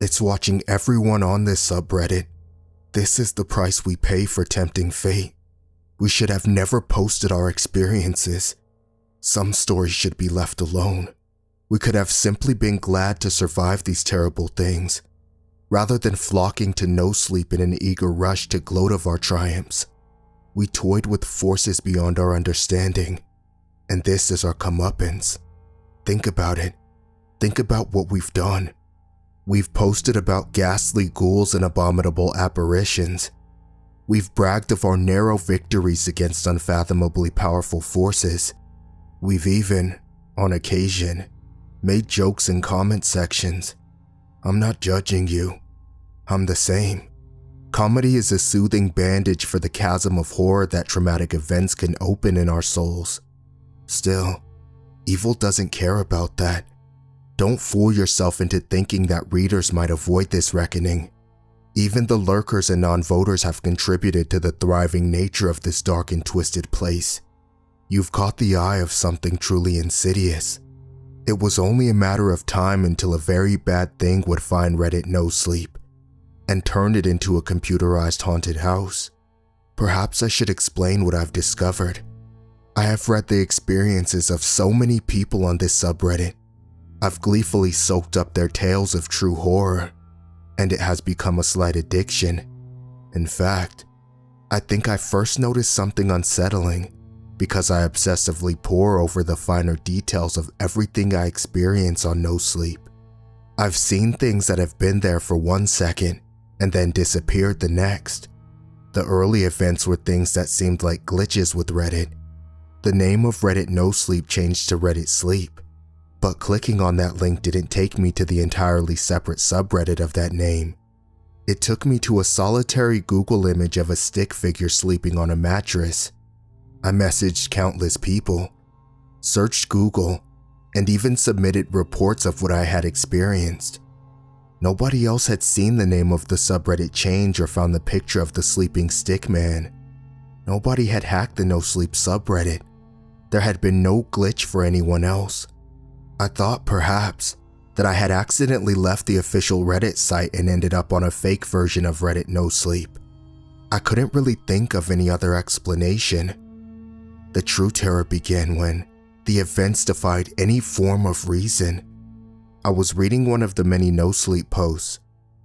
It's watching everyone on this subreddit. This is the price we pay for tempting fate. We should have never posted our experiences. Some stories should be left alone. We could have simply been glad to survive these terrible things, rather than flocking to nosleep in an eager rush to gloat of our triumphs. We toyed with forces beyond our understanding, and this is our comeuppance. Think about it. Think about what we've done. We've posted about ghastly ghouls and abominable apparitions. We've bragged of our narrow victories against unfathomably powerful forces. We've even, on occasion, made jokes in comment sections. I'm not judging you. I'm the same. Comedy is a soothing bandage for the chasm of horror that traumatic events can open in our souls. Still, evil doesn't care about that. Don't fool yourself into thinking that readers might avoid this reckoning. Even the lurkers and non-voters have contributed to the thriving nature of this dark and twisted place. You've caught the eye of something truly insidious. It was only a matter of time until a very bad thing would find Reddit nosleep and turn it into a computerized haunted house. Perhaps I should explain what I've discovered. I have read the experiences of so many people on this subreddit. I've gleefully soaked up their tales of true horror, and it has become a slight addiction. In fact, I think I first noticed something unsettling because I obsessively pore over the finer details of everything I experience on nosleep. I've seen things that have been there for 1 second and then disappeared the next. The early events were things that seemed like glitches with Reddit. The name of Reddit nosleep changed to Reddit sleep, but clicking on that link didn't take me to the entirely separate subreddit of that name. It took me to a solitary Google image of a stick figure sleeping on a mattress. I messaged countless people, searched Google, and even submitted reports of what I had experienced. Nobody else had seen the name of the subreddit change or found the picture of the sleeping stick man. Nobody had hacked the nosleep subreddit. There had been no glitch for anyone else. I thought perhaps that I had accidentally left the official Reddit site and ended up on a fake version of Reddit nosleep. I couldn't really think of any other explanation. The true terror began when the events defied any form of reason. I was reading one of the many nosleep posts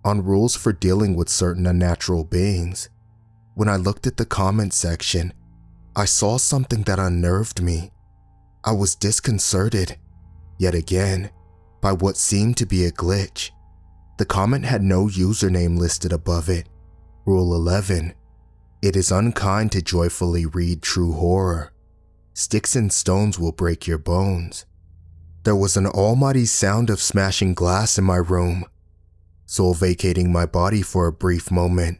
on rules for dealing with certain unnatural beings. When I looked at the comment section, I saw something that unnerved me. I was disconcerted, yet again, by what seemed to be a glitch. The comment had no username listed above it. Rule 11. It is unkind to joyfully read true horror. Sticks and stones will break your bones. There was an almighty sound of smashing glass in my room. Soul vacating my body for a brief moment,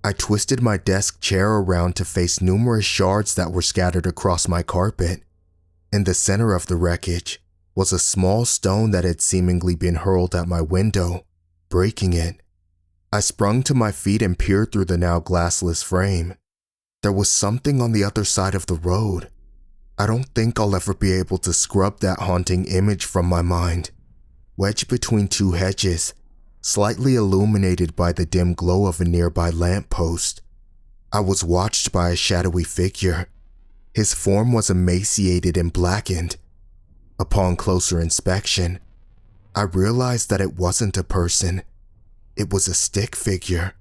I twisted my desk chair around to face numerous shards that were scattered across my carpet. In the center of the wreckage was a small stone that had seemingly been hurled at my window, breaking it. I sprung to my feet and peered through the now glassless frame. There was something on the other side of the road. I don't think I'll ever be able to scrub that haunting image from my mind. Wedged between two hedges, slightly illuminated by the dim glow of a nearby lamppost, I was watched by a shadowy figure. His form was emaciated and blackened. Upon closer inspection, I realized that it wasn't a person. It was a stick figure.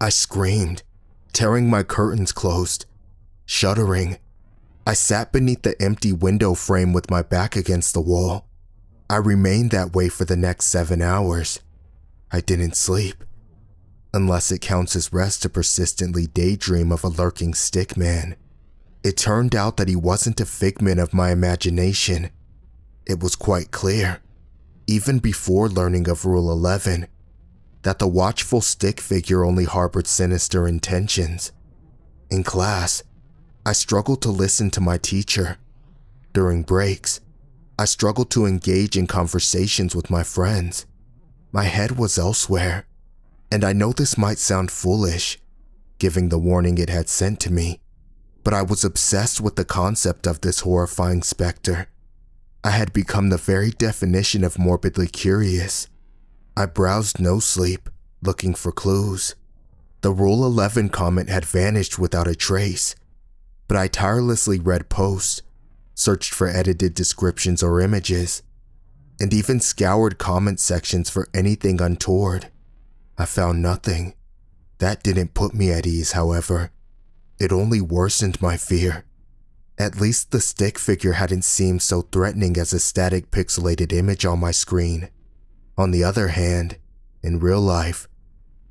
I screamed, tearing my curtains closed. Shuddering, I sat beneath the empty window frame with my back against the wall. I remained that way for the next 7 hours. I didn't sleep, unless it counts as rest to persistently daydream of a lurking stick man. It turned out that he wasn't a figment of my imagination. It was quite clear, even before learning of Rule 11, that the watchful stick figure only harbored sinister intentions. In class, I struggled to listen to my teacher. During breaks, I struggled to engage in conversations with my friends. My head was elsewhere, and I know this might sound foolish, given the warning it had sent to me, but I was obsessed with the concept of this horrifying specter. I had become the very definition of morbidly curious. I browsed nosleep, looking for clues. The Rule 11 comment had vanished without a trace, but I tirelessly read posts, searched for edited descriptions or images, and even scoured comment sections for anything untoward. I found nothing. That didn't put me at ease, however. It only worsened my fear. At least the stick figure hadn't seemed so threatening as a static pixelated image on my screen. On the other hand, in real life,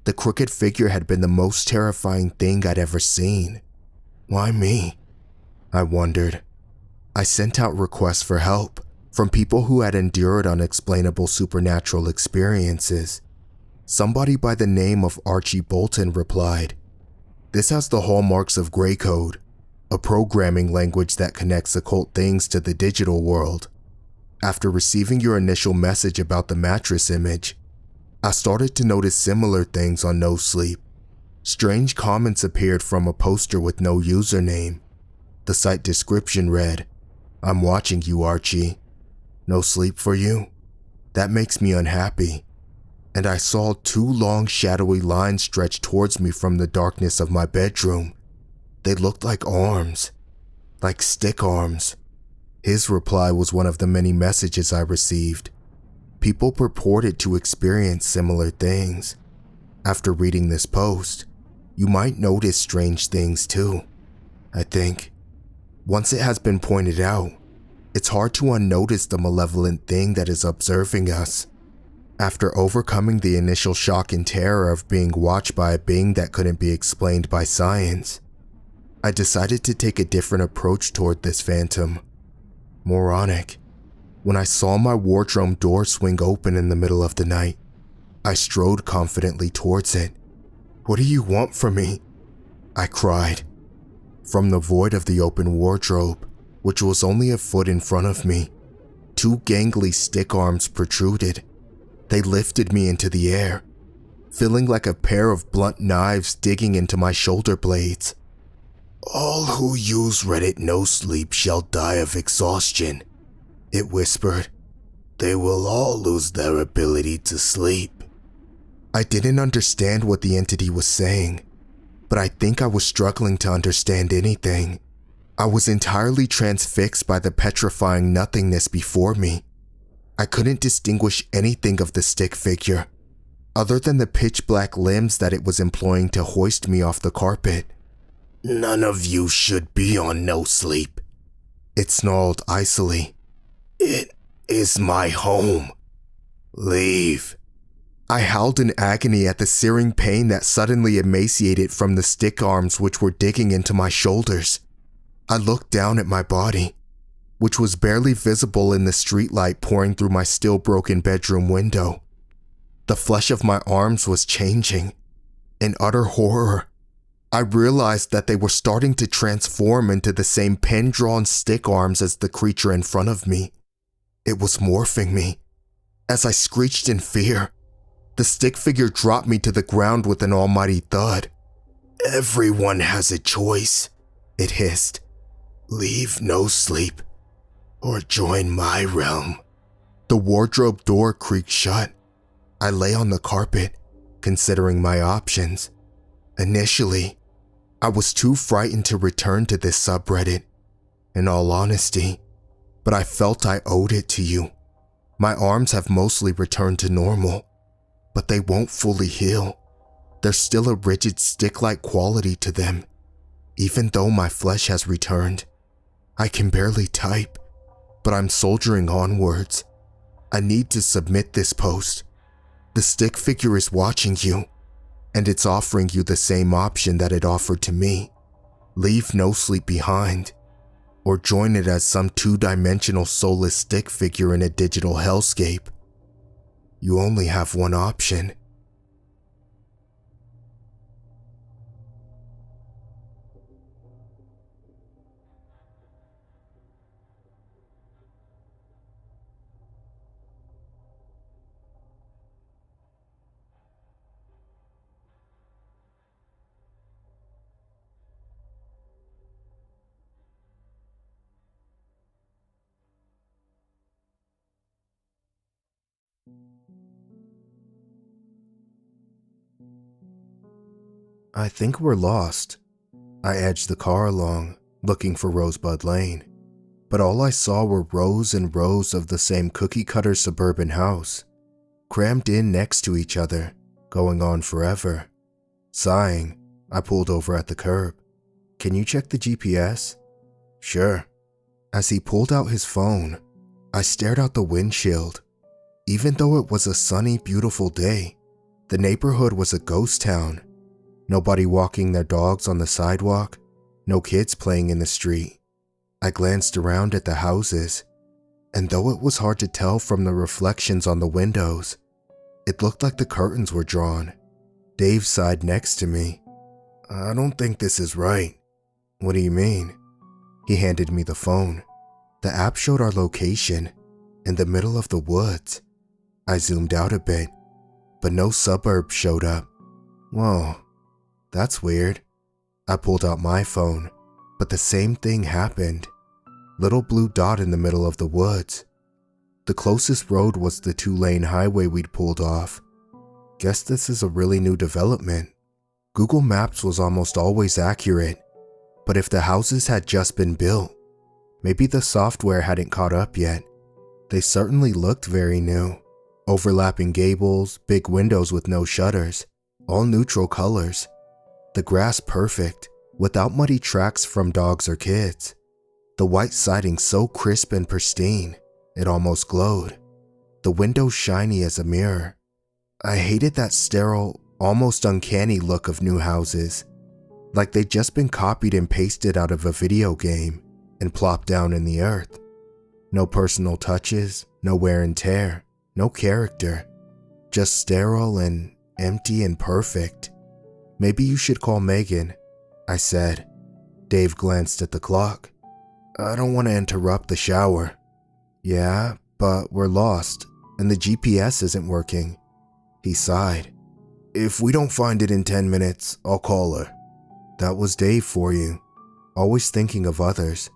the crooked figure had been the most terrifying thing I'd ever seen. Why me? I wondered. I sent out requests for help from people who had endured unexplainable supernatural experiences. Somebody by the name of Archie Bolton replied, "This has the hallmarks of Grey Code, a programming language that connects occult things to the digital world. After receiving your initial message about the mattress image, I started to notice similar things on nosleep. Strange comments appeared from a poster with no username. The site description read, 'I'm watching you, Archie. No sleep for you? That makes me unhappy.' And I saw 2 long shadowy lines stretch towards me from the darkness of my bedroom. They looked like arms, like stick arms." His reply was one of the many messages I received. People purported to experience similar things. After reading this post, you might notice strange things too, I think. Once it has been pointed out, it's hard to unnotice the malevolent thing that is observing us. After overcoming the initial shock and terror of being watched by a being that couldn't be explained by science, I decided to take a different approach toward this phantom. Moronic. When I saw my wardrobe door swing open in the middle of the night, I strode confidently towards it. "What do you want from me?" I cried. From the void of the open wardrobe, which was only a foot in front of me, 2 gangly stick arms protruded. They lifted me into the air, feeling like a pair of blunt knives digging into my shoulder blades. "All who use Reddit nosleep shall die of exhaustion," it whispered. "They will all lose their ability to sleep." I didn't understand what the entity was saying, but I think I was struggling to understand anything. I was entirely transfixed by the petrifying nothingness before me. I couldn't distinguish anything of the stick figure, other than the pitch-black limbs that it was employing to hoist me off the carpet. "None of you should be on nosleep," it snarled icily. "It is my home. Leave." I howled in agony at the searing pain that suddenly emaciated from the stick arms which were digging into my shoulders. I looked down at my body, which was barely visible in the streetlight pouring through my still broken bedroom window. The flesh of my arms was changing. In utter horror, I realized that they were starting to transform into the same pen-drawn stick arms as the creature in front of me. It was morphing me. As I screeched in fear, the stick figure dropped me to the ground with an almighty thud. "Everyone has a choice," it hissed. "Leave nosleep, or join my realm." The wardrobe door creaked shut. I lay on the carpet, considering my options. Initially, I was too frightened to return to this subreddit, in all honesty, but I felt I owed it to you. My arms have mostly returned to normal, but they won't fully heal. There's still a rigid stick-like quality to them. Even though my flesh has returned, I can barely type, but I'm soldiering onwards. I need to submit this post. The stick figure is watching you, and it's offering you the same option that it offered to me. Leave nosleep behind, or join it as some 2-dimensional soulless stick figure in a digital hellscape. You only have one option. I think we're lost. I edged the car along, looking for Rosebud Lane, but all I saw were rows and rows of the same cookie-cutter suburban house, crammed in next to each other, going on forever. Sighing, I pulled over at the curb. "Can you check the GPS?" "Sure." As he pulled out his phone, I stared out the windshield. Even though it was a sunny, beautiful day, the neighborhood was a ghost town. Nobody walking their dogs on the sidewalk, no kids playing in the street. I glanced around at the houses, and though it was hard to tell from the reflections on the windows, it looked like the curtains were drawn. Dave sighed next to me. "I don't think this is right." "What do you mean?" He handed me the phone. The app showed our location, in the middle of the woods. I zoomed out a bit, but no suburbs showed up. "Whoa, that's weird." I pulled out my phone, but the same thing happened. Little blue dot in the middle of the woods. The closest road was the 2-lane highway we'd pulled off. Guess this is a really new development. Google Maps was almost always accurate, but if the houses had just been built, maybe the software hadn't caught up yet. They certainly looked very new. Overlapping gables, big windows with no shutters, all neutral colors. The grass perfect, without muddy tracks from dogs or kids. The white siding so crisp and pristine, it almost glowed. The windows shiny as a mirror. I hated that sterile, almost uncanny look of new houses, like they'd just been copied and pasted out of a video game and plopped down in the earth. No personal touches, no wear and tear, no character. Just sterile and empty and perfect. "Maybe you should call Megan," I said. Dave glanced at the clock. "I don't want to interrupt the shower." "Yeah, but we're lost, and the GPS isn't working." He sighed. "If we don't find it in 10 minutes, I'll call her." That was Dave for you, always thinking of others,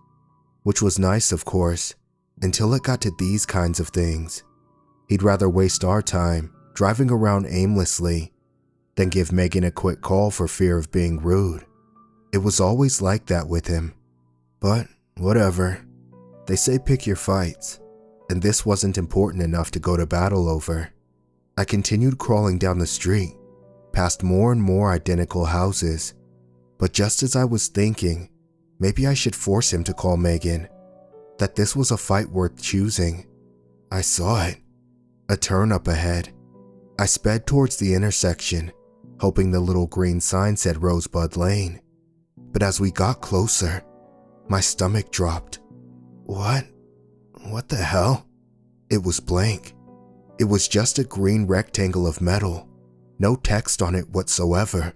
which was nice, of course, until it got to these kinds of things. He'd rather waste our time driving around aimlessly than give Megan a quick call for fear of being rude. It was always like that with him. But whatever. They say pick your fights, and this wasn't important enough to go to battle over. I continued crawling down the street, past more and more identical houses, but just as I was thinking, maybe I should force him to call Megan, that this was a fight worth choosing, I saw it. A turn up ahead. I sped towards the intersection, hoping the little green sign said Rosebud Lane. But as we got closer, my stomach dropped. What? What the hell? It was blank. It was just a green rectangle of metal, no text on it whatsoever.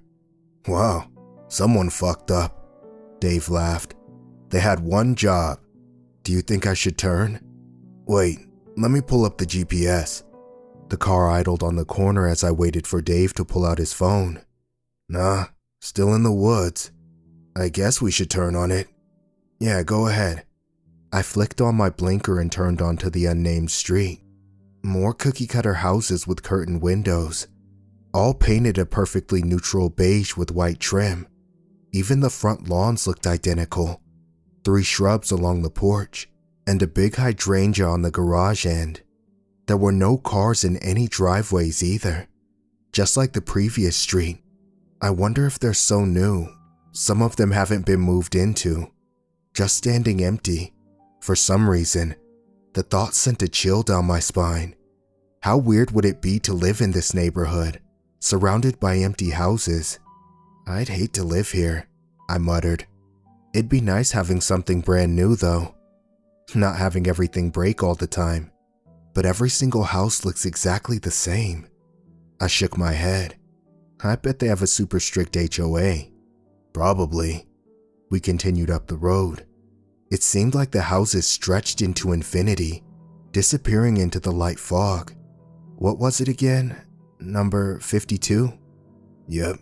"Wow, someone fucked up." Dave laughed. "They had one job. Do you think I should turn?" "Wait, let me pull up the GPS." The car idled on the corner as I waited for Dave to pull out his phone. "Nah, still in the woods. I guess we should turn on it." "Yeah, go ahead." I flicked on my blinker and turned onto the unnamed street. More cookie-cutter houses with curtained windows, all painted a perfectly neutral beige with white trim. Even the front lawns looked identical. 3 shrubs along the porch, and a big hydrangea on the garage end. There were no cars in any driveways either, just like the previous street. I wonder if they're so new, some of them haven't been moved into, just standing empty. For some reason, the thought sent a chill down my spine. How weird would it be to live in this neighborhood, surrounded by empty houses? "I'd hate to live here," I muttered. "It'd be nice having something brand new though. Not having everything break all the time. But every single house looks exactly the same." I shook my head. "I bet they have a super strict HOA." "Probably." We continued up the road. It seemed like the houses stretched into infinity, disappearing into the light fog. What was it again? Number 52? Yep.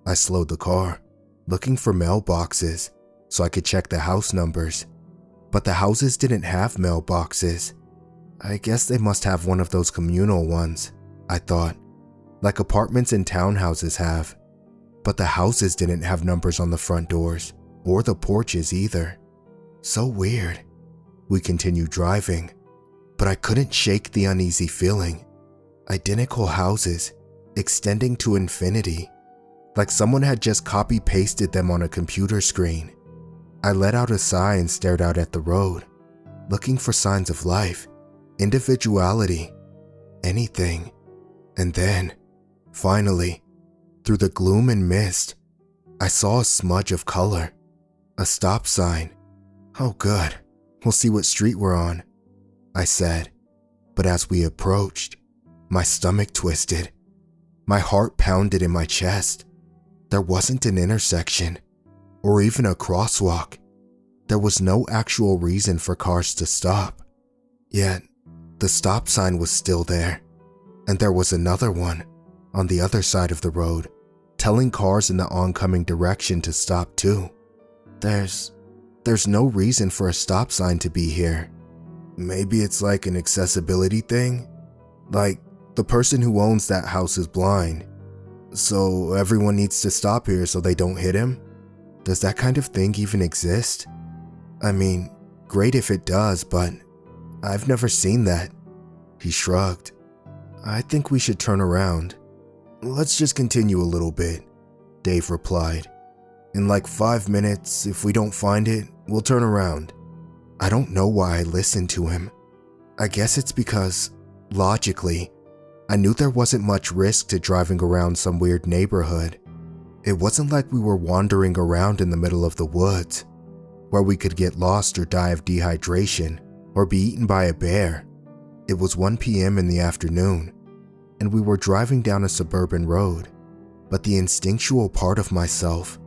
I slowed the car, looking for mailboxes so I could check the house numbers. But the houses didn't have mailboxes. I guess they must have one of those communal ones, I thought. like apartments and townhouses have. But the houses didn't have numbers on the front doors, or the porches either. So weird. We continued driving, but I couldn't shake the uneasy feeling. Identical houses, extending to infinity, like someone had just copy-pasted them on a computer screen. I let out a sigh and stared out at the road, looking for signs of life, individuality, anything. And then, finally, through the gloom and mist, I saw a smudge of color. A stop sign. Oh good, we'll see what street we're on, I said. But as we approached, my stomach twisted. My heart pounded in my chest. There wasn't an intersection, or even a crosswalk. There was no actual reason for cars to stop. Yet, the stop sign was still there, and there was another one on the other side of the road, telling cars in the oncoming direction to stop too. There's no reason for a stop sign to be here. Maybe it's like an accessibility thing? Like, the person who owns that house is blind, so everyone needs to stop here so they don't hit him? Does that kind of thing even exist? I mean, great if it does, but I've never seen that. He shrugged. I think we should turn around. Let's just continue a little bit, Dave replied. In like 5 minutes, if we don't find it, we'll turn around. I don't know why I listened to him. I guess it's because, logically, I knew there wasn't much risk to driving around some weird neighborhood. It wasn't like we were wandering around in the middle of the woods, where we could get lost or die of dehydration or be eaten by a bear. It was 1 p.m. in the afternoon, and we were driving down a suburban road. But the instinctual part of myself,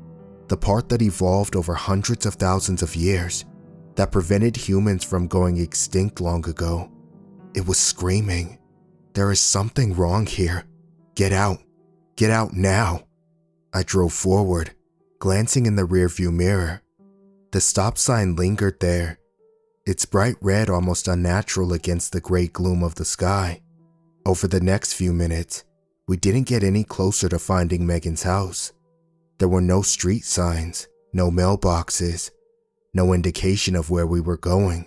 the part that evolved over hundreds of thousands of years, that prevented humans from going extinct long ago, it was screaming, "There is something wrong here. Get out. Get out now." I drove forward, glancing in the rearview mirror. The stop sign lingered there, its bright red almost unnatural against the gray gloom of the sky. Over the next few minutes, we didn't get any closer to finding Megan's house. There were no street signs, no mailboxes, no indication of where we were going.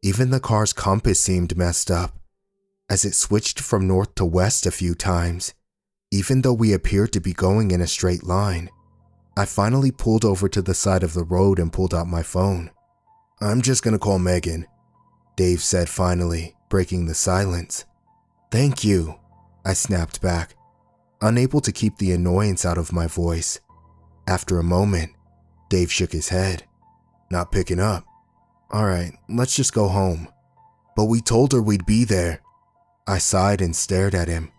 Even the car's compass seemed messed up, as it switched from north to west a few times, even though we appeared to be going in a straight line. I finally pulled over to the side of the road and pulled out my phone. "I'm just gonna call Megan," Dave said finally, breaking the silence. "Thank you," I snapped back, unable to keep the annoyance out of my voice. After a moment, Dave shook his head. "Not picking up." "Alright, let's just go home." "But we told her we'd be there." I sighed and stared at him.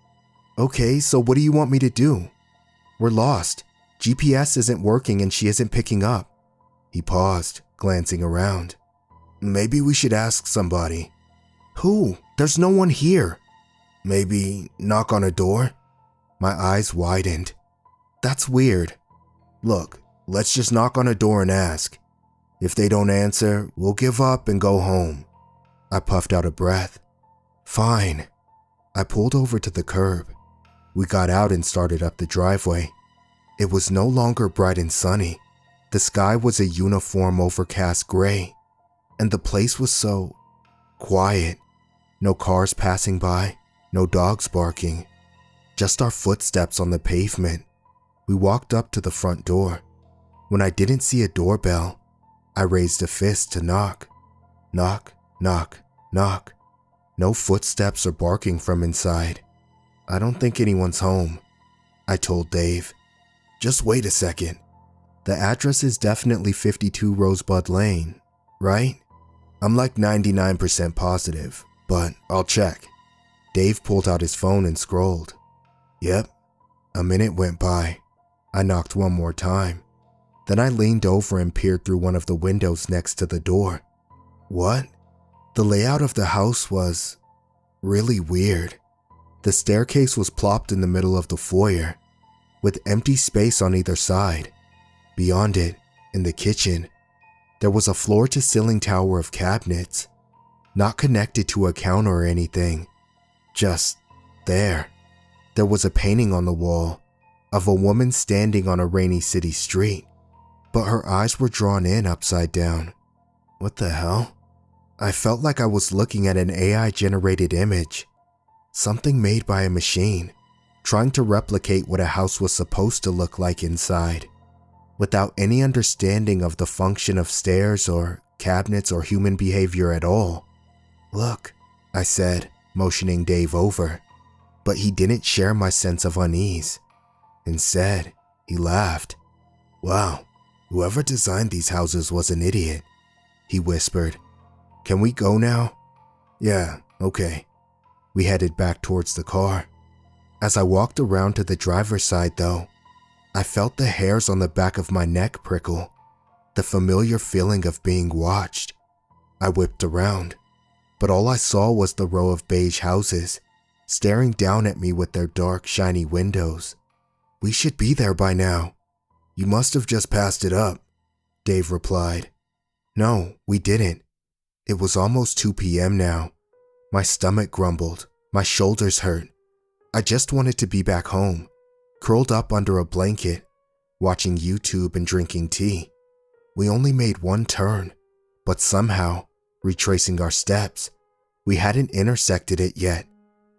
"Okay, so what do you want me to do? We're lost. GPS isn't working and she isn't picking up." He paused, glancing around. "Maybe we should ask somebody." "Who? There's no one here." "Maybe knock on a door?" My eyes widened. "That's weird." "Look, let's just knock on a door and ask. If they don't answer, we'll give up and go home." I puffed out a breath. "Fine." I pulled over to the curb. We got out and started up the driveway. It was no longer bright and sunny. The sky was a uniform overcast gray, and the place was so quiet. No cars passing by, no dogs barking, just our footsteps on the pavement. We walked up to the front door. When I didn't see a doorbell, I raised a fist to knock. Knock, knock, knock. No footsteps or barking from inside. "I don't think anyone's home," I told Dave. "Just wait a second. The address is definitely 52 Rosebud Lane, right? I'm like 99% positive, but I'll check." Dave pulled out his phone and scrolled. "Yep." A minute went by. I knocked one more time. Then I leaned over and peered through one of the windows next to the door. What? The layout of the house was really weird. The staircase was plopped in the middle of the foyer, with empty space on either side. Beyond it, in the kitchen, there was a floor-to-ceiling tower of cabinets, not connected to a counter or anything, just there. There was a painting on the wall of a woman standing on a rainy city street, but her eyes were drawn in upside down. What the hell? I felt like I was looking at an AI-generated image, something made by a machine, trying to replicate what a house was supposed to look like inside, without any understanding of the function of stairs or cabinets or human behavior at all. Look, I said, motioning Dave over, but he didn't share my sense of unease. Instead, he laughed. Wow, whoever designed these houses was an idiot, he whispered. Can we go now? Yeah, okay. We headed back towards the car. As I walked around to the driver's side though, I felt the hairs on the back of my neck prickle, the familiar feeling of being watched. I whipped around, but all I saw was the row of beige houses, staring down at me with their dark, shiny windows. We should be there by now. You must have just passed it up, Dave replied. No, we didn't. It was almost 2 p.m. now. My stomach grumbled, my shoulders hurt. I just wanted to be back home, curled up under a blanket, watching YouTube and drinking tea. We only made one turn, but somehow, retracing our steps, we hadn't intersected it yet.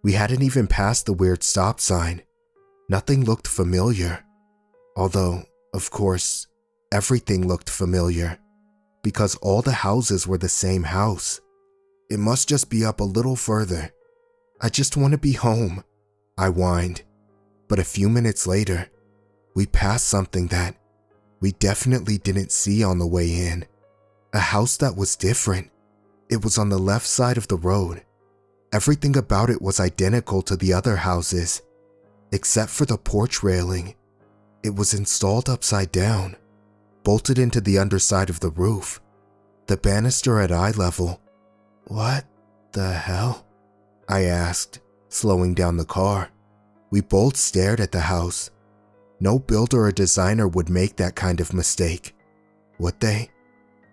We hadn't even passed the weird stop sign. Nothing looked familiar. Although, of course, everything looked familiar, because all the houses were the same house. It must just be up a little further. I just want to be home, I whined. But a few minutes later, we passed something that we definitely didn't see on the way in. A house that was different. It was on the left side of the road. Everything about it was identical to the other houses, except for the porch railing. It was installed upside down, bolted into the underside of the roof, the banister at eye level. What the hell? I asked, slowing down the car. We both stared at the house. No builder or designer would make that kind of mistake, would they?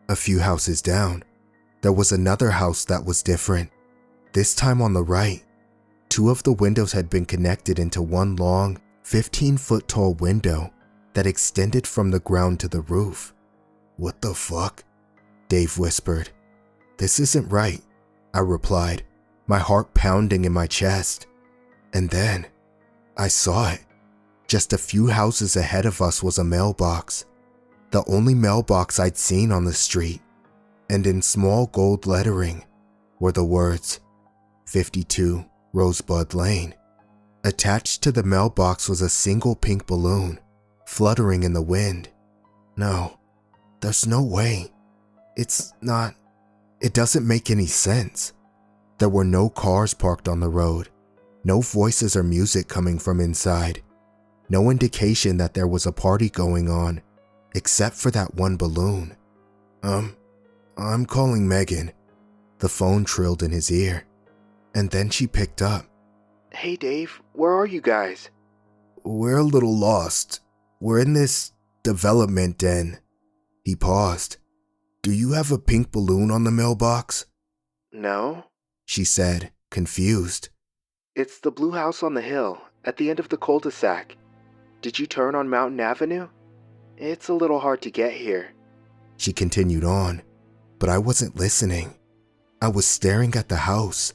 A few houses down, there was another house that was different. This time on the right, 2 of the windows had been connected into one long, 15-foot tall window that extended from the ground to the roof. What the fuck? Dave whispered. This isn't right, I replied, my heart pounding in my chest. And then, I saw it. Just a few houses ahead of us was a mailbox, the only mailbox I'd seen on the street, and in small gold lettering were the words, 52 Rosebud Lane. Attached to the mailbox was a single pink balloon, fluttering in the wind. No, there's no way. It doesn't make any sense. There were no cars parked on the road, no voices or music coming from inside, no indication that there was a party going on, except for that one balloon. I'm calling Megan. The phone trilled in his ear, and then she picked up. Hey Dave, where are you guys? We're a little lost. We're in this development den. He paused. Do you have a pink balloon on the mailbox? No, she said, confused. It's the blue house on the hill, at the end of the cul-de-sac. Did you turn on Mountain Avenue? It's a little hard to get here. She continued on, but I wasn't listening. I was staring at the house,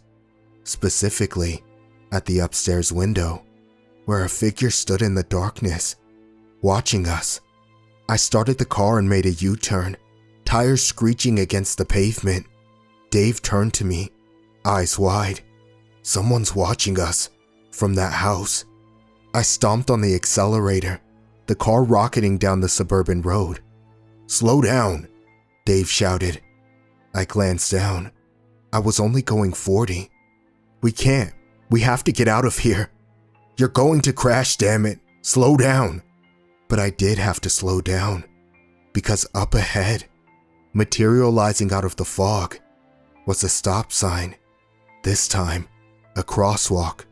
specifically at the upstairs window, where a figure stood in the darkness, watching us. I started the car and made a U-turn, tires screeching against the pavement. Dave turned to me, eyes wide. Someone's watching us from that house. I stomped on the accelerator, the car rocketing down the suburban road. Slow down, Dave shouted. I glanced down. I was only going 40. We can't. We have to get out of here. You're going to crash, damn it. Slow down. But I did have to slow down, because up ahead, materializing out of the fog, was a stop sign. This time, a crosswalk,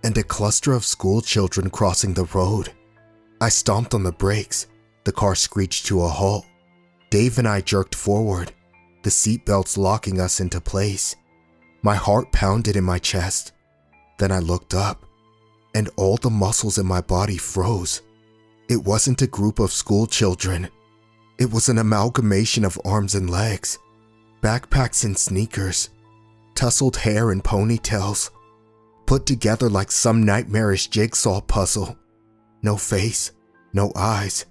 and a cluster of school children crossing the road. I stomped on the brakes. The car screeched to a halt. Dave and I jerked forward, the seatbelts locking us into place. My heart pounded in my chest. Then I looked up. and all the muscles in my body froze. It wasn't a group of school children. It was an amalgamation of arms and legs, backpacks and sneakers, tousled hair and ponytails, put together like some nightmarish jigsaw puzzle. No face, no eyes,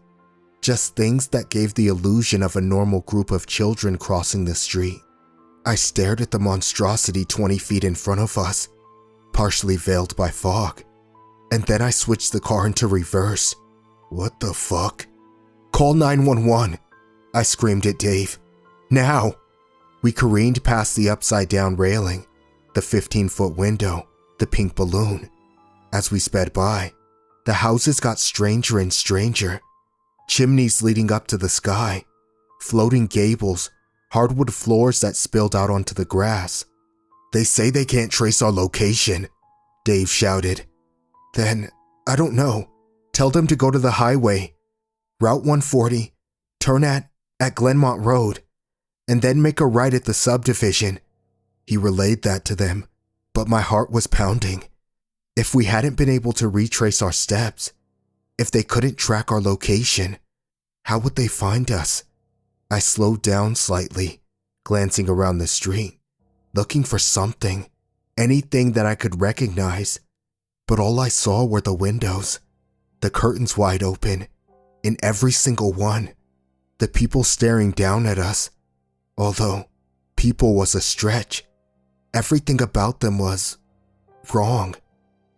just things that gave the illusion of a normal group of children crossing the street. I stared at the monstrosity 20 feet in front of us, partially veiled by fog, and then I switched the car into reverse. What the fuck? Call 911, I screamed at Dave. Now! We careened past the upside-down railing, the 15-foot window, the pink balloon. As we sped by, the houses got stranger and stranger. Chimneys leading up to the sky, floating gables, hardwood floors that spilled out onto the grass. They say they can't trace our location, Dave shouted. Then, I don't know. Tell them to go to the highway, Route 140, turn at Glenmont Road, and then make a right at the subdivision. He relayed that to them, but my heart was pounding. If we hadn't been able to retrace our steps, if they couldn't track our location, how would they find us? I slowed down slightly, glancing around the street, looking for something, anything that I could recognize. But all I saw were the windows, the curtains wide open, in every single one, the people staring down at us. Although, people was a stretch. Everything about them was wrong.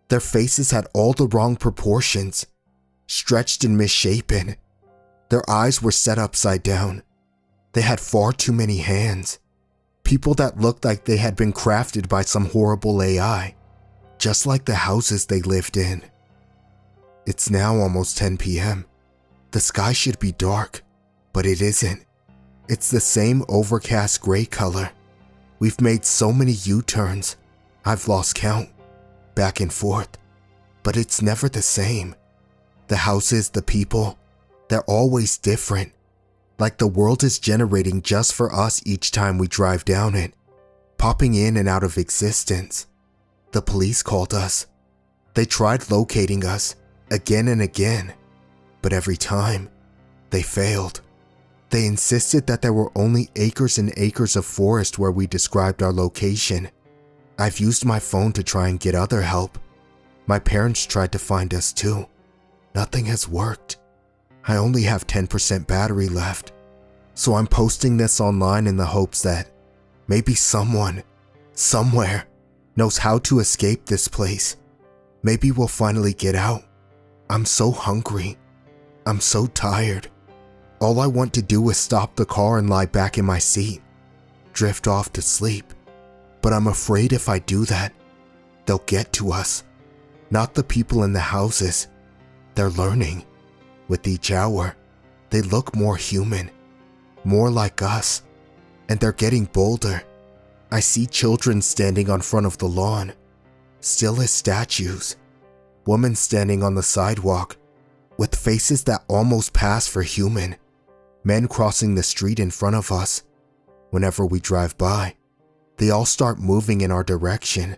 Their faces had all the wrong proportions, stretched and misshapen. Their eyes were set upside down. They had far too many hands. People that looked like they had been crafted by some horrible AI, just like the houses they lived in. It's now almost 10 p.m. The sky should be dark, but it isn't. It's the same overcast gray color. We've made so many U-turns, I've lost count, back and forth, but it's never the same. The houses, the people, they're always different, like the world is generating just for us each time we drive down it, popping in and out of existence. The police called us. They tried locating us again and again, but every time, they failed. They insisted that there were only acres and acres of forest where we described our location. I've used my phone to try and get other help. My parents tried to find us too. Nothing has worked. I only have 10% battery left, so I'm posting this online in the hopes that maybe someone, somewhere, knows how to escape this place. Maybe we'll finally get out. I'm so hungry. I'm so tired. All I want to do is stop the car and lie back in my seat, drift off to sleep. But I'm afraid if I do that, they'll get to us. Not the people in the houses. They're learning. With each hour, they look more human, more like us, and they're getting bolder. I see children standing on front of the lawn, still as statues. Women standing on the sidewalk, with faces that almost pass for human. Men crossing the street in front of us. Whenever we drive by, they all start moving in our direction,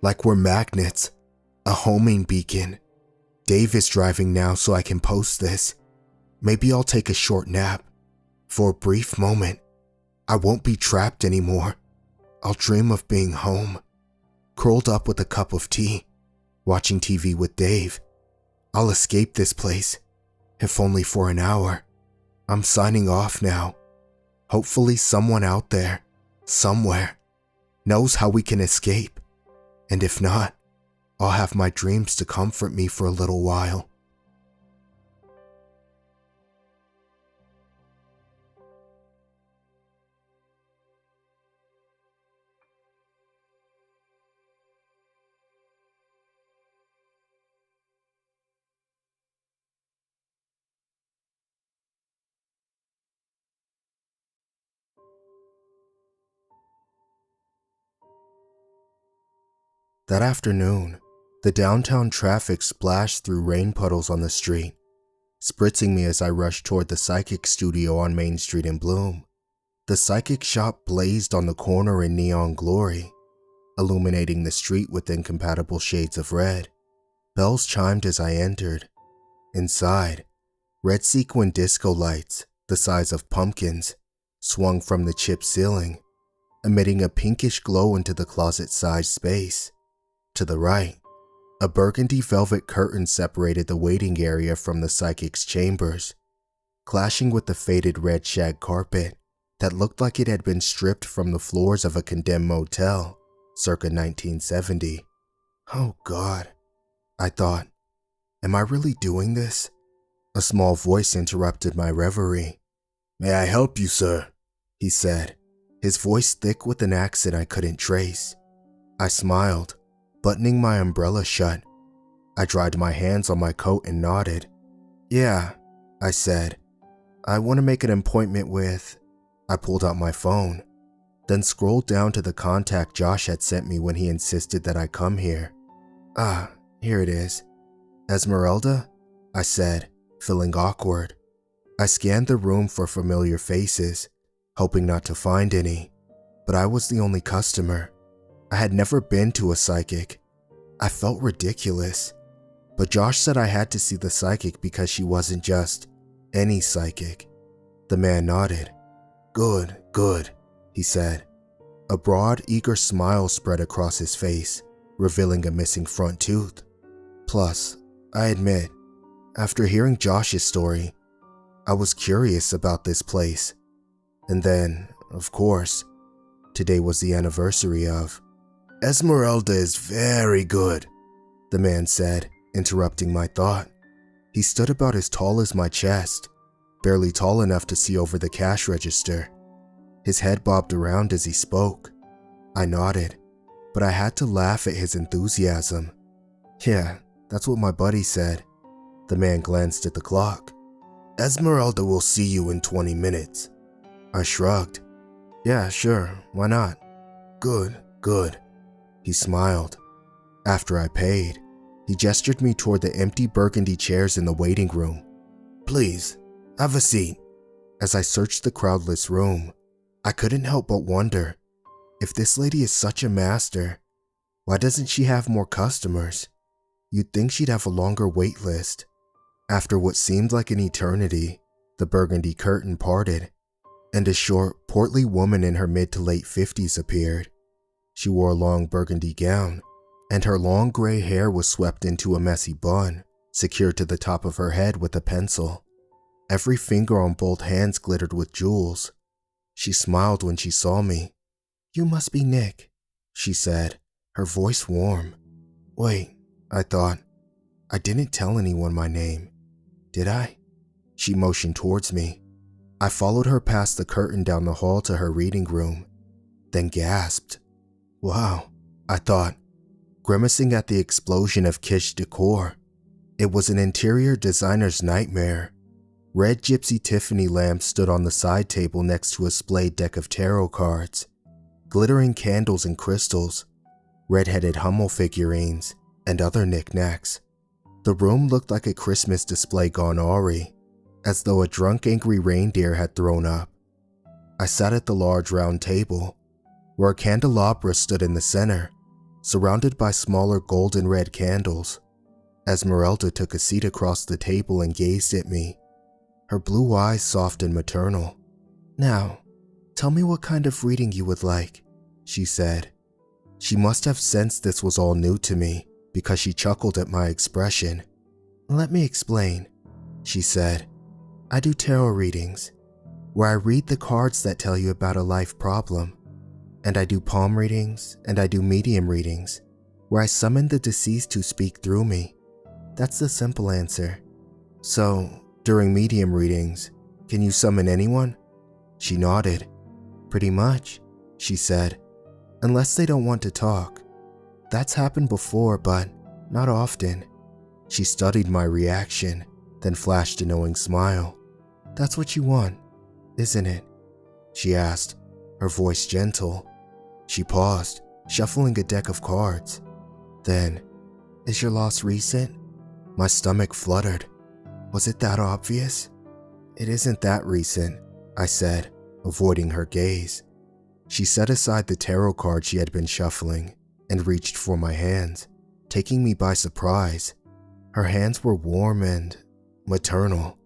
like we're magnets, a homing beacon. Dave is driving now so I can post this. Maybe I'll take a short nap. For a brief moment, I won't be trapped anymore. I'll dream of being home, curled up with a cup of tea, watching TV with Dave. I'll escape this place, if only for an hour. I'm signing off now. Hopefully someone out there, somewhere, knows how we can escape. And if not, I'll have my dreams to comfort me for a little while. That afternoon, the downtown traffic splashed through rain puddles on the street, spritzing me as I rushed toward the psychic studio on Main Street in Bloom. The psychic shop blazed on the corner in neon glory, illuminating the street with incompatible shades of red. Bells chimed as I entered. Inside, red sequin disco lights, the size of pumpkins, swung from the chipped ceiling, emitting a pinkish glow into the closet-sized space. To the right, a burgundy velvet curtain separated the waiting area from the psychic's chambers, clashing with the faded red shag carpet that looked like it had been stripped from the floors of a condemned motel circa 1970. Oh God, I thought, am I really doing this? A small voice interrupted my reverie. "May I help you, sir?" he said, his voice thick with an accent I couldn't trace. I smiled, buttoning my umbrella shut. I dried my hands on my coat and nodded. "Yeah," I said. "I want to make an appointment with..." I pulled out my phone, then scrolled down to the contact Josh had sent me when he insisted that I come here. "Ah, here it is." "Esmeralda?" I said, feeling awkward. I scanned the room for familiar faces, hoping not to find any, but I was the only customer. I had never been to a psychic. I felt ridiculous, but Josh said I had to see the psychic because she wasn't just any psychic. The man nodded. "Good, good," he said. A broad, eager smile spread across his face, revealing a missing front tooth. Plus, I admit, after hearing Josh's story, I was curious about this place. And then, of course, today was the anniversary of... "Esmeralda is very good," the man said, interrupting my thought. He stood about as tall as my chest, barely tall enough to see over the cash register. His head bobbed around as he spoke. I nodded, but I had to laugh at his enthusiasm. "Yeah, that's what my buddy said." The man glanced at the clock. "Esmeralda will see you in 20 minutes. I shrugged. "Yeah, sure, why not?" "Good, good." He smiled. After I paid, he gestured me toward the empty burgundy chairs in the waiting room. "Please, have a seat." As I searched the crowdless room, I couldn't help but wonder, if this lady is such a master, why doesn't she have more customers? You'd think she'd have a longer wait list. After what seemed like an eternity, the burgundy curtain parted, and a short, portly woman in her mid to late 50s appeared. She wore a long burgundy gown, and her long gray hair was swept into a messy bun, secured to the top of her head with a pencil. Every finger on both hands glittered with jewels. She smiled when she saw me. "You must be Nick," she said, her voice warm. "Wait," I thought. "I didn't tell anyone my name, did I?" She motioned towards me. I followed her past the curtain down the hall to her reading room, then gasped. "Wow," I thought, grimacing at the explosion of kitsch decor. It was an interior designer's nightmare. Red gypsy Tiffany lamps stood on the side table next to a splayed deck of tarot cards, glittering candles and crystals, red-headed Hummel figurines, and other knickknacks. The room looked like a Christmas display gone awry, as though a drunk angry reindeer had thrown up. I sat at the large round table, where a candelabra stood in the center, surrounded by smaller golden red candles. Esmeralda took a seat across the table and gazed at me, her blue eyes soft and maternal. "Now, tell me what kind of reading you would like," she said. She must have sensed this was all new to me, because she chuckled at my expression. "Let me explain," she said. "I do tarot readings, where I read the cards that tell you about a life problem. And I do palm readings, and I do medium readings, where I summon the deceased to speak through me. That's the simple answer. So, during medium readings, can you summon anyone?" She nodded. "Pretty much," she said, "unless they don't want to talk. That's happened before, but not often." She studied my reaction, then flashed a knowing smile. "That's what you want, isn't it?" she asked, her voice gentle. She paused, shuffling a deck of cards. Then, "Is your loss recent?" My stomach fluttered. Was it that obvious? "It isn't that recent," I said, avoiding her gaze. She set aside the tarot card she had been shuffling and reached for my hands, taking me by surprise. Her hands were warm and maternal.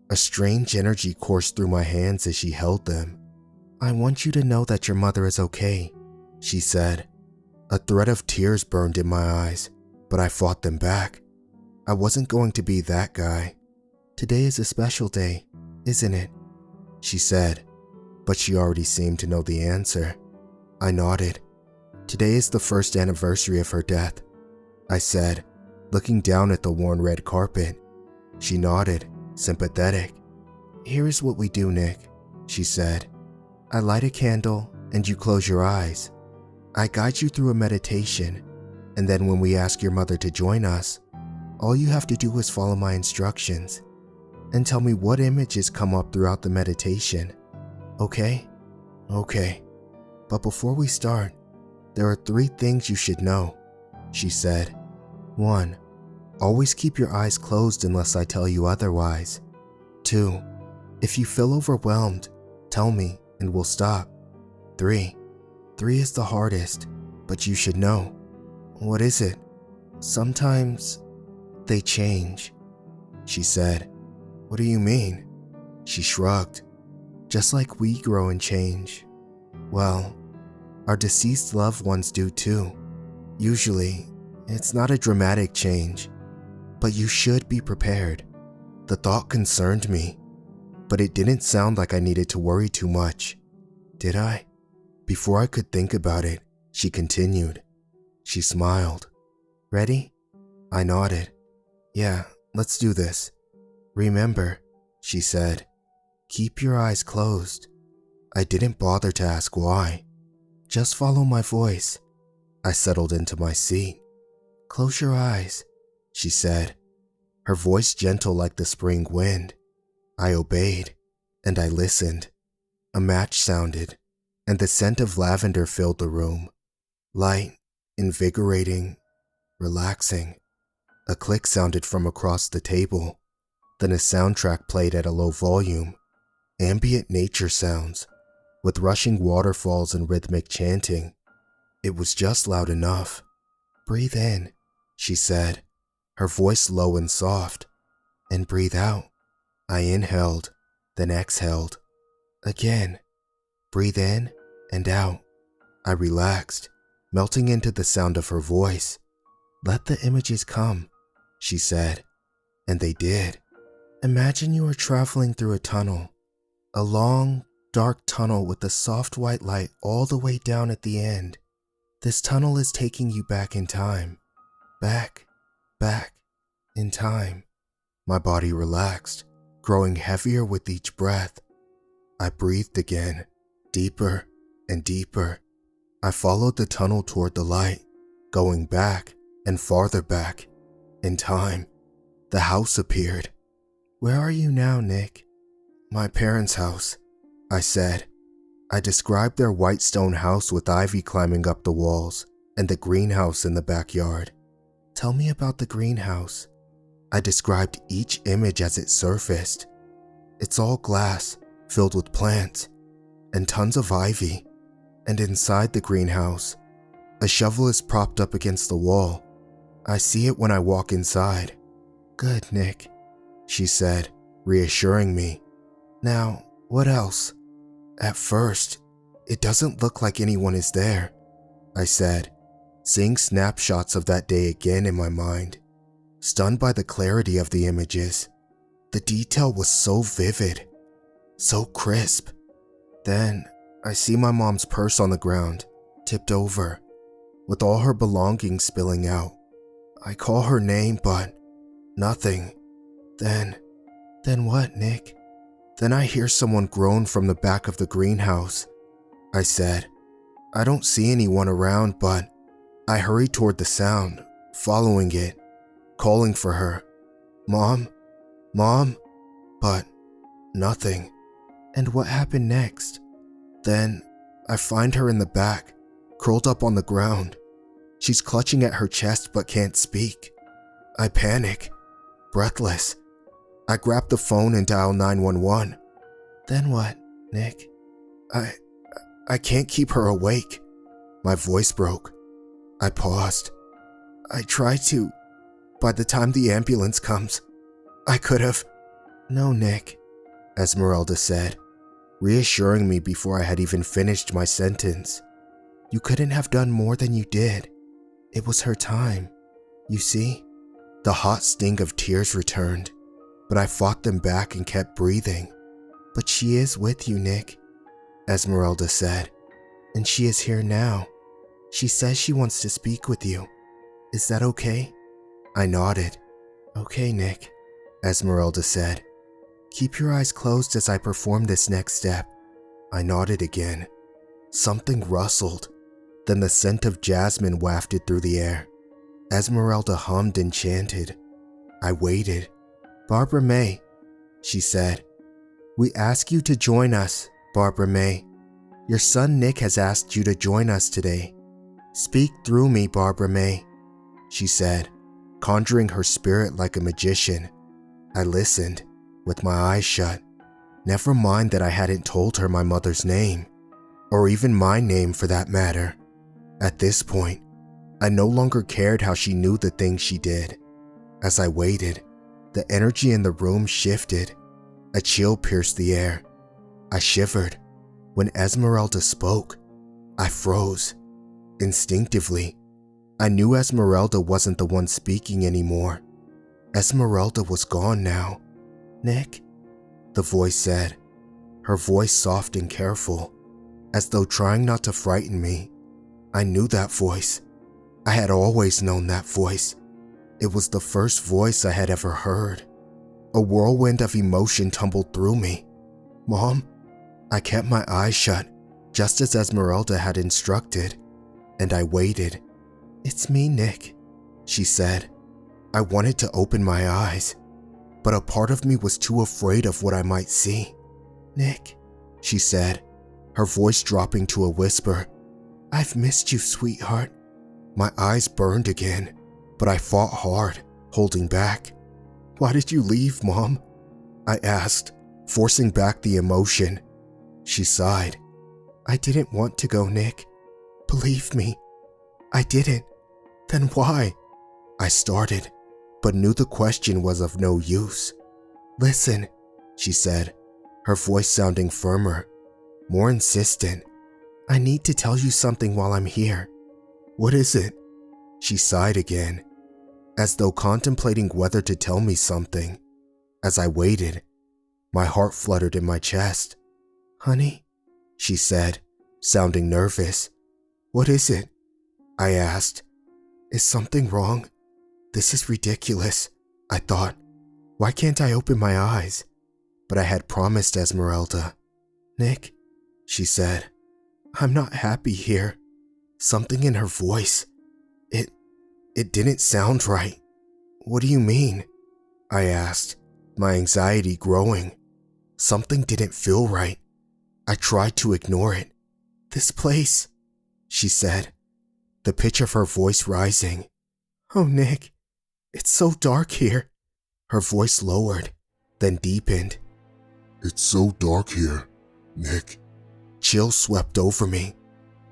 A strange energy coursed through my hands as she held them. "I want you to know that your mother is okay," she said. A thread of tears burned in my eyes, but I fought them back. I wasn't going to be that guy. "Today is a special day, isn't it?" she said, but she already seemed to know the answer. I nodded. "Today is the first anniversary of her death," I said, looking down at the worn red carpet. She nodded, sympathetic. "Here is what we do, Nick," she said. "I light a candle and you close your eyes. I guide you through a meditation, and then when we ask your mother to join us, all you have to do is follow my instructions and tell me what images come up throughout the meditation. Okay?" "Okay. But before we start, there are 3 things you should know," she said. 1. Always keep your eyes closed unless I tell you otherwise. 2. If you feel overwhelmed, tell me and we'll stop. 3 is the hardest, but you should know." "What is it?" "Sometimes they change," she said. "What do you mean?" She shrugged. "Just like we grow and change. Well, our deceased loved ones do too. Usually, it's not a dramatic change, but you should be prepared." The thought concerned me, but it didn't sound like I needed to worry too much. Did I? Before I could think about it, she continued. She smiled. "Ready?" I nodded. "Yeah, let's do this. Remember," she said, "keep your eyes closed." I didn't bother to ask why. "Just follow my voice." I settled into my seat. "Close your eyes," she said, her voice gentle like the spring wind. I obeyed, and I listened. A match sounded, and the scent of lavender filled the room. Light, invigorating, relaxing. A click sounded from across the table. Then a soundtrack played at a low volume. Ambient nature sounds, with rushing waterfalls and rhythmic chanting. It was just loud enough. "Breathe in," she said, her voice low and soft. "And breathe out." I inhaled, then exhaled. Again. Breathe in and out. I relaxed, melting into the sound of her voice. "Let the images come," she said. And they did. "Imagine you are traveling through a tunnel. A long, dark tunnel with a soft white light all the way down at the end. This tunnel is taking you back in time. Back in time." My body relaxed, growing heavier with each breath. I breathed again, deeper and deeper. I followed the tunnel toward the light, going back and farther back. In time, the house appeared. "Where are you now, Nick?" "My parents' house," I said. I described their white stone house with ivy climbing up the walls and the greenhouse in the backyard. "Tell me about the greenhouse." I described each image as it surfaced. "It's all glass, filled with plants, and tons of ivy. And inside the greenhouse, a shovel is propped up against the wall. I see it when I walk inside." "Good, Nick," she said, reassuring me. "Now, what else?" "At first, it doesn't look like anyone is there," I said, seeing snapshots of that day again in my mind. Stunned by the clarity of the images. The detail was so vivid, so crisp. Then, I see my mom's purse on the ground, tipped over, with all her belongings spilling out. I call her name, but nothing. Then what, Nick?" "Then I hear someone groan from the back of the greenhouse," I said. "I don't see anyone around, but I hurry toward the sound, following it, calling for her. 'Mom? Mom?' But nothing." "And what happened next?" "Then I find her in the back, curled up on the ground. She's clutching at her chest but can't speak. I panic, breathless. I grab the phone and dial 911. "Then what, Nick?" I can't keep her awake." My voice broke. I paused. "I try to By the time the ambulance comes, I could have... No, Nick, Esmeralda said, reassuring me before I had even finished my sentence. You couldn't have done more than you did. It was her time. You see? The hot sting of tears returned, but I fought them back and kept breathing. But she is with you, Nick, Esmeralda said, and she is here now. She says she wants to speak with you. Is that okay? I nodded. Okay, Nick, Esmeralda said. Keep your eyes closed as I perform this next step. I nodded again. Something rustled. Then the scent of jasmine wafted through the air. Esmeralda hummed and chanted. I waited. Barbara May, she said. We ask you to join us, Barbara May. Your son Nick has asked you to join us today. Speak through me, Barbara May, she said, conjuring her spirit like a magician. I listened, with my eyes shut. Never mind that I hadn't told her my mother's name, or even my name for that matter. At this point, I no longer cared how she knew the things she did. As I waited, the energy in the room shifted. A chill pierced the air. I shivered. When Esmeralda spoke, I froze. Instinctively, I knew Esmeralda wasn't the one speaking anymore. Esmeralda was gone now. Nick, the voice said, her voice soft and careful, as though trying not to frighten me. I knew that voice. I had always known that voice. It was the first voice I had ever heard. A whirlwind of emotion tumbled through me. Mom? I kept my eyes shut, just as Esmeralda had instructed, and I waited. It's me, Nick, she said. I wanted to open my eyes, but a part of me was too afraid of what I might see. Nick, she said, her voice dropping to a whisper. I've missed you, sweetheart. My eyes burned again, but I fought hard, holding back. Why did you leave, Mom? I asked, forcing back the emotion. She sighed. I didn't want to go, Nick. Believe me, I didn't. Then why? I started, but knew the question was of no use. Listen, she said, her voice sounding firmer, more insistent. I need to tell you something while I'm here. What is it? She sighed again, as though contemplating whether to tell me something. As I waited, my heart fluttered in my chest. Honey, she said, sounding nervous. What is it? I asked. Is something wrong? This is ridiculous, I thought. Why can't I open my eyes? But I had promised Esmeralda. Nick, she said, I'm not happy here. Something in her voice. It didn't sound right. What do you mean? I asked, my anxiety growing. Something didn't feel right. I tried to ignore it. This place, she said, the pitch of her voice rising. Oh, Nick, it's so dark here. Her voice lowered, then deepened. It's so dark here, Nick. Chills swept over me.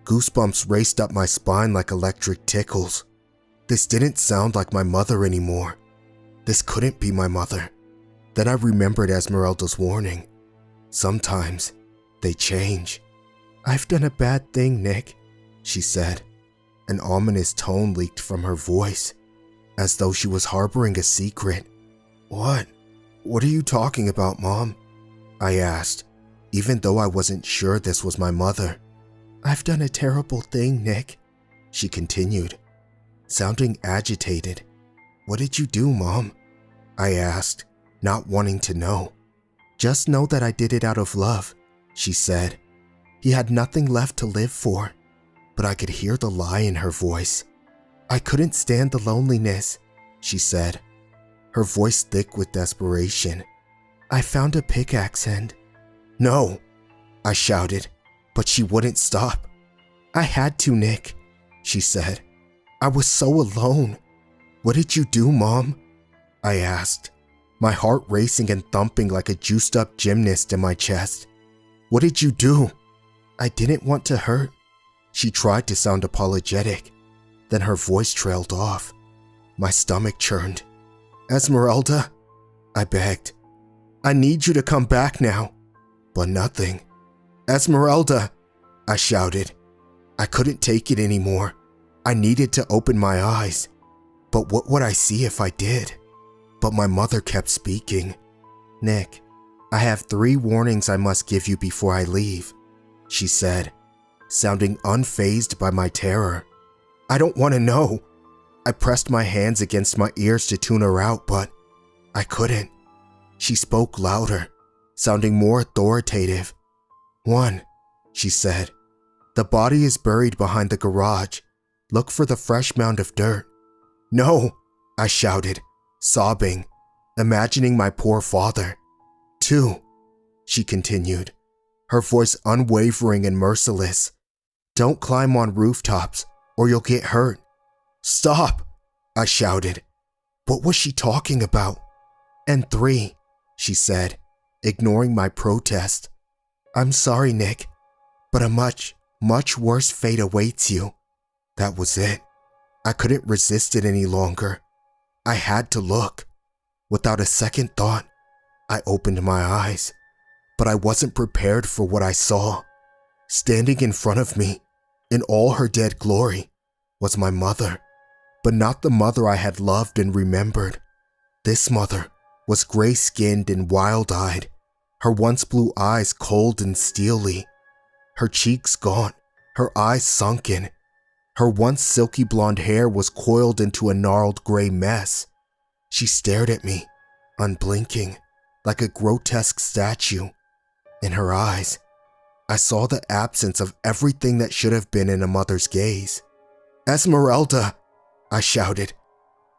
Goosebumps raced up my spine like electric tickles. This didn't sound like my mother anymore. This couldn't be my mother. Then I remembered Esmeralda's warning. Sometimes they change. I've done a bad thing, Nick, she said. An ominous tone leaked from her voice, as though she was harboring a secret. What? What are you talking about, Mom? I asked, even though I wasn't sure this was my mother. I've done a terrible thing, Nick, she continued, sounding agitated. What did you do, Mom? I asked, not wanting to know. Just know that I did it out of love, she said. He had nothing left to live for, but I could hear the lie in her voice. I couldn't stand the loneliness, she said, her voice thick with desperation. I found a pickaxe and... No, I shouted, but she wouldn't stop. I had to, Nick, she said. I was so alone. What did you do, Mom? I asked, my heart racing and thumping like a juiced-up gymnast in my chest. What did you do? I didn't want to hurt. She tried to sound apologetic, then her voice trailed off. My stomach churned. "Esmeralda," I begged. "I need you to come back now." But nothing. "Esmeralda," I shouted. I couldn't take it anymore. I needed to open my eyes. But what would I see if I did? But my mother kept speaking. "Nick, I have 3 warnings I must give you before I leave," she said, sounding unfazed by my terror. "I don't want to know." I pressed my hands against my ears to tune her out, but I couldn't. She spoke louder, sounding more authoritative. "1," she said. "The body is buried behind the garage. Look for the fresh mound of dirt." "No," I shouted, sobbing, imagining my poor father. "2," she continued, her voice unwavering and merciless. "Don't climb on rooftops or you'll get hurt." "Stop," I shouted. What was she talking about? "And 3, she said, ignoring my protest. "I'm sorry, Nick, but a much, much worse fate awaits you." That was it. I couldn't resist it any longer. I had to look. Without a second thought, I opened my eyes, but I wasn't prepared for what I saw. Standing in front of me, in all her dead glory, was my mother, but not the mother I had loved and remembered. This mother was gray-skinned and wild-eyed, her once blue eyes cold and steely, her cheeks gaunt, her eyes sunken. Her once silky blonde hair was coiled into a gnarled gray mess. She stared at me, unblinking, like a grotesque statue. In her eyes, I saw the absence of everything that should have been in a mother's gaze. "Esmeralda," I shouted.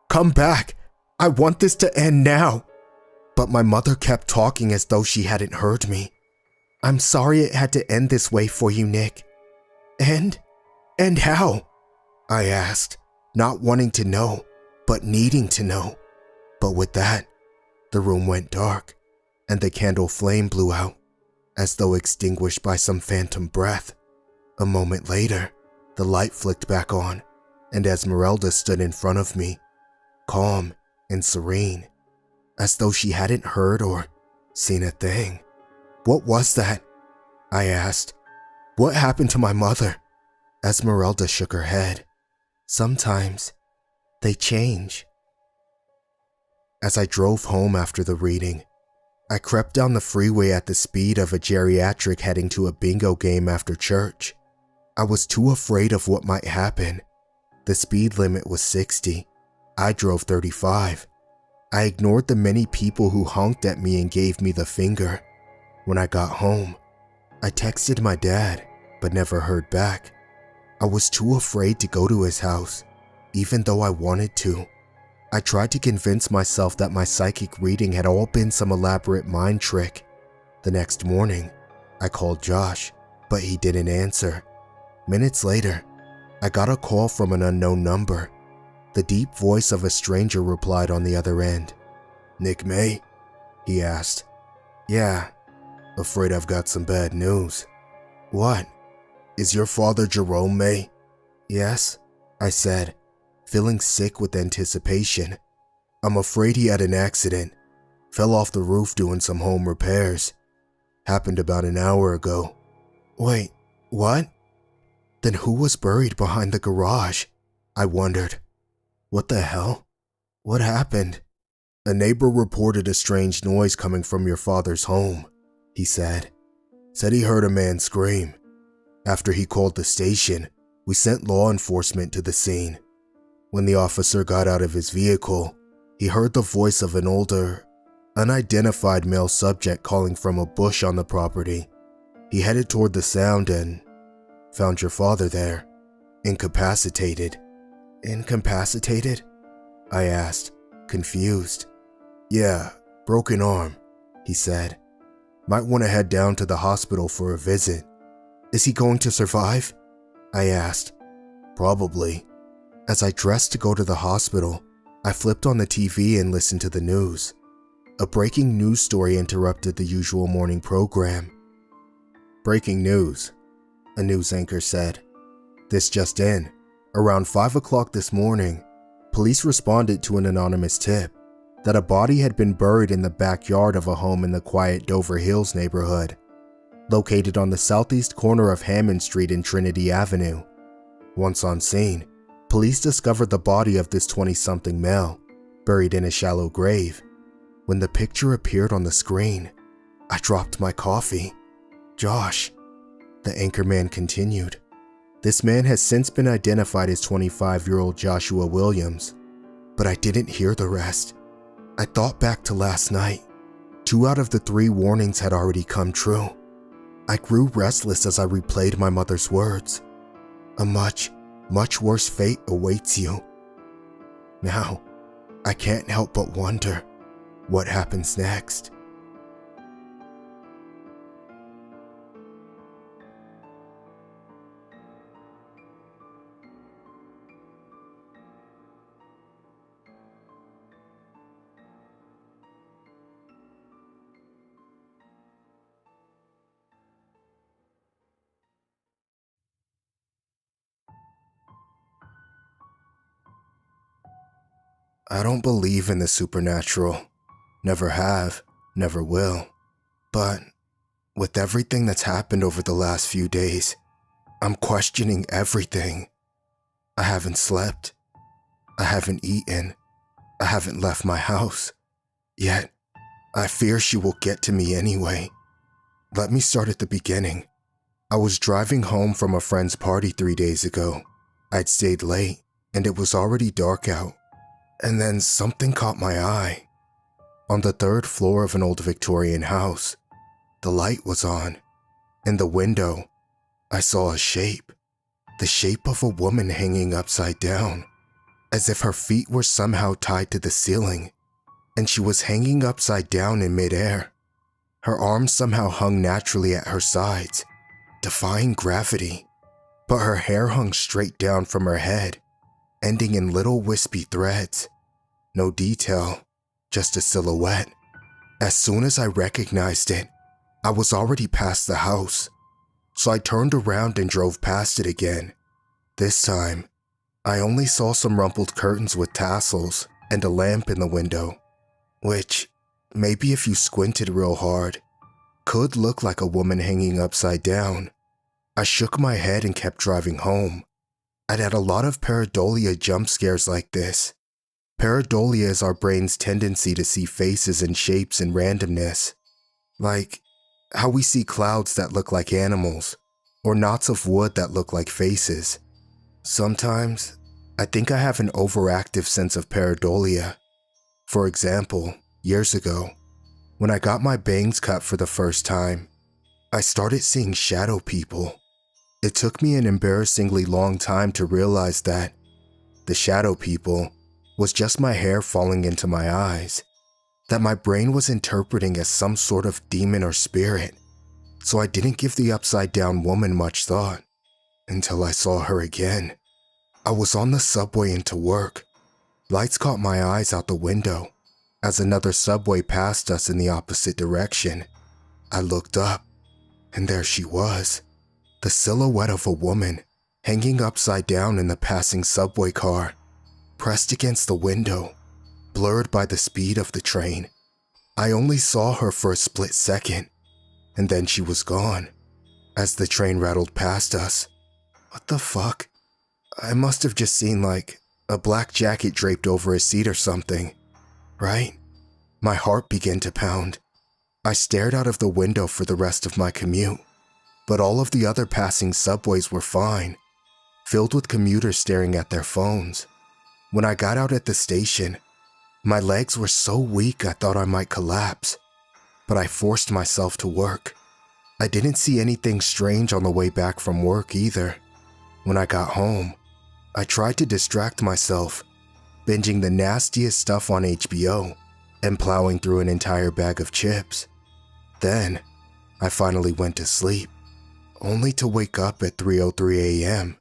"Come back. I want this to end now." But my mother kept talking as though she hadn't heard me. "I'm sorry it had to end this way for you, Nick." And how?" I asked, not wanting to know, but needing to know. But with that, the room went dark, and the candle flame blew out, as though extinguished by some phantom breath. A moment later, the light flicked back on, and Esmeralda stood in front of me, calm and serene, as though she hadn't heard or seen a thing. "What was that?" I asked. "What happened to my mother?" Esmeralda shook her head. "Sometimes they change." As I drove home after the reading, I crept down the freeway at the speed of a geriatric heading to a bingo game after church. I was too afraid of what might happen. The speed limit was 60. I drove 35. I ignored the many people who honked at me and gave me the finger. When I got home, I texted my dad, but never heard back. I was too afraid to go to his house, even though I wanted to. I tried to convince myself that my psychic reading had all been some elaborate mind trick. The next morning, I called Josh, but he didn't answer. Minutes later, I got a call from an unknown number. The deep voice of a stranger replied on the other end. "Nick May?" he asked. "Yeah, afraid I've got some bad news." "What?" "Is your father Jerome May?" "Yes," I said, feeling sick with anticipation. "I'm afraid he had an accident. Fell off the roof doing some home repairs. Happened about an hour ago." "Wait, what?" Then who was buried behind the garage? I wondered. What the hell? What happened? "A neighbor reported a strange noise coming from your father's home," he said. "Said he heard a man scream. After he called the station, we sent law enforcement to the scene. When the officer got out of his vehicle, he heard the voice of an older, unidentified male subject calling from a bush on the property. He headed toward the sound and found your father there, incapacitated." "Incapacitated?" I asked, confused. "Yeah, broken arm," he said. "Might want to head down to the hospital for a visit." "Is he going to survive?" I asked. "Probably." As I dressed to go to the hospital, I flipped on the TV and listened to the news. A breaking news story interrupted the usual morning program. "Breaking news," a news anchor said. "This just in. Around 5 o'clock this morning, police responded to an anonymous tip that a body had been buried in the backyard of a home in the quiet Dover Hills neighborhood, located on the southeast corner of Hammond Street and Trinity Avenue. Once on scene, police discovered the body of this 20-something male, buried in a shallow grave. When the picture appeared on the screen, I dropped my coffee. "Josh," the anchorman continued, "this man has since been identified as 25-year-old Joshua Williams, but I didn't hear the rest. I thought back to last night. 2 out of the 3 warnings had already come true. I grew restless as I replayed my mother's words. A much, much worse fate awaits you. Now, I can't help but wonder what happens next." I don't believe in the supernatural. Never have, never will. But with everything that's happened over the last few days, I'm questioning everything. I haven't slept. I haven't eaten. I haven't left my house. Yet, I fear she will get to me anyway. Let me start at the beginning. I was driving home from a friend's party 3 days ago. I'd stayed late, and it was already dark out. And then something caught my eye. On the 3rd floor of an old Victorian house, the light was on. In the window, I saw a shape. The shape of a woman hanging upside down, as if her feet were somehow tied to the ceiling, and she was hanging upside down in midair. Her arms somehow hung naturally at her sides, defying gravity, but her hair hung straight down from her head, ending in little wispy threads. No detail, just a silhouette. As soon as I recognized it, I was already past the house, so I turned around and drove past it again. This time, I only saw some rumpled curtains with tassels and a lamp in the window, which, maybe if you squinted real hard, could look like a woman hanging upside down. I shook my head and kept driving home. I'd had a lot of pareidolia jump scares like this. Pareidolia is our brain's tendency to see faces and shapes in randomness, like how we see clouds that look like animals, or knots of wood that look like faces. Sometimes, I think I have an overactive sense of pareidolia. For example, years ago, when I got my bangs cut for the first time, I started seeing shadow people. It took me an embarrassingly long time to realize that the shadow people was just my hair falling into my eyes, that my brain was interpreting as some sort of demon or spirit, so I didn't give the upside-down woman much thought until I saw her again. I was on the subway into work. Lights caught my eyes out the window as another subway passed us in the opposite direction. I looked up, and there she was, the silhouette of a woman hanging upside down in the passing subway car, pressed against the window, blurred by the speed of the train. I only saw her for a split second, and then she was gone as the train rattled past us. What the fuck? I must have just seen like a black jacket draped over a seat or something, right? My heart began to pound. I stared out of the window for the rest of my commute, but all of the other passing subways were fine, filled with commuters staring at their phones. When I got out at the station, my legs were so weak I thought I might collapse, but I forced myself to work. I didn't see anything strange on the way back from work either. When I got home, I tried to distract myself, binging the nastiest stuff on HBO and plowing through an entire bag of chips. Then, I finally went to sleep, only to wake up at 3:03 a.m.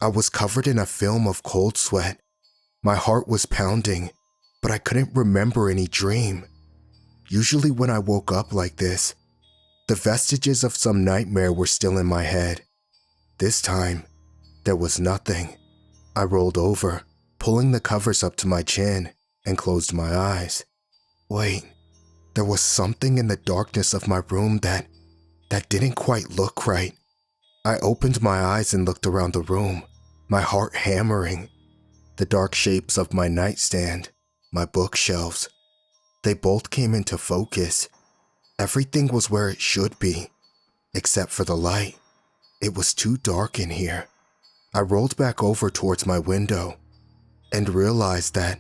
I was covered in a film of cold sweat. My heart was pounding, but I couldn't remember any dream. Usually when I woke up like this, the vestiges of some nightmare were still in my head. This time, there was nothing. I rolled over, pulling the covers up to my chin and closed my eyes. Wait, there was something in the darkness of my room that didn't quite look right. I opened my eyes and looked around the room, my heart hammering. The dark shapes of my nightstand, my bookshelves, they both came into focus. Everything was where it should be, except for the light. It was too dark in here. I rolled back over towards my window and realized that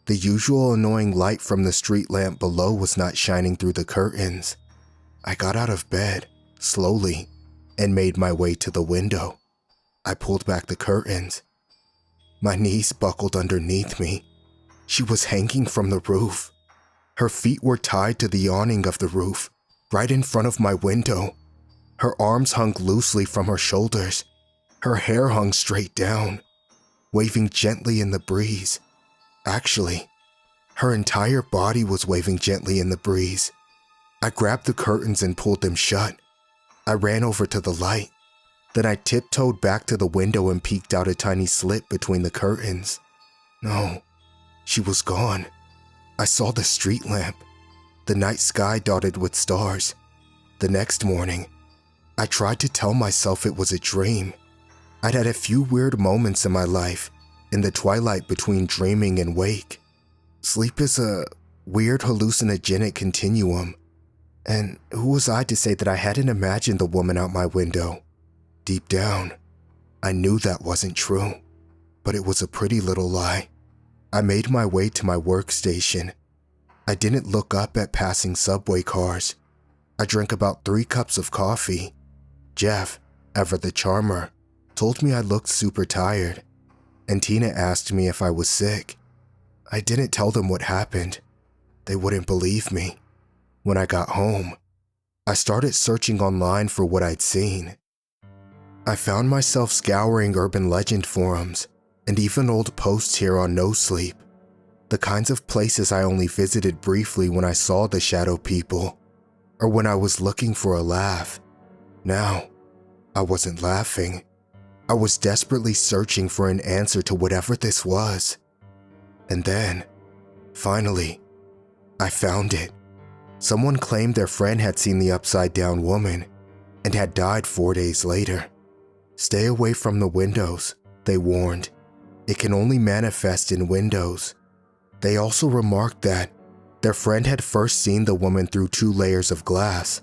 the usual annoying light from the street lamp below was not shining through the curtains. I got out of bed, slowly, and made my way to the window. I pulled back the curtains. My knees buckled underneath me. She was hanging from the roof. Her feet were tied to the awning of the roof, right in front of my window. Her arms hung loosely from her shoulders. Her hair hung straight down, waving gently in the breeze. Actually, her entire body was waving gently in the breeze. I grabbed the curtains and pulled them shut. I ran over to the light. Then I tiptoed back to the window and peeked out a tiny slit between the curtains. No, she was gone. I saw the street lamp, the night sky dotted with stars. The next morning, I tried to tell myself it was a dream. I'd had a few weird moments in my life, in the twilight between dreaming and wake. Sleep is a weird hallucinogenic continuum, and who was I to say that I hadn't imagined the woman out my window? Deep down, I knew that wasn't true, but it was a pretty little lie. I made my way to my workstation. I didn't look up at passing subway cars. I drank about 3 cups of coffee. Jeff, ever the charmer, told me I looked super tired, and Tina asked me if I was sick. I didn't tell them what happened. They wouldn't believe me. When I got home, I started searching online for what I'd seen. I found myself scouring urban legend forums and even old posts here on nosleep, the kinds of places I only visited briefly when I saw the shadow people, or when I was looking for a laugh. Now, I wasn't laughing. I was desperately searching for an answer to whatever this was. And then, finally, I found it. Someone claimed their friend had seen the upside-down woman and had died 4 days later. Stay away from the windows, they warned. It can only manifest in windows. They also remarked that their friend had first seen the woman through 2 layers of glass,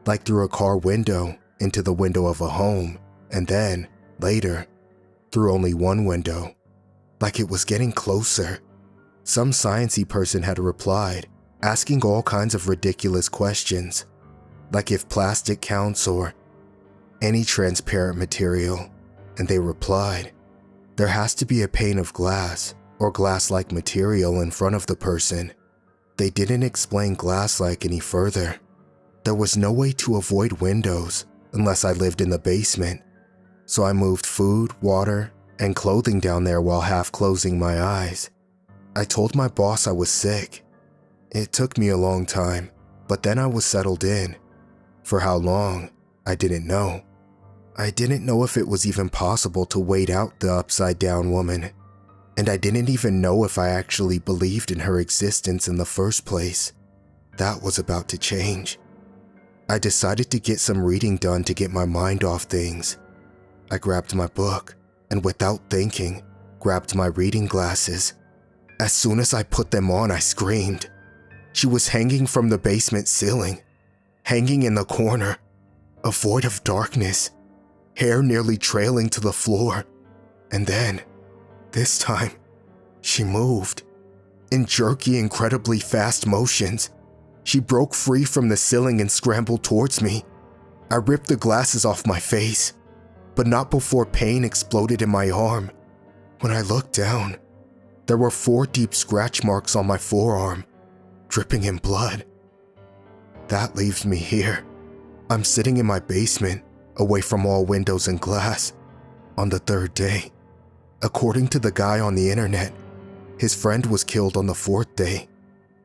like through a car window into the window of a home, and then, later, through only 1 window. Like it was getting closer. Some sciencey person had replied, asking all kinds of ridiculous questions, like if plastic counts or any transparent material, and they replied, there has to be a pane of glass or glass-like material in front of the person. They didn't explain glass-like any further. There was no way to avoid windows unless I lived in the basement, so I moved food, water, and clothing down there while half closing my eyes. I told my boss I was sick. It took me a long time, but then I was settled in. For how long, I didn't know. I didn't know if it was even possible to wait out the upside-down woman, and I didn't even know if I actually believed in her existence in the first place. That was about to change. I decided to get some reading done to get my mind off things. I grabbed my book, and without thinking, grabbed my reading glasses. As soon as I put them on, I screamed. She was hanging from the basement ceiling, hanging in the corner, a void of darkness, hair nearly trailing to the floor. And then, this time, she moved. In jerky, incredibly fast motions, she broke free from the ceiling and scrambled towards me. I ripped the glasses off my face, but not before pain exploded in my arm. When I looked down, there were 4 deep scratch marks on my forearm, dripping in blood. That leaves me here. I'm sitting in my basement, away from all windows and glass, on the 3rd day. According to the guy on the internet, his friend was killed on the 4th day.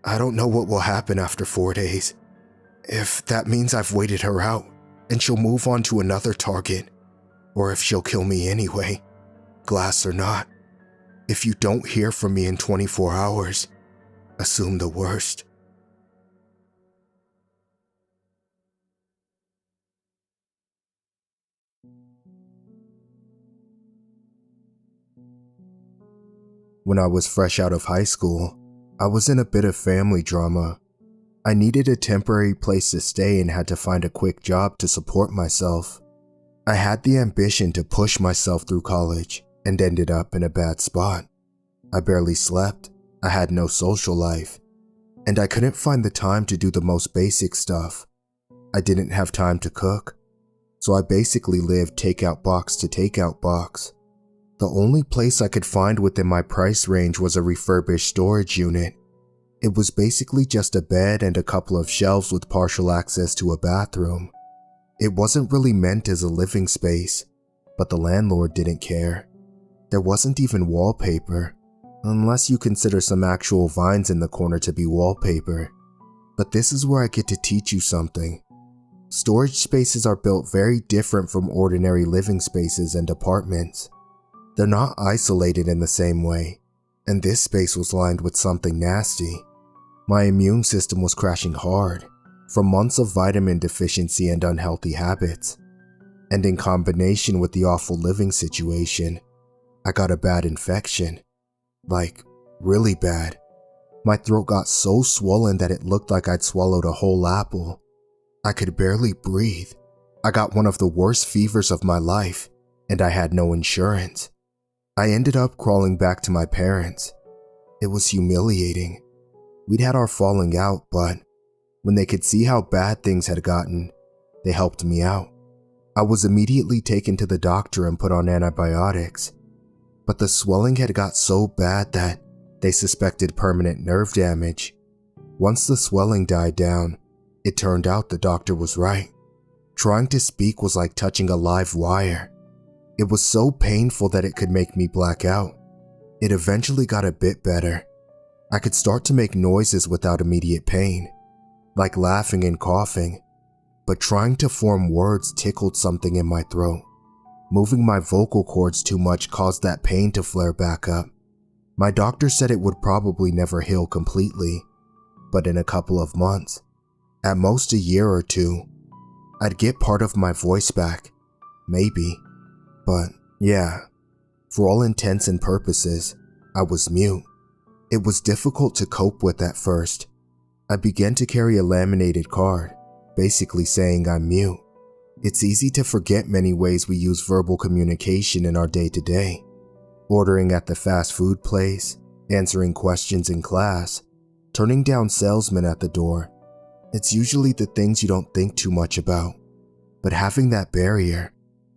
I don't know what will happen after 4 days. If that means I've waited her out and she'll move on to another target, or if she'll kill me anyway, glass or not. If you don't hear from me in 24 hours, assume the worst. When I was fresh out of high school, I was in a bit of family drama. I needed a temporary place to stay and had to find a quick job to support myself. I had the ambition to push myself through college and ended up in a bad spot. I barely slept, I had no social life, and I couldn't find the time to do the most basic stuff. I didn't have time to cook, so I basically lived takeout box to takeout box. The only place I could find within my price range was a refurbished storage unit. It was basically just a bed and a couple of shelves with partial access to a bathroom. It wasn't really meant as a living space, but the landlord didn't care. There wasn't even wallpaper, unless you consider some actual vines in the corner to be wallpaper. But this is where I get to teach you something. Storage spaces are built very different from ordinary living spaces and apartments. They're not isolated in the same way, and this space was lined with something nasty. My immune system was crashing hard, from months of vitamin deficiency and unhealthy habits. And in combination with the awful living situation, I got a bad infection. Like, really bad. My throat got so swollen that it looked like I'd swallowed a whole apple. I could barely breathe. I got one of the worst fevers of my life, and I had no insurance. I ended up crawling back to my parents. It was humiliating. We'd had our falling out, but when they could see how bad things had gotten, they helped me out. I was immediately taken to the doctor and put on antibiotics, but the swelling had got so bad that they suspected permanent nerve damage. Once the swelling died down, it turned out the doctor was right. Trying to speak was like touching a live wire. It was so painful that it could make me black out. It eventually got a bit better. I could start to make noises without immediate pain, like laughing and coughing, but trying to form words tickled something in my throat. Moving my vocal cords too much caused that pain to flare back up. My doctor said it would probably never heal completely, but in a couple of months, at most a year or two, I'd get part of my voice back, maybe. But yeah, for all intents and purposes, I was mute. It was difficult to cope with at first. I began to carry a laminated card, basically saying I'm mute. It's easy to forget many ways we use verbal communication in our day-to-day. Ordering at the fast food place, answering questions in class, turning down salesmen at the door. It's usually the things you don't think too much about. But having that barrier,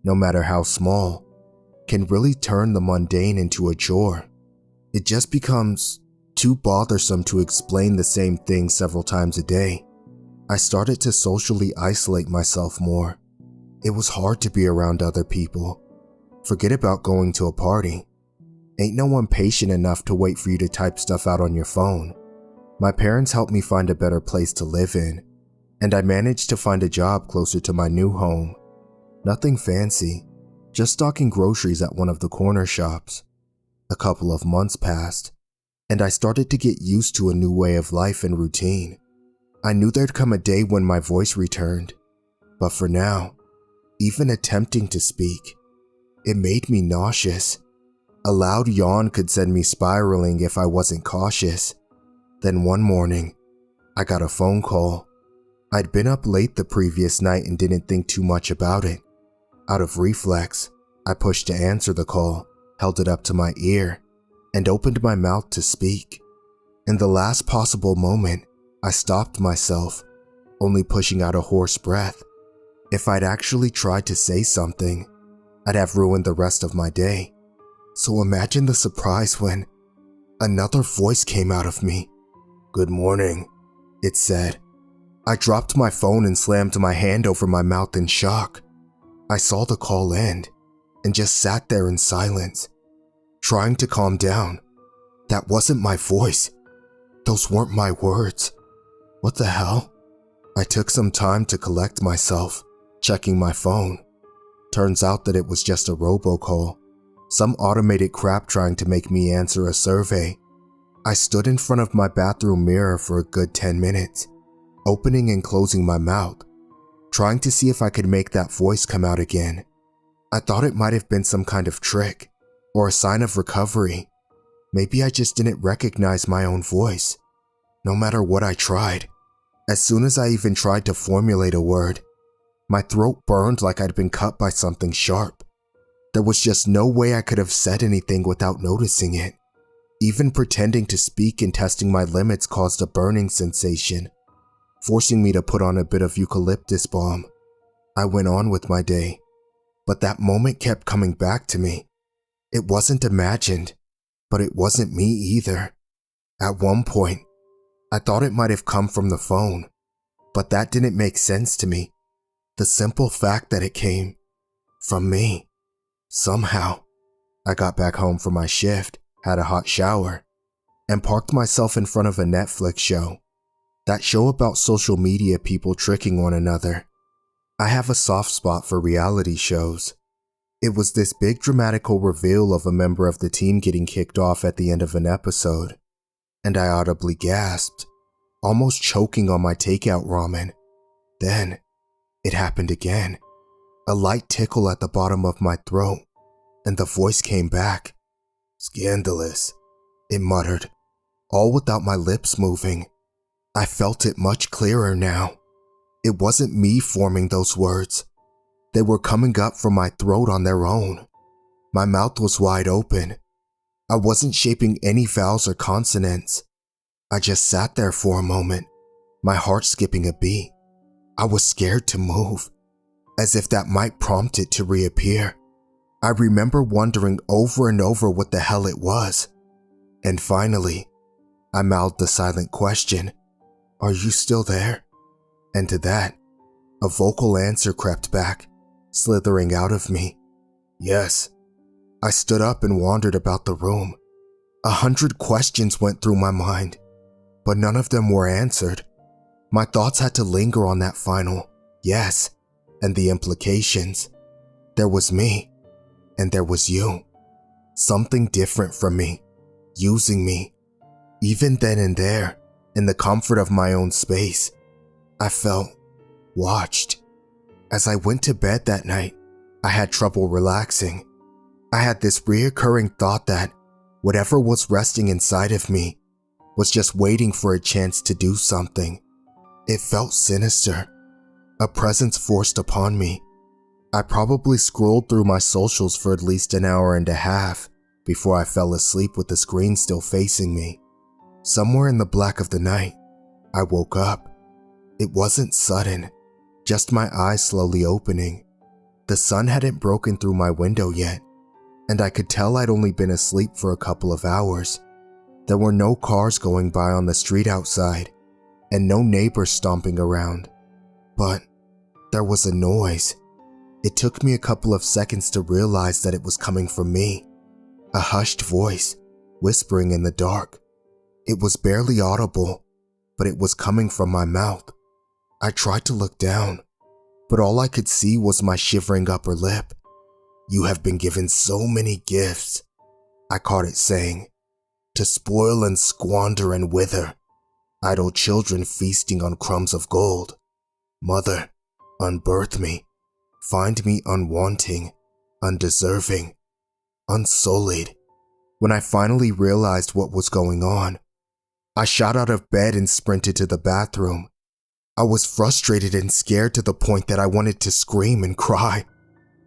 no matter how small, can really turn the mundane into a chore. It just becomes too bothersome to explain the same thing several times a day. I started to socially isolate myself more. It was hard to be around other people. Forget about going to a party. Ain't no one patient enough to wait for you to type stuff out on your phone. My parents helped me find a better place to live in, and I managed to find a job closer to my new home. Nothing fancy, just stocking groceries at one of the corner shops. A couple of months passed, and I started to get used to a new way of life and routine. I knew there'd come a day when my voice returned, but for now, even attempting to speak, it made me nauseous. A loud yawn could send me spiraling if I wasn't cautious. Then one morning, I got a phone call. I'd been up late the previous night and didn't think too much about it. Out of reflex, I pushed to answer the call, held it up to my ear, and opened my mouth to speak. In the last possible moment, I stopped myself, only pushing out a hoarse breath. If I'd actually tried to say something, I'd have ruined the rest of my day. So imagine the surprise when another voice came out of me. "Good morning," it said. I dropped my phone and slammed my hand over my mouth in shock. I saw the call end and just sat there in silence, trying to calm down. That wasn't my voice. Those weren't my words. What the hell? I took some time to collect myself, checking my phone. Turns out that it was just a robocall. Some automated crap trying to make me answer a survey. I stood in front of my bathroom mirror for a good 10 minutes, opening and closing my mouth, trying to see if I could make that voice come out again. I thought it might have been some kind of trick, or a sign of recovery. Maybe I just didn't recognize my own voice, no matter what I tried. As soon as I even tried to formulate a word, my throat burned like I'd been cut by something sharp. There was just no way I could have said anything without noticing it. Even pretending to speak and testing my limits caused a burning sensation, forcing me to put on a bit of eucalyptus balm. I went on with my day, but that moment kept coming back to me. It wasn't imagined, but it wasn't me either. At one point, I thought it might have come from the phone, but that didn't make sense to me. The simple fact that it came from me. Somehow, I got back home from my shift, had a hot shower, and parked myself in front of a Netflix show. That show about social media people tricking one another. I have a soft spot for reality shows. It was this big dramatical reveal of a member of the team getting kicked off at the end of an episode, and I audibly gasped, almost choking on my takeout ramen. Then, it happened again. A light tickle at the bottom of my throat, and the voice came back. "Scandalous," it muttered, all without my lips moving. I felt it much clearer now. It wasn't me forming those words. They were coming up from my throat on their own. My mouth was wide open. I wasn't shaping any vowels or consonants. I just sat there for a moment, my heart skipping a beat. I was scared to move, as if that might prompt it to reappear. I remember wondering over and over what the hell it was. And finally, I mouthed the silent question, "Are you still there?" And to that, a vocal answer crept back, slithering out of me. "Yes." I stood up and wandered about the room. 100 questions went through my mind, but none of them were answered. My thoughts had to linger on that final yes and the implications. There was me, and there was you. Something different from me, using me. Even then and there, in the comfort of my own space, I felt watched. As I went to bed that night, I had trouble relaxing. I had this reoccurring thought that whatever was resting inside of me was just waiting for a chance to do something. It felt sinister, a presence forced upon me. I probably scrolled through my socials for at least an hour and a half before I fell asleep with the screen still facing me. Somewhere in the black of the night, I woke up. It wasn't sudden, just my eyes slowly opening. The sun hadn't broken through my window yet, and I could tell I'd only been asleep for a couple of hours. There were no cars going by on the street outside, and no neighbors stomping around. But there was a noise. It took me a couple of seconds to realize that it was coming from me. A hushed voice, whispering in the dark. It was barely audible, but it was coming from my mouth. I tried to look down, but all I could see was my shivering upper lip. "You have been given so many gifts," I caught it saying, "to spoil and squander and wither. Idle children feasting on crumbs of gold. Mother, unbirth me. Find me unwanting, undeserving, unsullied." When I finally realized what was going on, I shot out of bed and sprinted to the bathroom. I was frustrated and scared to the point that I wanted to scream and cry,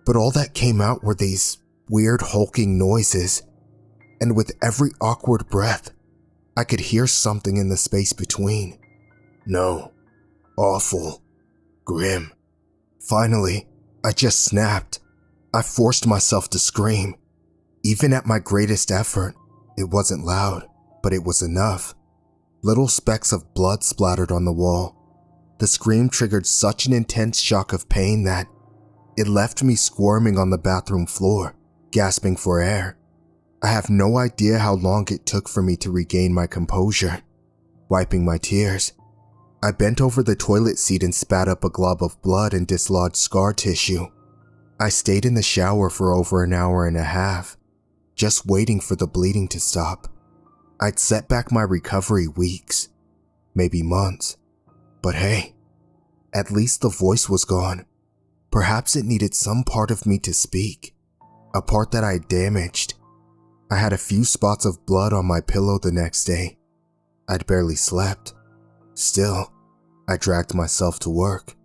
but all that came out were these weird hulking noises, and with every awkward breath, I could hear something in the space between. No, awful, grim. Finally, I just snapped. I forced myself to scream. Even at my greatest effort, it wasn't loud, but it was enough. Little specks of blood splattered on the wall. The scream triggered such an intense shock of pain that it left me squirming on the bathroom floor, gasping for air. I have no idea how long it took for me to regain my composure. Wiping my tears, I bent over the toilet seat and spat up a glob of blood and dislodged scar tissue. I stayed in the shower for over an hour and a half, just waiting for the bleeding to stop. I'd set back my recovery weeks, maybe months. But hey, at least the voice was gone. Perhaps it needed some part of me to speak, a part that I damaged. I had a few spots of blood on my pillow the next day. I'd barely slept. Still, I dragged myself to work.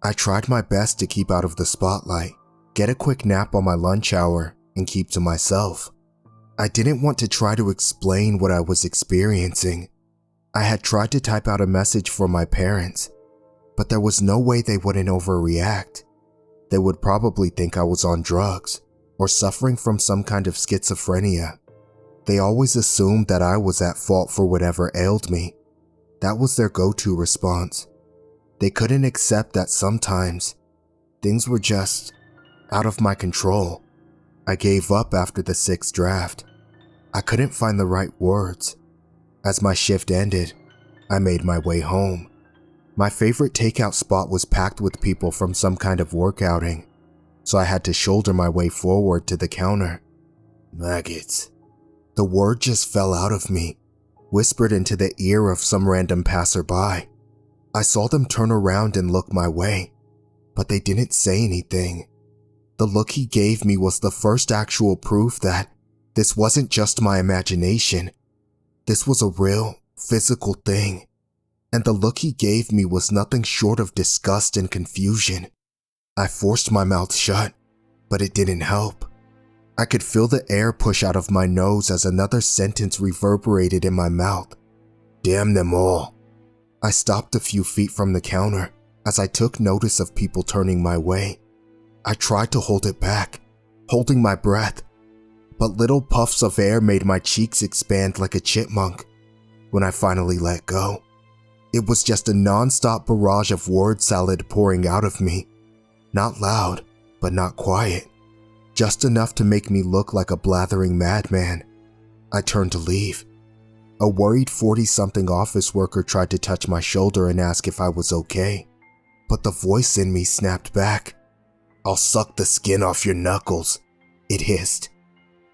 I tried my best to keep out of the spotlight, get a quick nap on my lunch hour, and keep to myself. I didn't want to try to explain what I was experiencing. I had tried to type out a message for my parents, but there was no way they wouldn't overreact. They would probably think I was on drugs or suffering from some kind of schizophrenia. They always assumed that I was at fault for whatever ailed me. That was their go-to response. They couldn't accept that sometimes things were just out of my control. I gave up after the 6th draft. I couldn't find the right words. As my shift ended, I made my way home. My favorite takeout spot was packed with people from some kind of work outing, so I had to shoulder my way forward to the counter. Maggots. The word just fell out of me, whispered into the ear of some random passerby. I saw them turn around and look my way, but they didn't say anything. The look he gave me was the first actual proof that this wasn't just my imagination. This was a real, physical thing. And the look he gave me was nothing short of disgust and confusion. I forced my mouth shut, but it didn't help. I could feel the air push out of my nose as another sentence reverberated in my mouth. Damn them all. I stopped a few feet from the counter as I took notice of people turning my way. I tried to hold it back, holding my breath, but little puffs of air made my cheeks expand like a chipmunk. When I finally let go, it was just a non-stop barrage of word salad pouring out of me. Not loud, but not quiet. Just enough to make me look like a blathering madman. I turned to leave. A worried 40-something office worker tried to touch my shoulder and ask if I was okay. But the voice in me snapped back. I'll suck the skin off your knuckles, it hissed.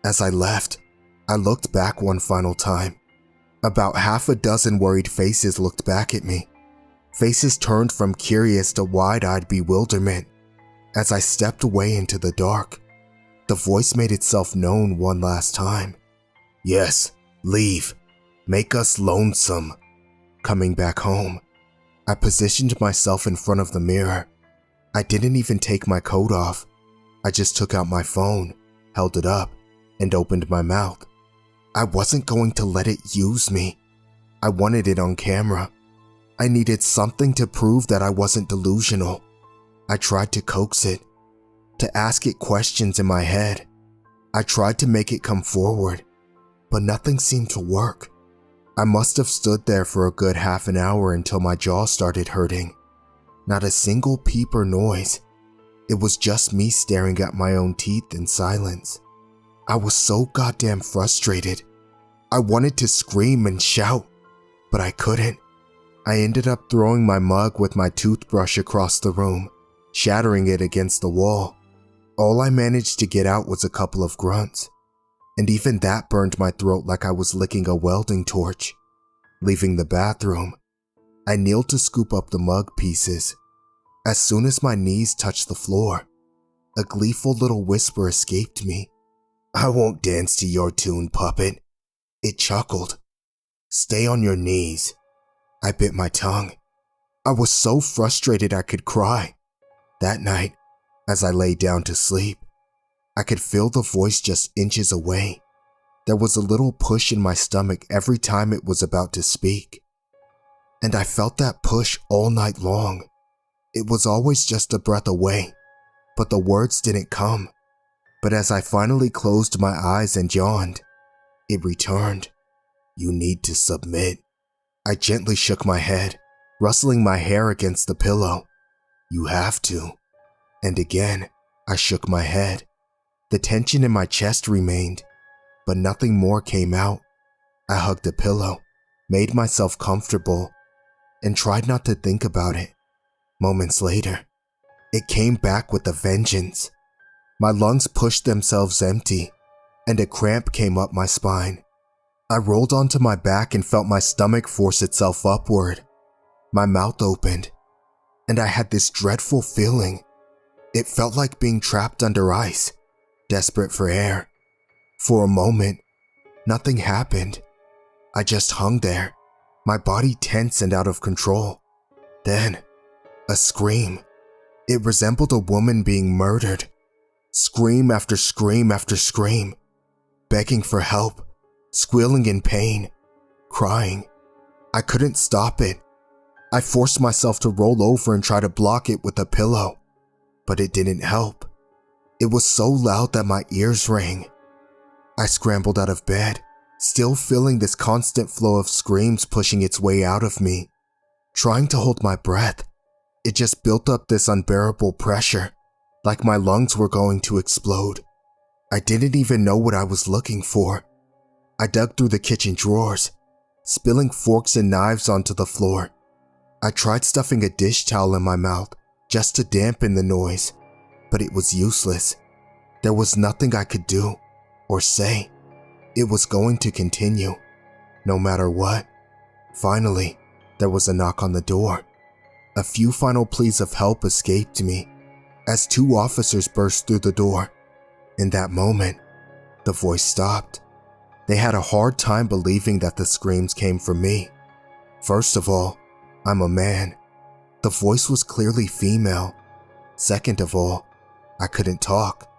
As I left, I looked back one final time. About half a dozen worried faces looked back at me. Faces turned from curious to wide-eyed bewilderment. As I stepped away into the dark, the voice made itself known one last time. Yes, leave. Make us lonesome. Coming back home, I positioned myself in front of the mirror. I didn't even take my coat off. I just took out my phone, held it up, and opened my mouth. I wasn't going to let it use me. I wanted it on camera. I needed something to prove that I wasn't delusional. I tried to coax it, to ask it questions in my head. I tried to make it come forward, but nothing seemed to work. I must have stood there for a good half an hour until my jaw started hurting. Not a single peep or noise. It was just me staring at my own teeth in silence. I was so goddamn frustrated. I wanted to scream and shout, but I couldn't. I ended up throwing my mug with my toothbrush across the room, shattering it against the wall. All I managed to get out was a couple of grunts, and even that burned my throat like I was licking a welding torch. Leaving the bathroom, I kneeled to scoop up the mug pieces. As soon as my knees touched the floor, a gleeful little whisper escaped me. I won't dance to your tune, puppet. It chuckled. Stay on your knees. I bit my tongue. I was so frustrated I could cry. That night, as I lay down to sleep, I could feel the voice just inches away. There was a little push in my stomach every time it was about to speak. And I felt that push all night long. It was always just a breath away, but the words didn't come. But as I finally closed my eyes and yawned, it returned. You need to submit. I gently shook my head, rustling my hair against the pillow. You have to. And again, I shook my head. The tension in my chest remained, but nothing more came out. I hugged the pillow, made myself comfortable, and tried not to think about it. Moments later, it came back with a vengeance. My lungs pushed themselves empty. and a cramp came up my spine. I rolled onto my back and felt my stomach force itself upward. My mouth opened, and I had this dreadful feeling. It felt like being trapped under ice, desperate for air. For a moment, nothing happened. I just hung there, my body tense and out of control. Then, a scream. It resembled a woman being murdered. Scream after scream after scream, begging for help, squealing in pain, crying. I couldn't stop it. I forced myself to roll over and try to block it with a pillow, but it didn't help. It was so loud that my ears rang. I scrambled out of bed, still feeling this constant flow of screams pushing its way out of me. Trying to hold my breath, it just built up this unbearable pressure, like my lungs were going to explode. I didn't even know what I was looking for. I dug through the kitchen drawers, spilling forks and knives onto the floor. I tried stuffing a dish towel in my mouth just to dampen the noise, but it was useless. There was nothing I could do or say. It was going to continue, no matter what. Finally, there was a knock on the door. A few final pleas of help escaped me as 2 officers burst through the door. In that moment, the voice stopped. They had a hard time believing that the screams came from me. First of all, I'm a man. The voice was clearly female. Second of all, I couldn't talk.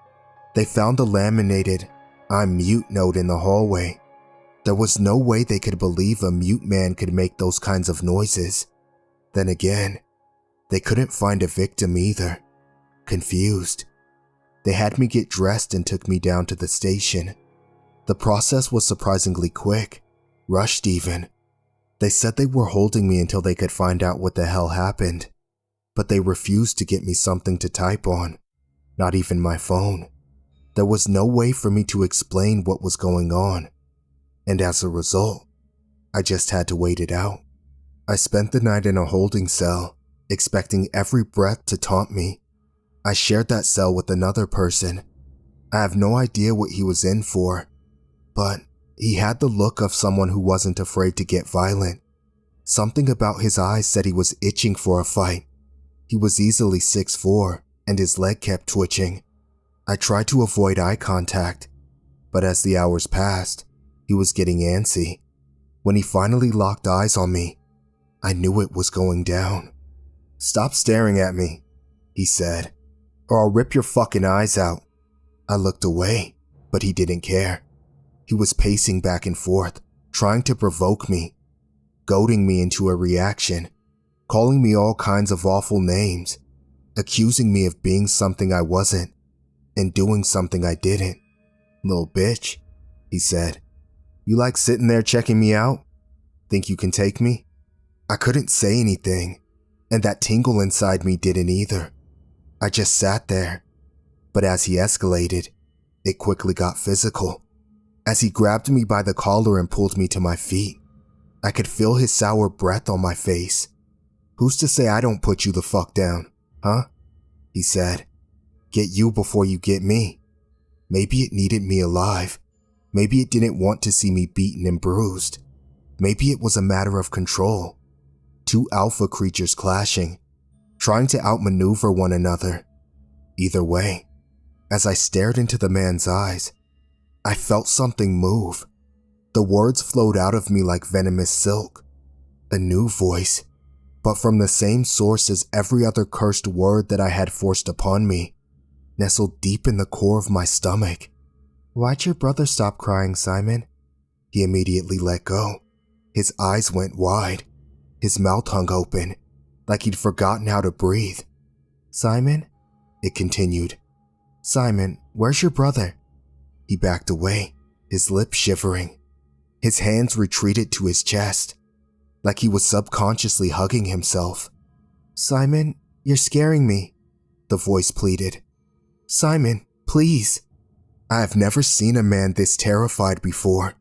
They found the laminated "I'm mute" note in the hallway. There was no way they could believe a mute man could make those kinds of noises. Then again, they couldn't find a victim either. Confused, they had me get dressed and took me down to the station. The process was surprisingly quick, rushed even. They said they were holding me until they could find out what the hell happened, but they refused to get me something to type on, not even my phone. There was no way for me to explain what was going on, and as a result, I just had to wait it out. I spent the night in a holding cell, expecting every breath to taunt me. I shared that cell with another person. I have no idea what he was in for, but he had the look of someone who wasn't afraid to get violent. Something about his eyes said he was itching for a fight. He was easily 6'4", and his leg kept twitching. I tried to avoid eye contact, but as the hours passed, he was getting antsy. When he finally locked eyes on me, I knew it was going down. "Stop staring at me," he said, "or I'll rip your fucking eyes out." I looked away, but he didn't care. He was pacing back and forth, trying to provoke me, goading me into a reaction, calling me all kinds of awful names, accusing me of being something I wasn't, and doing something I didn't. "Little bitch," he said. "You like sitting there checking me out? Think you can take me?" I couldn't say anything, and that tingle inside me didn't either. I just sat there. But as he escalated, it quickly got physical. As he grabbed me by the collar and pulled me to my feet, I could feel his sour breath on my face. "Who's to say I don't put you the fuck down, huh?" he said. "Get you before you get me." Maybe it needed me alive. Maybe it didn't want to see me beaten and bruised. Maybe it was a matter of control. 2 alpha creatures clashing, trying to outmaneuver one another. Either way, as I stared into the man's eyes, I felt something move. The words flowed out of me like venomous silk. A new voice, but from the same source as every other cursed word that I had forced upon me, nestled deep in the core of my stomach. "Why'd your brother stop crying, Simon?" He immediately let go. His eyes went wide. His mouth hung open, like he'd forgotten how to breathe. "Simon?" it continued. "Simon, where's your brother?" He backed away, his lips shivering. His hands retreated to his chest, like he was subconsciously hugging himself. "Simon, you're scaring me," the voice pleaded. "Simon, please." I have never seen a man this terrified before.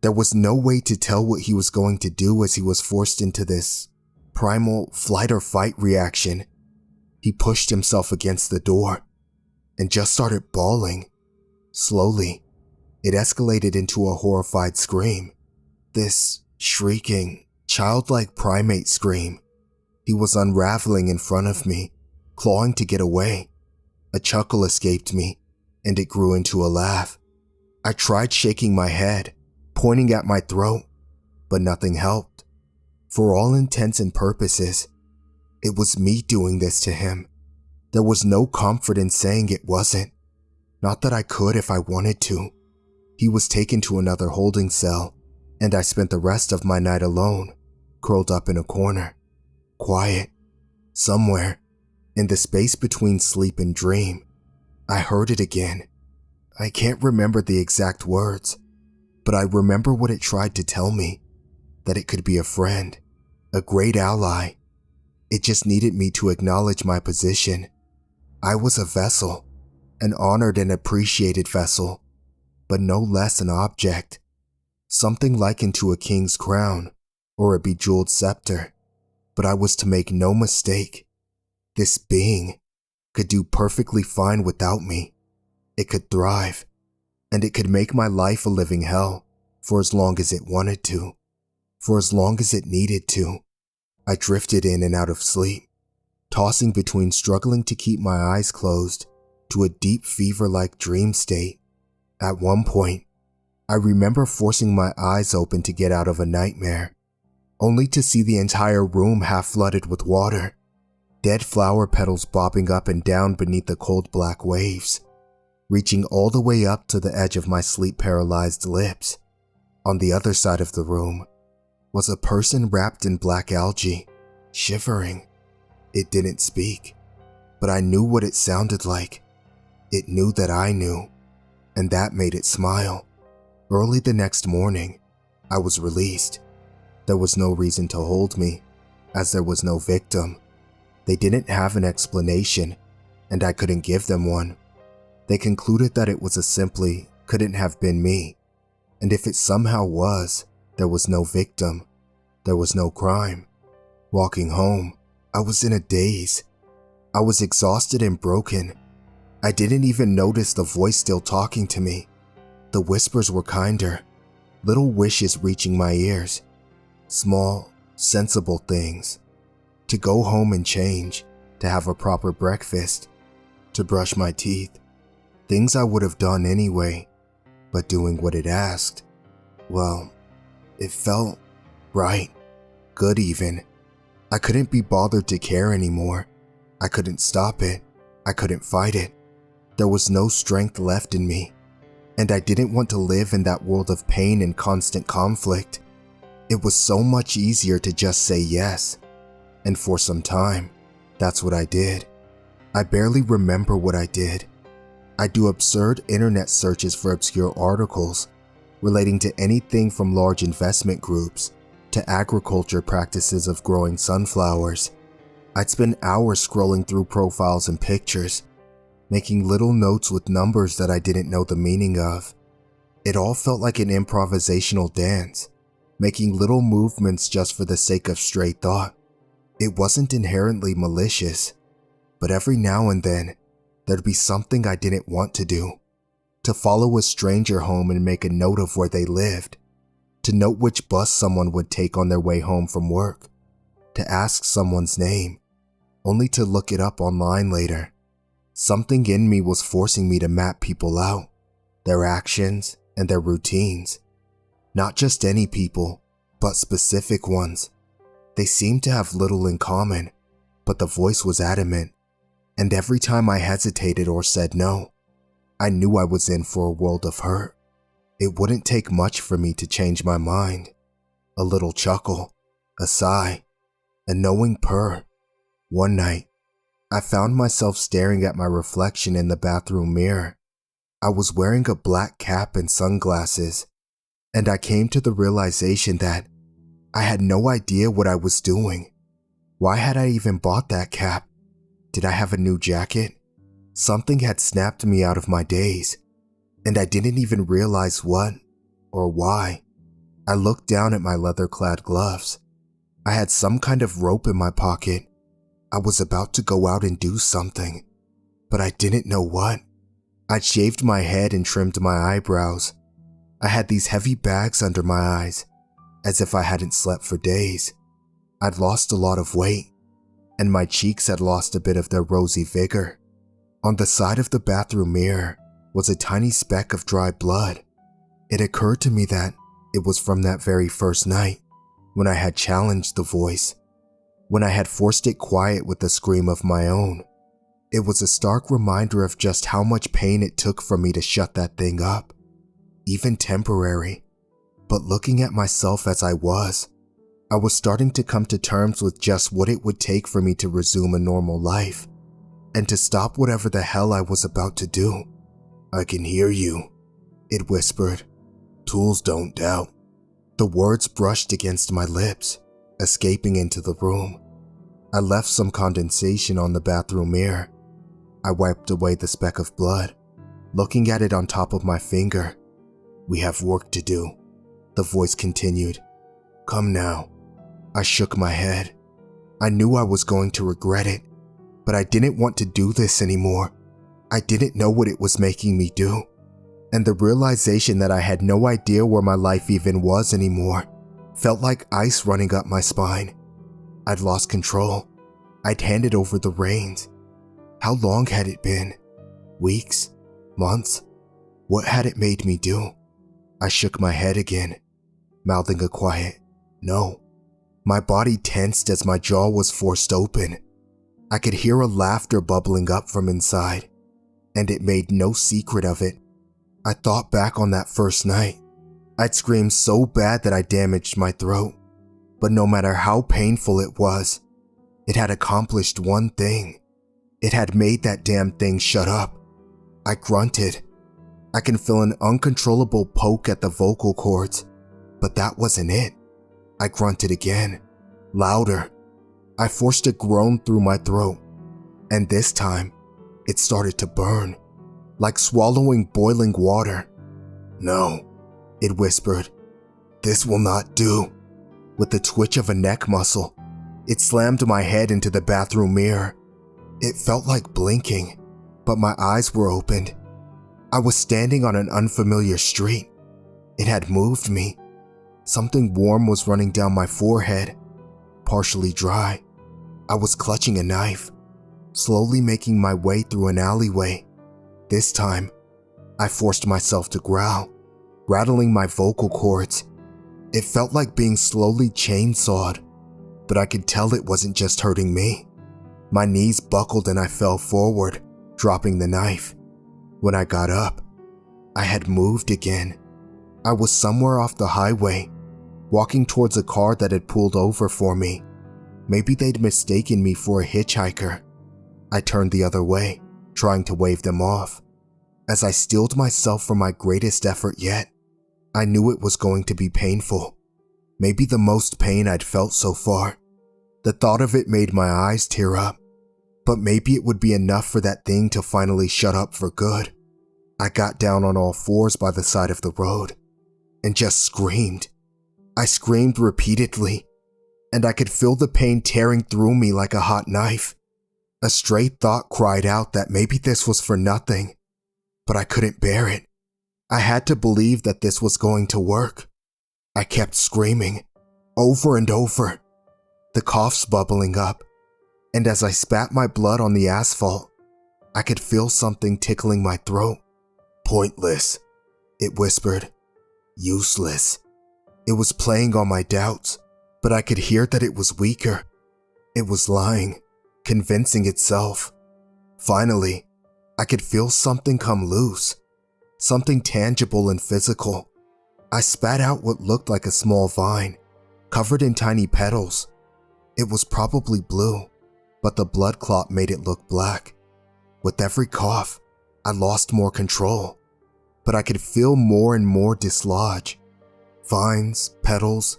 There was no way to tell what he was going to do as he was forced into this primal flight or fight reaction. He pushed himself against the door and just started bawling, slowly, It escalated into a horrified scream. This shrieking, childlike primate scream. He was unraveling in front of me, clawing to get away. A chuckle escaped me, and it grew into a laugh. I tried shaking my head, pointing at my throat, but nothing helped. For all intents and purposes, it was me doing this to him. There was no comfort in saying it wasn't. Not that I could if I wanted to. He was taken to another holding cell, and I spent the rest of my night alone, curled up in a corner. Quiet. Somewhere, in the space between sleep and dream, I heard it again. I can't remember the exact words, but I remember what it tried to tell me, that it could be a friend, a great ally. It just needed me to acknowledge my position. I was a vessel, an honored and appreciated vessel, but no less an object, something likened to a king's crown or a bejeweled scepter. But I was to make no mistake. This being could do perfectly fine without me. It could thrive, and it could make my life a living hell for as long as it wanted to, for as long as it needed to. I drifted in and out of sleep, tossing between struggling to keep my eyes closed to a deep fever-like dream state. At one point, I remember forcing my eyes open to get out of a nightmare, only to see the entire room half flooded with water, dead flower petals bobbing up and down beneath the cold black waves, reaching all the way up to the edge of my sleep-paralyzed lips. On the other side of the room was a person wrapped in black algae, shivering. It didn't speak, but I knew what it sounded like. It knew that I knew, and that made it smile. Early the next morning, I was released. There was no reason to hold me, as there was no victim. They didn't have an explanation, and I couldn't give them one. They concluded that it was a simply couldn't have been me, and if it somehow was, there was no victim. There was no crime. Walking home, I was in a daze. I was exhausted and broken. I didn't even notice the voice still talking to me. The whispers were kinder, little wishes reaching my ears. Small, sensible things. To go home and change, to have a proper breakfast, to brush my teeth. Things I would have done anyway, but doing what it asked, well, it felt right, good even. I couldn't be bothered to care anymore. I couldn't stop it. I couldn't fight it. There was no strength left in me, and I didn't want to live in that world of pain and constant conflict. It was so much easier to just say yes, and for some time, that's what I did. I barely remember what I did. I do absurd internet searches for obscure articles relating to anything from large investment groups to agriculture practices of growing sunflowers. I'd spend hours scrolling through profiles and pictures, making little notes with numbers that I didn't know the meaning of. It all felt like an improvisational dance, making little movements just for the sake of stray thought. It wasn't inherently malicious, but every now and then, there'd be something I didn't want to do. To follow a stranger home and make a note of where they lived. To note which bus someone would take on their way home from work. To ask someone's name, only to look it up online later. Something in me was forcing me to map people out, their actions and their routines. Not just any people, but specific ones. They seemed to have little in common, but the voice was adamant. And every time I hesitated or said no, I knew I was in for a world of hurt. It wouldn't take much for me to change my mind. A little chuckle, a sigh, a knowing purr. One night, I found myself staring at my reflection in the bathroom mirror. I was wearing a black cap and sunglasses, and I came to the realization that I had no idea what I was doing. Why had I even bought that cap? Did I have a new jacket? Something had snapped me out of my daze, and I didn't even realize what or why. I looked down at my leather-clad gloves. I had some kind of rope in my pocket. I was about to go out and do something, but I didn't know what. I'd shaved my head and trimmed my eyebrows, I had these heavy bags under my eyes, as if I hadn't slept for days. I'd lost a lot of weight, and my cheeks had lost a bit of their rosy vigor. On the side of the bathroom mirror was a tiny speck of dry blood. It occurred to me that it was from that very first night, when I had challenged the voice, when I had forced it quiet with a scream of my own. It was a stark reminder of just how much pain it took for me to shut that thing up, even temporary. But looking at myself as I was starting to come to terms with just what it would take for me to resume a normal life, and to stop whatever the hell I was about to do. "I can hear you," it whispered. "Tools don't doubt." The words brushed against my lips, escaping into the room. I left some condensation on the bathroom mirror. I wiped away the speck of blood, looking at it on top of my finger. "We have work to do," the voice continued. "Come now." I shook my head. I knew I was going to regret it, but I didn't want to do this anymore. I didn't know what it was making me do, and the realization that I had no idea where my life even was anymore felt like ice running up my spine. I'd lost control. I'd handed over the reins. How long had it been? Weeks? Months? What had it made me do? I shook my head again, mouthing a quiet no. My body tensed as my jaw was forced open. I could hear a laughter bubbling up from inside, and it made no secret of it. I thought back on that first night. I'd screamed so bad that I damaged my throat, but no matter how painful it was, it had accomplished one thing. It had made that damn thing shut up. I grunted. I can feel an uncontrollable poke at the vocal cords, but that wasn't it. I grunted again, louder. I forced a groan through my throat, and this time, it started to burn, like swallowing boiling water. "No," it whispered. "This will not do." With a twitch of a neck muscle, it slammed my head into the bathroom mirror. It felt like blinking, but my eyes were opened. I was standing on an unfamiliar street. It had moved me. Something warm was running down my forehead, partially dry. I was clutching a knife, slowly making my way through an alleyway. This time, I forced myself to growl, rattling my vocal cords. It felt like being slowly chainsawed, but I could tell it wasn't just hurting me. My knees buckled and I fell forward, dropping the knife. When I got up, I had moved again. I was somewhere off the highway, walking towards a car that had pulled over for me. Maybe they'd mistaken me for a hitchhiker. I turned the other way, trying to wave them off. As I steeled myself for my greatest effort yet, I knew it was going to be painful. Maybe the most pain I'd felt so far. The thought of it made my eyes tear up. But maybe it would be enough for that thing to finally shut up for good. I got down on all fours by the side of the road and just screamed. I screamed repeatedly, and I could feel the pain tearing through me like a hot knife. A stray thought cried out that maybe this was for nothing, but I couldn't bear it. I had to believe that this was going to work. I kept screaming, over and over, the coughs bubbling up, and as I spat my blood on the asphalt, I could feel something tickling my throat. "Pointless," it whispered. "Useless." It was playing on my doubts, but I could hear that it was weaker. It was lying, convincing itself. Finally, I could feel something come loose, something tangible and physical. I spat out what looked like a small vine, covered in tiny petals. It was probably blue, but the blood clot made it look black. With every cough, I lost more control, but I could feel more and more dislodge. Vines, petals,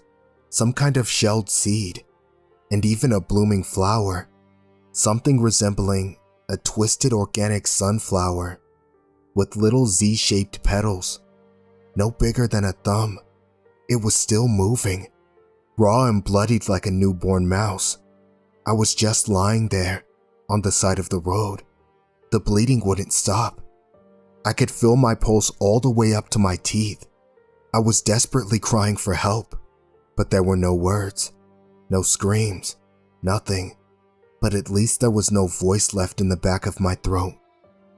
some kind of shelled seed, and even a blooming flower, something resembling a twisted organic sunflower with little Z-shaped petals, no bigger than a thumb. It was still moving, raw and bloodied like a newborn mouse. I was just lying there on the side of the road. The bleeding wouldn't stop. I could feel my pulse all the way up to my teeth. I was desperately crying for help, but there were no words, no screams, nothing. But at least there was no voice left in the back of my throat.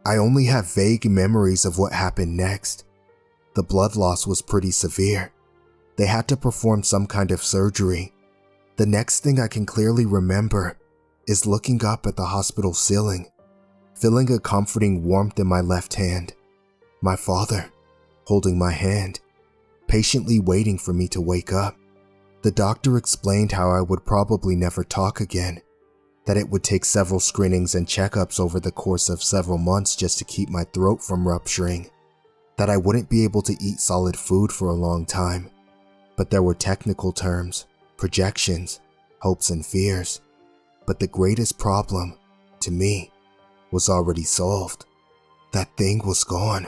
I only have vague memories of what happened next. The blood loss was pretty severe. They had to perform some kind of surgery. The next thing I can clearly remember is looking up at the hospital ceiling, feeling a comforting warmth in my left hand. My father, holding my hand, patiently waiting for me to wake up. The doctor explained how I would probably never talk again, that it would take several screenings and checkups over the course of several months just to keep my throat from rupturing, that I wouldn't be able to eat solid food for a long time. But there were technical terms, projections, hopes and fears. But the greatest problem, to me, was already solved. That thing was gone.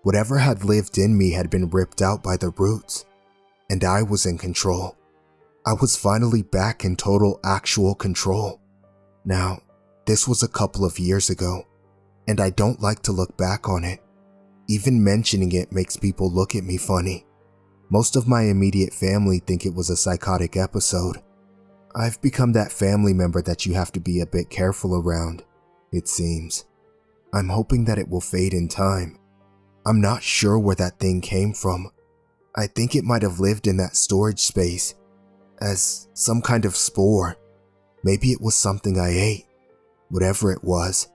Whatever had lived in me had been ripped out by the roots, and I was in control. I was finally back in total actual control. Now, this was a couple of years ago, and I don't like to look back on it. Even mentioning it makes people look at me funny. Most of my immediate family think it was a psychotic episode. I've become that family member that you have to be a bit careful around, it seems. I'm hoping that it will fade in time. I'm not sure where that thing came from. I think it might have lived in that storage space as some kind of spore. Maybe it was something I ate. Whatever it was,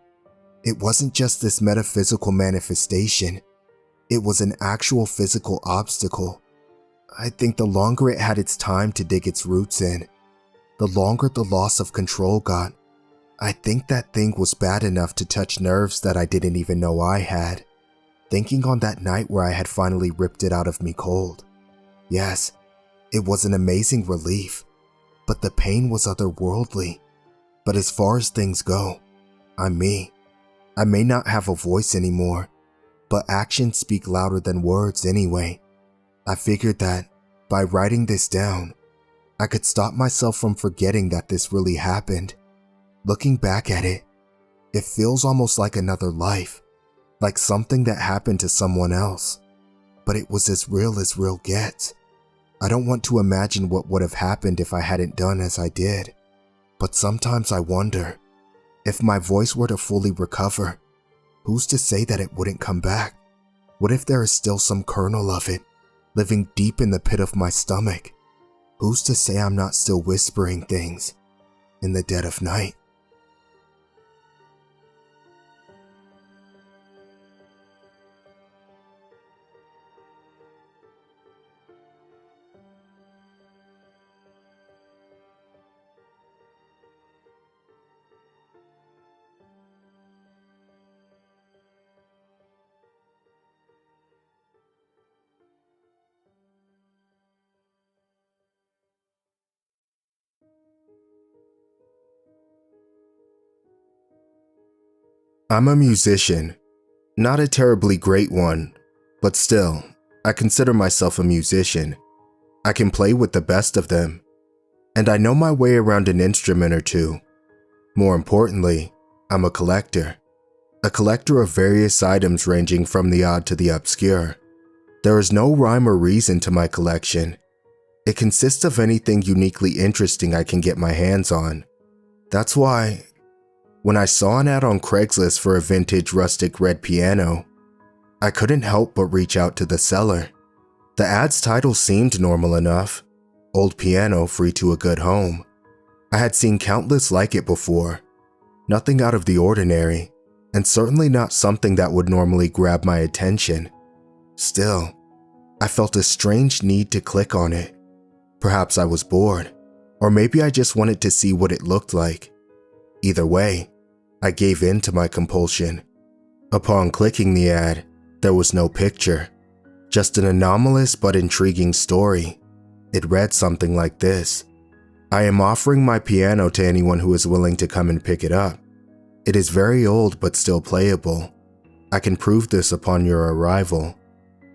it wasn't just this metaphysical manifestation. It was an actual physical obstacle. I think the longer it had its time to dig its roots in, the longer the loss of control got. I think that thing was bad enough to touch nerves that I didn't even know I had. Thinking on that night where I had finally ripped it out of me cold. Yes, it was an amazing relief, but the pain was otherworldly. But as far as things go, I'm me. I may not have a voice anymore, but actions speak louder than words anyway. I figured that, by writing this down, I could stop myself from forgetting that this really happened. Looking back at it, it feels almost like another life, like something that happened to someone else, but it was as real gets. I don't want to imagine what would have happened if I hadn't done as I did, but sometimes I wonder, if my voice were to fully recover, who's to say that it wouldn't come back? What if there is still some kernel of it, living deep in the pit of my stomach? Who's to say I'm not still whispering things in the dead of night? I'm a musician. Not a terribly great one, but still, I consider myself a musician. I can play with the best of them, and I know my way around an instrument or two. More importantly, I'm a collector. A collector of various items ranging from the odd to the obscure. There is no rhyme or reason to my collection. It consists of anything uniquely interesting I can get my hands on. That's why, when I saw an ad on Craigslist for a vintage rustic red piano, I couldn't help but reach out to the seller. The ad's title seemed normal enough, old piano free to a good home. I had seen countless like it before, nothing out of the ordinary, and certainly not something that would normally grab my attention. Still, I felt a strange need to click on it. Perhaps I was bored, or maybe I just wanted to see what it looked like. Either way, I gave in to my compulsion. Upon clicking the ad, there was no picture, just an anomalous but intriguing story. It read something like this: I am offering my piano to anyone who is willing to come and pick it up. It is very old but still playable. I can prove this upon your arrival.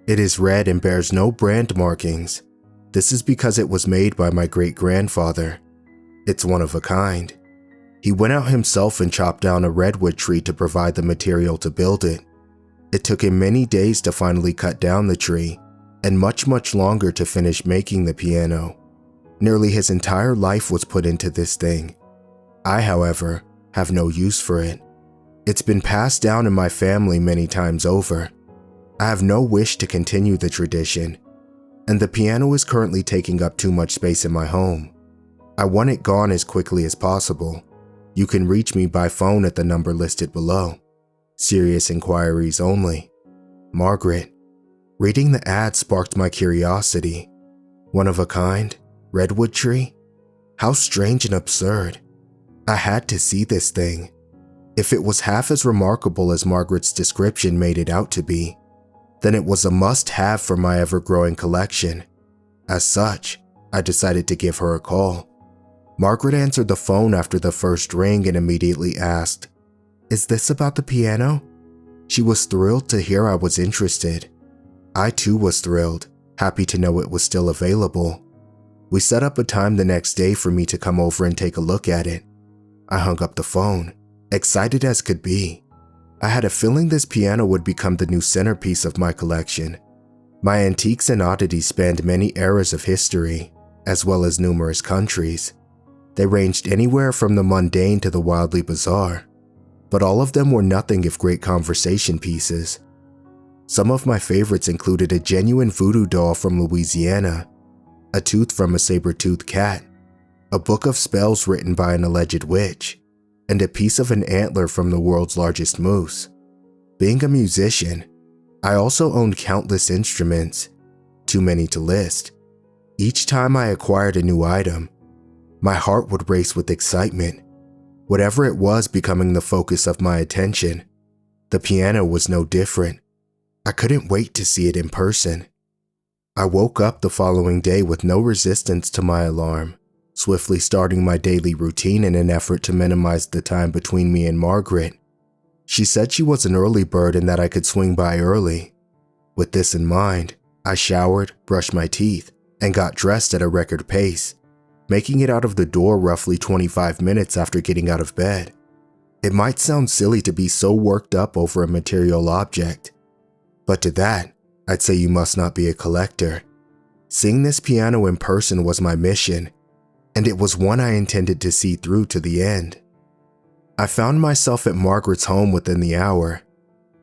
It is red and bears no brand markings. This is because it was made by my great-grandfather. It's one of a kind. He went out himself and chopped down a redwood tree to provide the material to build it. It took him many days to finally cut down the tree, and much longer to finish making the piano. Nearly his entire life was put into this thing. I, however, have no use for it. It's been passed down in my family many times over. I have no wish to continue the tradition, and the piano is currently taking up too much space in my home. I want it gone as quickly as possible. You can reach me by phone at the number listed below. Serious inquiries only. Margaret. Reading the ad sparked my curiosity. One of a kind? Redwood tree? How strange and absurd. I had to see this thing. If it was half as remarkable as Margaret's description made it out to be, then it was a must-have for my ever-growing collection. As such, I decided to give her a call. Margaret answered the phone after the first ring and immediately asked, "Is this about the piano?" She was thrilled to hear I was interested. I too was thrilled, happy to know it was still available. We set up a time the next day for me to come over and take a look at it. I hung up the phone, excited as could be. I had a feeling this piano would become the new centerpiece of my collection. My antiques and oddities spanned many eras of history, as well as numerous countries. They ranged anywhere from the mundane to the wildly bizarre, but all of them were nothing if great conversation pieces. Some of my favorites included a genuine voodoo doll from Louisiana, a tooth from a saber-toothed cat, a book of spells written by an alleged witch, and a piece of an antler from the world's largest moose. Being a musician, I also owned countless instruments, too many to list. Each time I acquired a new item, my heart would race with excitement, whatever it was becoming the focus of my attention. The piano was no different. I couldn't wait to see it in person. I woke up the following day with no resistance to my alarm, swiftly starting my daily routine in an effort to minimize the time between me and Margaret. She said she was an early bird and that I could swing by early. With this in mind, I showered, brushed my teeth, and got dressed at a record pace, making it out of the door roughly 25 minutes after getting out of bed. It might sound silly to be so worked up over a material object, but to that, I'd say you must not be a collector. Seeing this piano in person was my mission, and it was one I intended to see through to the end. I found myself at Margaret's home within the hour.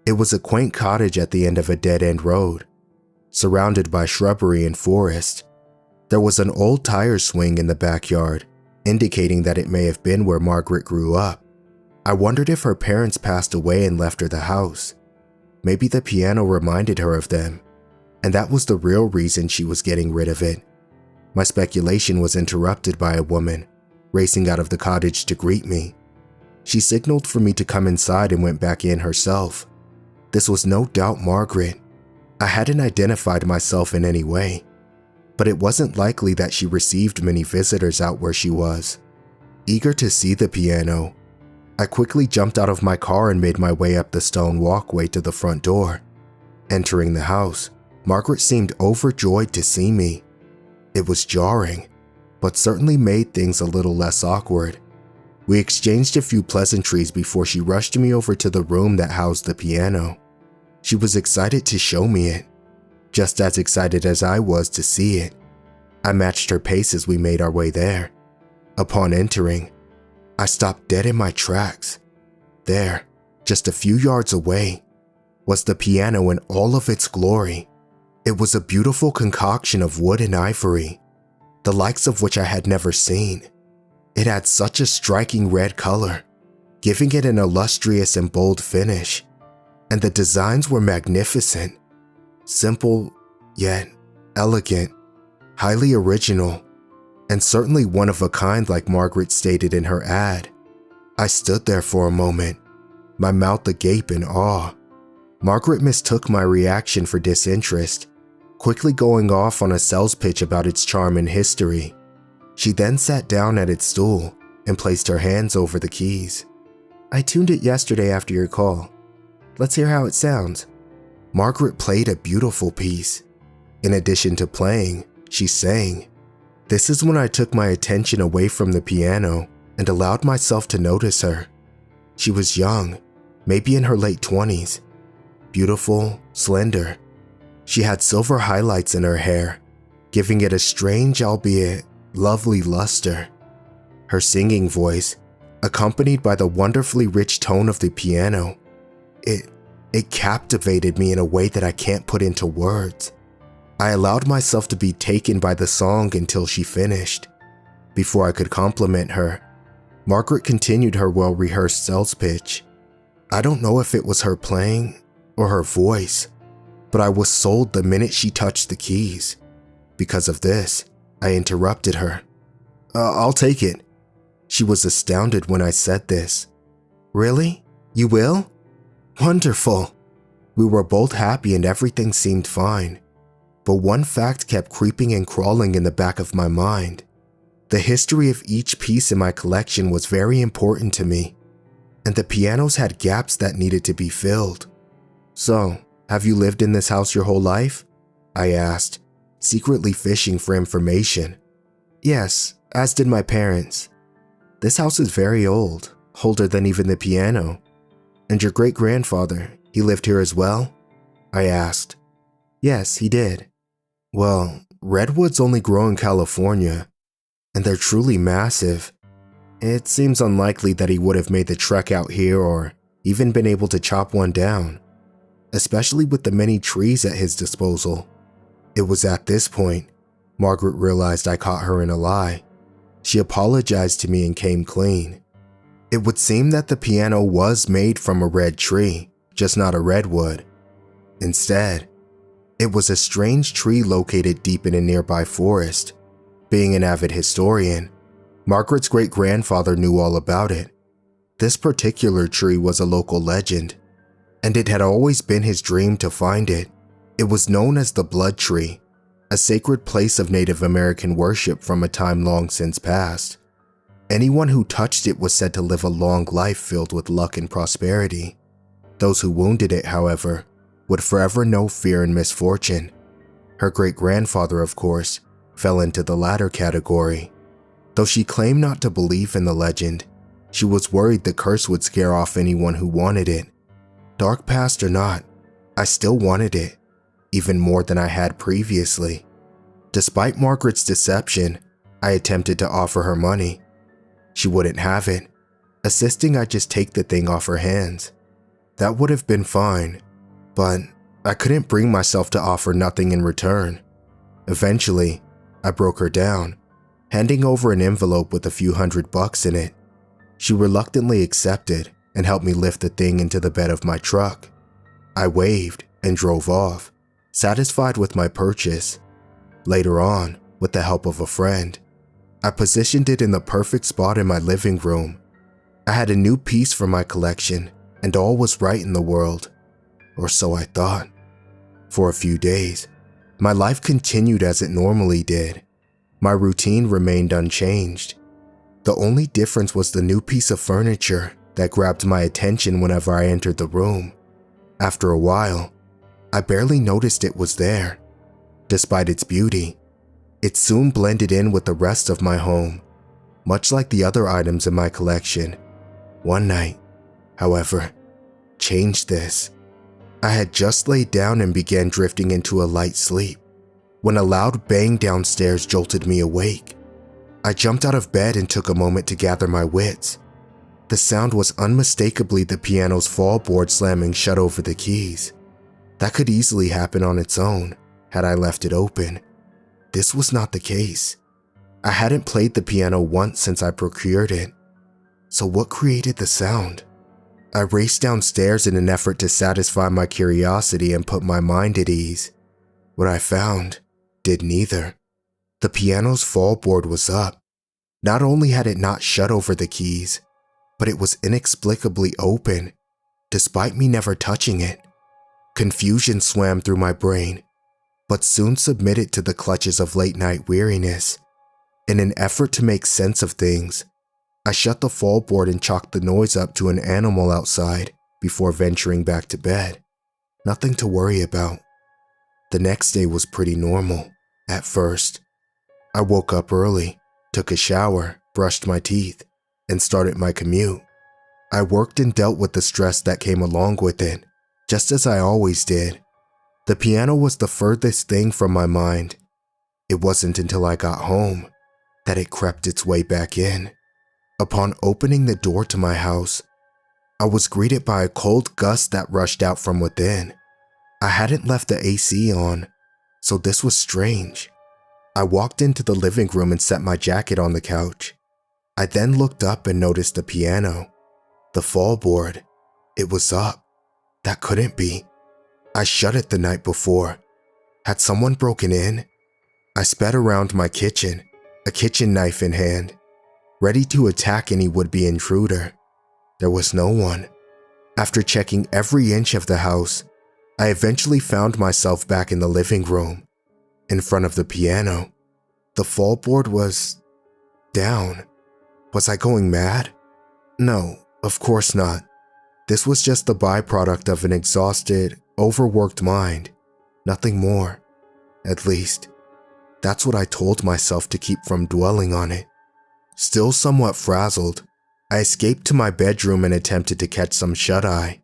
It was a quaint cottage at the end of a dead-end road, surrounded by shrubbery and forest. There was an old tire swing in the backyard, indicating that it may have been where Margaret grew up. I wondered if her parents passed away and left her the house. Maybe the piano reminded her of them, and that was the real reason she was getting rid of it. My speculation was interrupted by a woman, racing out of the cottage to greet me. She signaled for me to come inside and went back in herself. This was no doubt Margaret. I hadn't identified myself in any way, but it wasn't likely that she received many visitors out where she was. Eager to see the piano, I quickly jumped out of my car and made my way up the stone walkway to the front door. Entering the house, Margaret seemed overjoyed to see me. It was jarring, but certainly made things a little less awkward. We exchanged a few pleasantries before she rushed me over to the room that housed the piano. She was excited to show me it, just as excited as I was to see it. I matched her pace as we made our way there. Upon entering, I stopped dead in my tracks. There, just a few yards away, was the piano in all of its glory. It was a beautiful concoction of wood and ivory, the likes of which I had never seen. It had such a striking red color, giving it an illustrious and bold finish, and the designs were magnificent, simple yet elegant, highly original, and certainly one of a kind like Margaret stated in her ad. I stood there for a moment, my mouth agape in awe. Margaret mistook my reaction for disinterest, quickly going off on a sales pitch about its charm and history. She then sat down at its stool and placed her hands over the keys. "I tuned it yesterday after your call. Let's hear how it sounds." Margaret played a beautiful piece. In addition to playing, she sang. This is when I took my attention away from the piano and allowed myself to notice her. She was young, maybe in her late 20s, beautiful, slender, She had silver highlights in her hair, giving it a strange, albeit lovely luster. Her singing voice, accompanied by the wonderfully rich tone of the piano, it captivated me in a way that I can't put into words. I allowed myself to be taken by the song until she finished. Before I could compliment her, Margaret continued her well-rehearsed sales pitch. I don't know if it was her playing or her voice, but I was sold the minute she touched the keys. Because of this, I interrupted her. I'll take it." She was astounded when I said this. "Really? You will? Wonderful." We were both happy and everything seemed fine. But one fact kept creeping and crawling in the back of my mind. The history of each piece in my collection was very important to me, and the pianos had gaps that needed to be filled. "So, have you lived in this house your whole life?" I asked, secretly fishing for information. "Yes, as did my parents. This house is very old, older than even the piano. And your great-grandfather, he lived here as well?" I asked. "Yes, he did." "Well, redwoods only grow in California, and they're truly massive. It seems unlikely that he would have made the trek out here or even been able to chop one down, especially with the many trees at his disposal." It was at this point Margaret realized I caught her in a lie. She apologized to me and came clean. It would seem that the piano was made from a red tree, just not a redwood. Instead, it was a strange tree located deep in a nearby forest. Being an avid historian, Margaret's great-grandfather knew all about it. This particular tree was a local legend, and it had always been his dream to find it. It was known as the Blood Tree, a sacred place of Native American worship from a time long since past. Anyone who touched it was said to live a long life filled with luck and prosperity. Those who wounded it, however, would forever know fear and misfortune. Her great-grandfather, of course, fell into the latter category. Though she claimed not to believe in the legend, she was worried the curse would scare off anyone who wanted it. Dark past or not, I still wanted it, even more than I had previously. Despite Margaret's deception, I attempted to offer her money. She wouldn't have it, insisting I just take the thing off her hands. That would have been fine, but I couldn't bring myself to offer nothing in return. Eventually, I broke her down, handing over an envelope with a few $100 in it. She reluctantly accepted and helped me lift the thing into the bed of my truck. I waved and drove off, satisfied with my purchase. Later on, with the help of a friend, I positioned it in the perfect spot in my living room. I had a new piece for my collection, and all was right in the world, or so I thought. For a few days, my life continued as it normally did. My routine remained unchanged. The only difference was the new piece of furniture that grabbed my attention whenever I entered the room. After a while, I barely noticed it was there. Despite its beauty, it soon blended in with the rest of my home, much like the other items in my collection. One night, however, changed this. I had just laid down and began drifting into a light sleep when a loud bang downstairs jolted me awake. I jumped out of bed and took a moment to gather my wits. The sound was unmistakably the piano's fall board slamming shut over the keys. That could easily happen on its own had I left it open. This was not the case. I hadn't played the piano once since I procured it. So what created the sound? I raced downstairs in an effort to satisfy my curiosity and put my mind at ease. What I found did neither. The piano's fall board was up. Not only had it not shut over the keys, but it was inexplicably open, despite me never touching it. Confusion swam through my brain, but soon submitted to the clutches of late-night weariness. In an effort to make sense of things, I shut the fall board and chalked the noise up to an animal outside before venturing back to bed. Nothing to worry about. The next day was pretty normal, at first. I woke up early, took a shower, brushed my teeth, and started my commute. I worked and dealt with the stress that came along with it, just as I always did. The piano was the furthest thing from my mind. It wasn't until I got home that it crept its way back in. Upon opening the door to my house, I was greeted by a cold gust that rushed out from within. I hadn't left the AC on, so this was strange. I walked into the living room and set my jacket on the couch. I then looked up and noticed the piano. The fallboard. It was up. That couldn't be. I shut it the night before. Had someone broken in? I sped around my kitchen, a kitchen knife in hand, ready to attack any would-be intruder. There was no one. After checking every inch of the house, I eventually found myself back in the living room, in front of the piano. The fallboard was down. Was I going mad? No, of course not. This was just the byproduct of an exhausted, overworked mind. Nothing more. At least, that's what I told myself to keep from dwelling on it. Still somewhat frazzled, I escaped to my bedroom and attempted to catch some shut-eye.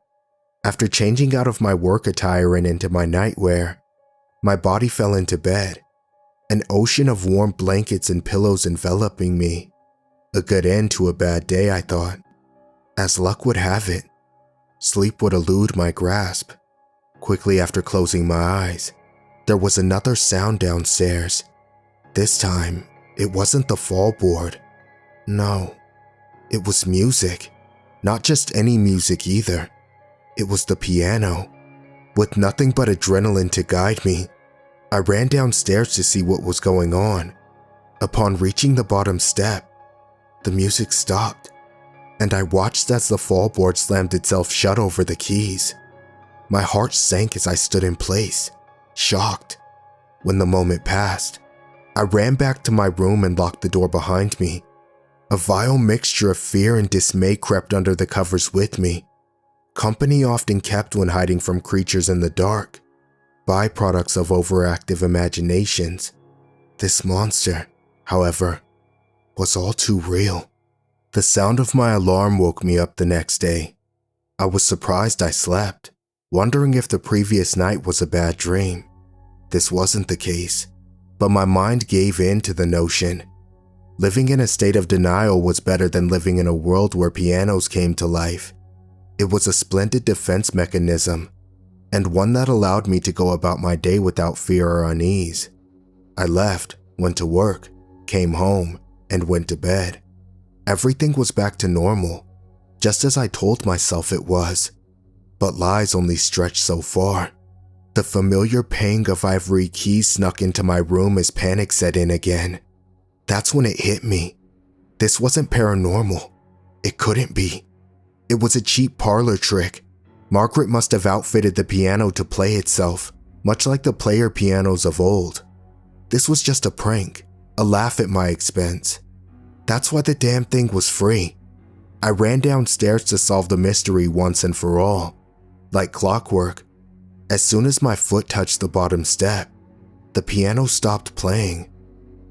After changing out of my work attire and into my nightwear, my body fell into bed, an ocean of warm blankets and pillows enveloping me. A good end to a bad day, I thought. As luck would have it, sleep would elude my grasp. Quickly after closing my eyes, there was another sound downstairs. This time, it wasn't the fallboard. No, it was music. Not just any music either. It was the piano. With nothing but adrenaline to guide me, I ran downstairs to see what was going on. Upon reaching the bottom step, the music stopped, and I watched as the fallboard slammed itself shut over the keys. My heart sank as I stood in place, shocked. When the moment passed, I ran back to my room and locked the door behind me. A vile mixture of fear and dismay crept under the covers with me. Company often kept when hiding from creatures in the dark, byproducts of overactive imaginations. This monster, however, was all too real. The sound of my alarm woke me up the next day. I was surprised I slept, wondering if the previous night was a bad dream. This wasn't the case, but my mind gave in to the notion. Living in a state of denial was better than living in a world where pianos came to life. It was a splendid defense mechanism, and one that allowed me to go about my day without fear or unease. I left, went to work, came home, and went to bed. Everything was back to normal, just as I told myself it was. But lies only stretch so far. The familiar pang of ivory keys snuck into my room as panic set in again. That's when it hit me. This wasn't paranormal. It couldn't be. It was a cheap parlor trick. Margaret must have outfitted the piano to play itself, much like the player pianos of old. This was just a prank, a laugh at my expense. That's why the damn thing was free. I ran downstairs to solve the mystery once and for all. Like clockwork, as soon as my foot touched the bottom step, the piano stopped playing.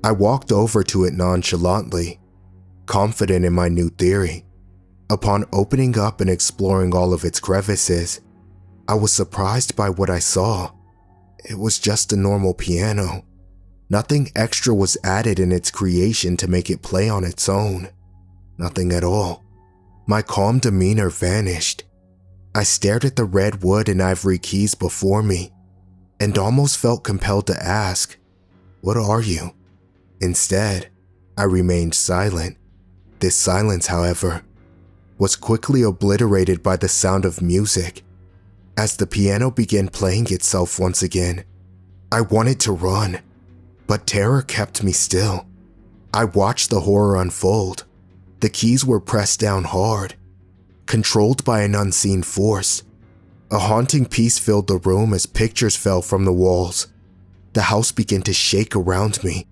I walked over to it nonchalantly, confident in my new theory. Upon opening up and exploring all of its crevices, I was surprised by what I saw. It was just a normal piano. Nothing extra was added in its creation to make it play on its own. Nothing at all. My calm demeanor vanished. I stared at the red wood and ivory keys before me, and almost felt compelled to ask, "What are you?" Instead, I remained silent. This silence, however, was quickly obliterated by the sound of music. As the piano began playing itself once again, I wanted to run, but terror kept me still. I watched the horror unfold. The keys were pressed down hard, controlled by an unseen force. A haunting peace filled the room as pictures fell from the walls. The house began to shake around me.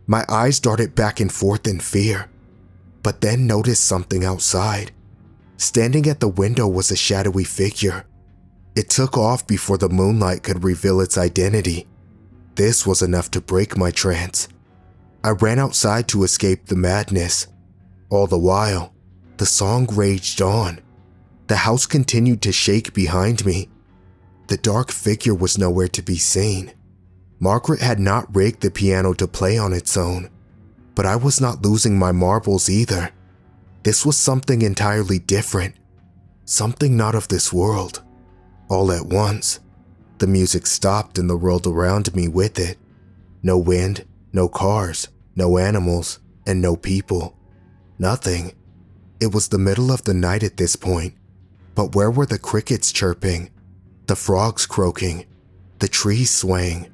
My eyes darted back and forth in fear, but then noticed something outside. Standing at the window was a shadowy figure. It took off before the moonlight could reveal its identity. This was enough to break my trance. I ran outside to escape the madness. All the while, the song raged on. The house continued to shake behind me. The dark figure was nowhere to be seen. Margaret had not rigged the piano to play on its own, but I was not losing my marbles either. This was something entirely different, something not of this world. All at once, the music stopped and the world around me with it. No wind, no cars, no animals, and no people. Nothing. It was the middle of the night at this point, but where were the crickets chirping, the frogs croaking, the trees swaying?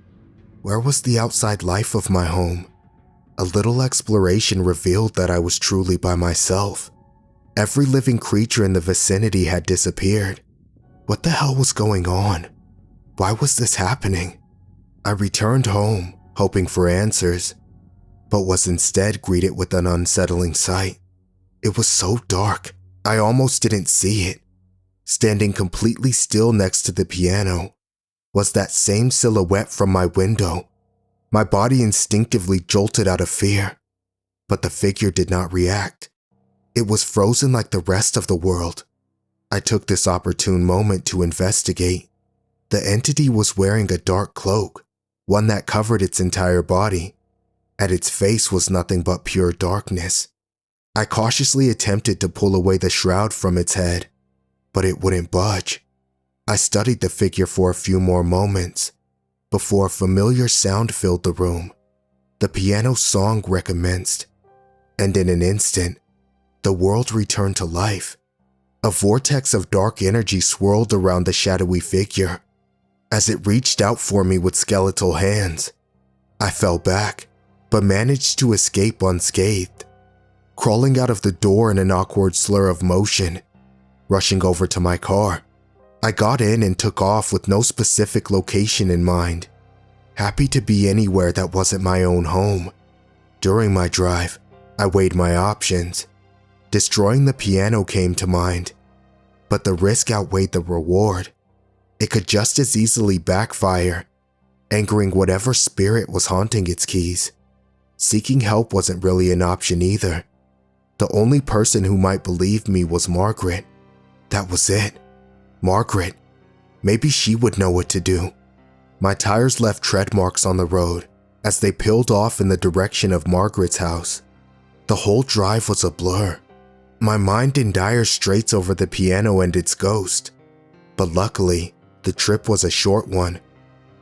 Where was the outside life of my home? A little exploration revealed that I was truly by myself. Every living creature in the vicinity had disappeared. What the hell was going on? Why was this happening? I returned home, hoping for answers, but was instead greeted with an unsettling sight. It was so dark, I almost didn't see it. Standing completely still next to the piano was that same silhouette from my window. My body instinctively jolted out of fear, but the figure did not react. It was frozen like the rest of the world. I took this opportune moment to investigate. The entity was wearing a dark cloak, one that covered its entire body. At its face was nothing but pure darkness. I cautiously attempted to pull away the shroud from its head, but it wouldn't budge. I studied the figure for a few more moments before a familiar sound filled the room. The piano song recommenced, and in an instant, the world returned to life. A vortex of dark energy swirled around the shadowy figure. As it reached out for me with skeletal hands, I fell back, but managed to escape unscathed. Crawling out of the door in an awkward slur of motion, rushing over to my car, I got in and took off with no specific location in mind, happy to be anywhere that wasn't my own home. During my drive, I weighed my options. Destroying the piano came to mind, but the risk outweighed the reward. It could just as easily backfire, angering whatever spirit was haunting its keys. Seeking help wasn't really an option either. The only person who might believe me was Margaret. That was it. Margaret. Maybe she would know what to do. My tires left tread marks on the road as they peeled off in the direction of Margaret's house. The whole drive was a blur. My mind in dire straits over the piano and its ghost. But luckily, the trip was a short one.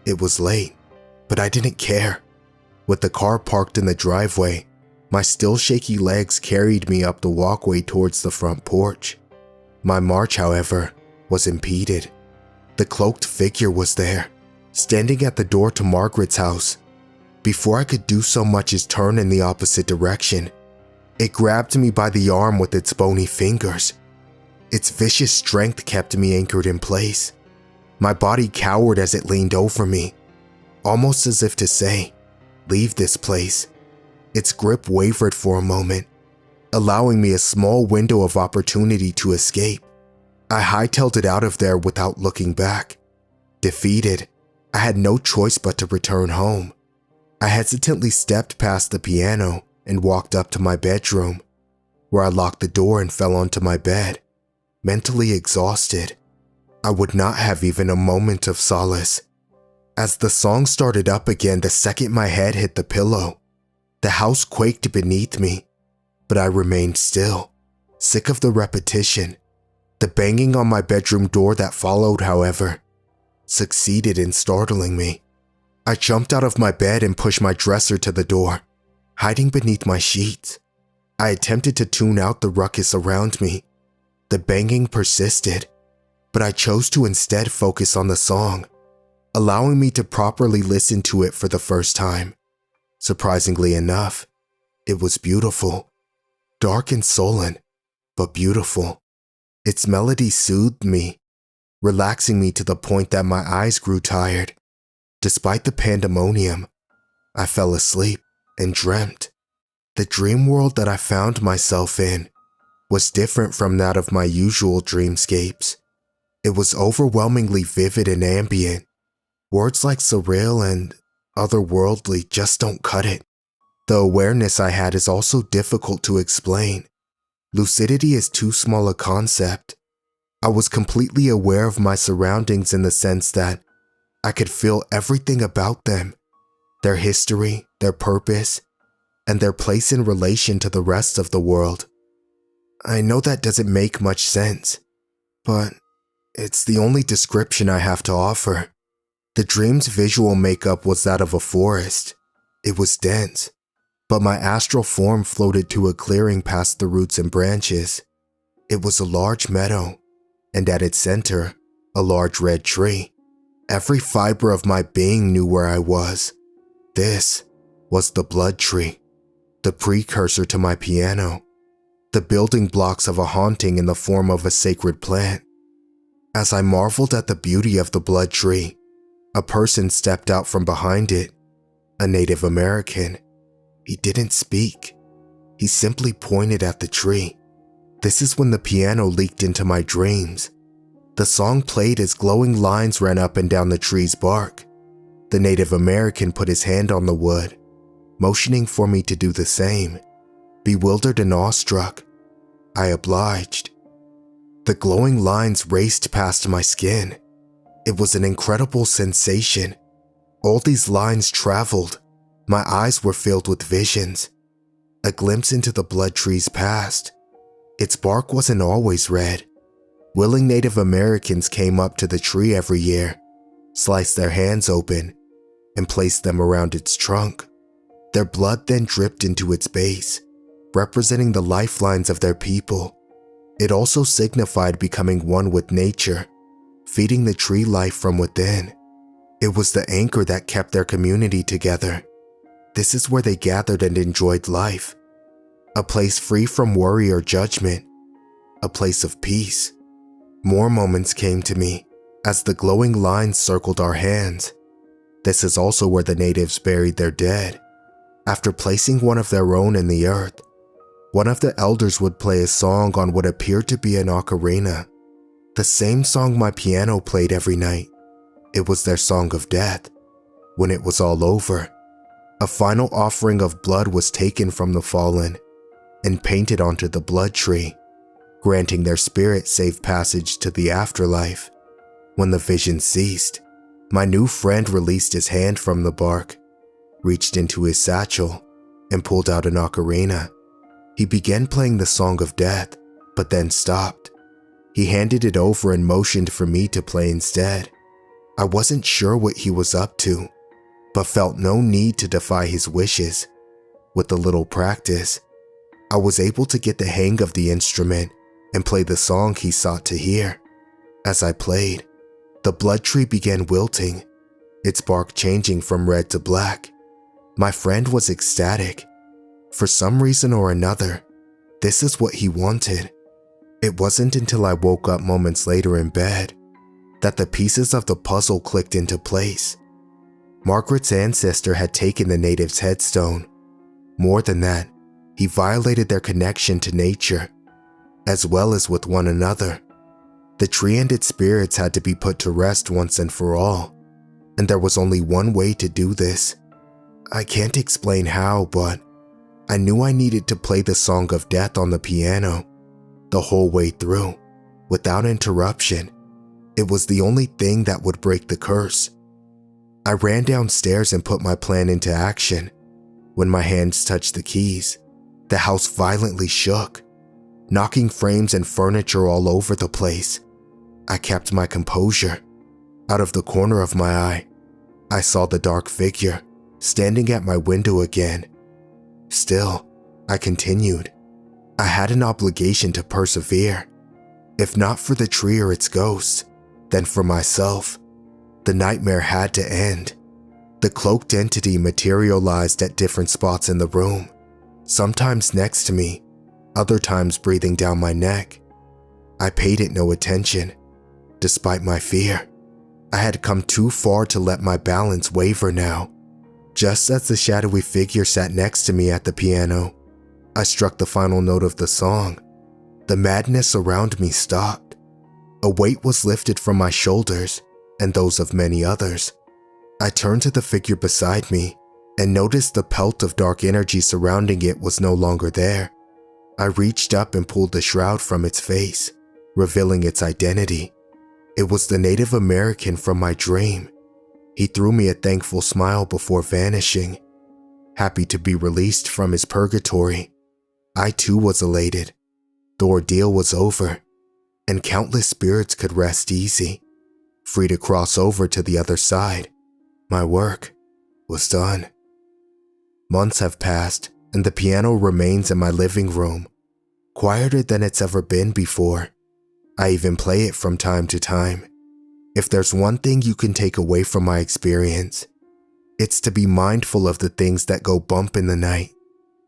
It was late, but I didn't care. With the car parked in the driveway, my still shaky legs carried me up the walkway towards the front porch. My march, however, was impeded. The cloaked figure was there, standing at the door to Margaret's house. Before I could do so much as turn in the opposite direction, it grabbed me by the arm with its bony fingers. Its vicious strength kept me anchored in place. My body cowered as it leaned over me, almost as if to say, "Leave this place." Its grip wavered for a moment, allowing me a small window of opportunity to escape. I hightailed it out of there without looking back. Defeated, I had no choice but to return home. I hesitantly stepped past the piano and walked up to my bedroom, where I locked the door and fell onto my bed, mentally exhausted. I would not have even a moment of solace. As the song started up again the second my head hit the pillow, the house quaked beneath me, but I remained still, sick of the repetition. The banging on my bedroom door that followed, however, succeeded in startling me. I jumped out of my bed and pushed my dresser to the door, hiding beneath my sheets. I attempted to tune out the ruckus around me. The banging persisted, but I chose to instead focus on the song, allowing me to properly listen to it for the first time. Surprisingly enough, it was beautiful. Dark and sullen, but beautiful. Its melody soothed me, relaxing me to the point that my eyes grew tired. Despite the pandemonium, I fell asleep and dreamt. The dream world that I found myself in was different from that of my usual dreamscapes. It was overwhelmingly vivid and ambient. Words like surreal and otherworldly just don't cut it. The awareness I had is also difficult to explain. Lucidity is too small a concept. I was completely aware of my surroundings in the sense that I could feel everything about them, their history, their purpose, and their place in relation to the rest of the world. I know that doesn't make much sense, but it's the only description I have to offer. The dream's visual makeup was that of a forest. It was dense, but my astral form floated to a clearing past the roots and branches. It was a large meadow, and at its center, a large red tree. Every fiber of my being knew where I was. This was the blood tree, the precursor to my piano, the building blocks of a haunting in the form of a sacred plant. As I marveled at the beauty of the blood tree, a person stepped out from behind it, a Native American. He didn't speak. He simply pointed at the tree. This is when the piano leaked into my dreams. The song played as glowing lines ran up and down the tree's bark. The Native American put his hand on the wood, motioning for me to do the same. Bewildered and awestruck, I obliged. The glowing lines raced past my skin. It was an incredible sensation. All these lines traveled. My eyes were filled with visions. A glimpse into the blood tree's past. Its bark wasn't always red. Willing Native Americans came up to the tree every year, sliced their hands open, and placed them around its trunk. Their blood then dripped into its base, representing the lifelines of their people. It also signified becoming one with nature, feeding the tree life from within. It was the anchor that kept their community together. This is where they gathered and enjoyed life. A place free from worry or judgment. A place of peace. More moments came to me as the glowing lines circled our hands. This is also where the natives buried their dead. After placing one of their own in the earth, one of the elders would play a song on what appeared to be an ocarina, the same song my piano played every night. It was their song of death. When it was all over, a final offering of blood was taken from the fallen and painted onto the blood tree, granting their spirit safe passage to the afterlife. When the vision ceased, my new friend released his hand from the bark, reached into his satchel, and pulled out an ocarina. He began playing the song of death, but then stopped. He handed it over and motioned for me to play instead. I wasn't sure what he was up to, but felt no need to defy his wishes. With a little practice, I was able to get the hang of the instrument and play the song he sought to hear. As I played, the blood tree began wilting, its bark changing from red to black. My friend was ecstatic. For some reason or another, this is what he wanted. It wasn't until I woke up moments later in bed that the pieces of the puzzle clicked into place. Margaret's ancestor had taken the native's headstone. More than that, he violated their connection to nature, as well as with one another. The tree and its spirits had to be put to rest once and for all, and there was only one way to do this. I can't explain how, but I knew I needed to play the song of death on the piano, the whole way through, without interruption. It was the only thing that would break the curse. I ran downstairs and put my plan into action. When my hands touched the keys, the house violently shook, knocking frames and furniture all over the place. I kept my composure. Out of the corner of my eye, I saw the dark figure standing at my window again. Still, I continued. I had an obligation to persevere. If not for the tree or its ghosts, then for myself. The nightmare had to end. The cloaked entity materialized at different spots in the room, sometimes next to me, other times breathing down my neck. I paid it no attention. Despite my fear, I had come too far to let my balance waver now. Just as the shadowy figure sat next to me at the piano, I struck the final note of the song. The madness around me stopped. A weight was lifted from my shoulders and those of many others. I turned to the figure beside me and noticed the pelt of dark energy surrounding it was no longer there. I reached up and pulled the shroud from its face, revealing its identity. It was the Native American from my dream. He threw me a thankful smile before vanishing, happy to be released from his purgatory. I too was elated. The ordeal was over, and countless spirits could rest easy, free to cross over to the other side. My work was done. Months have passed, and the piano remains in my living room, quieter than it's ever been before. I even play it from time to time. If there's one thing you can take away from my experience, it's to be mindful of the things that go bump in the night.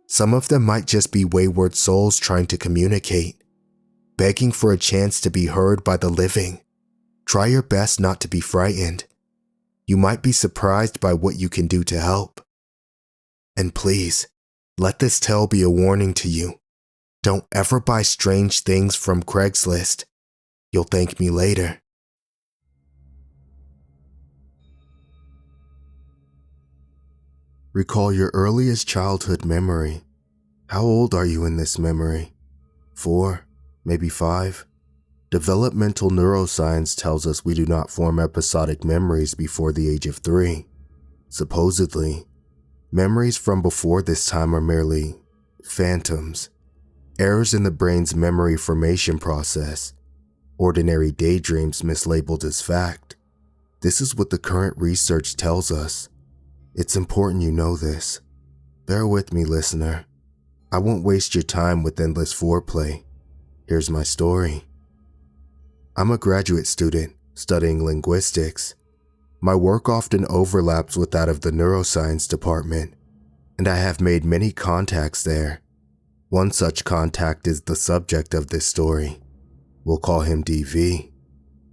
Some of them might just be wayward souls trying to communicate, begging for a chance to be heard by the living. Try your best not to be frightened. You might be surprised by what you can do to help. And please, let this tale be a warning to you. Don't ever buy strange things from Craigslist. You'll thank me later. Recall your earliest childhood memory. How old are you in this memory? 4, maybe 5? Developmental neuroscience tells us we do not form episodic memories before the age of 3. Supposedly, memories from before this time are merely phantoms, errors in the brain's memory formation process, ordinary daydreams mislabeled as fact. This is what the current research tells us. It's important you know this. Bear with me, listener. I won't waste your time with endless foreplay. Here's my story. I'm a graduate student studying linguistics. My work often overlaps with that of the neuroscience department, and I have made many contacts there. One such contact is the subject of this story. We'll call him DV.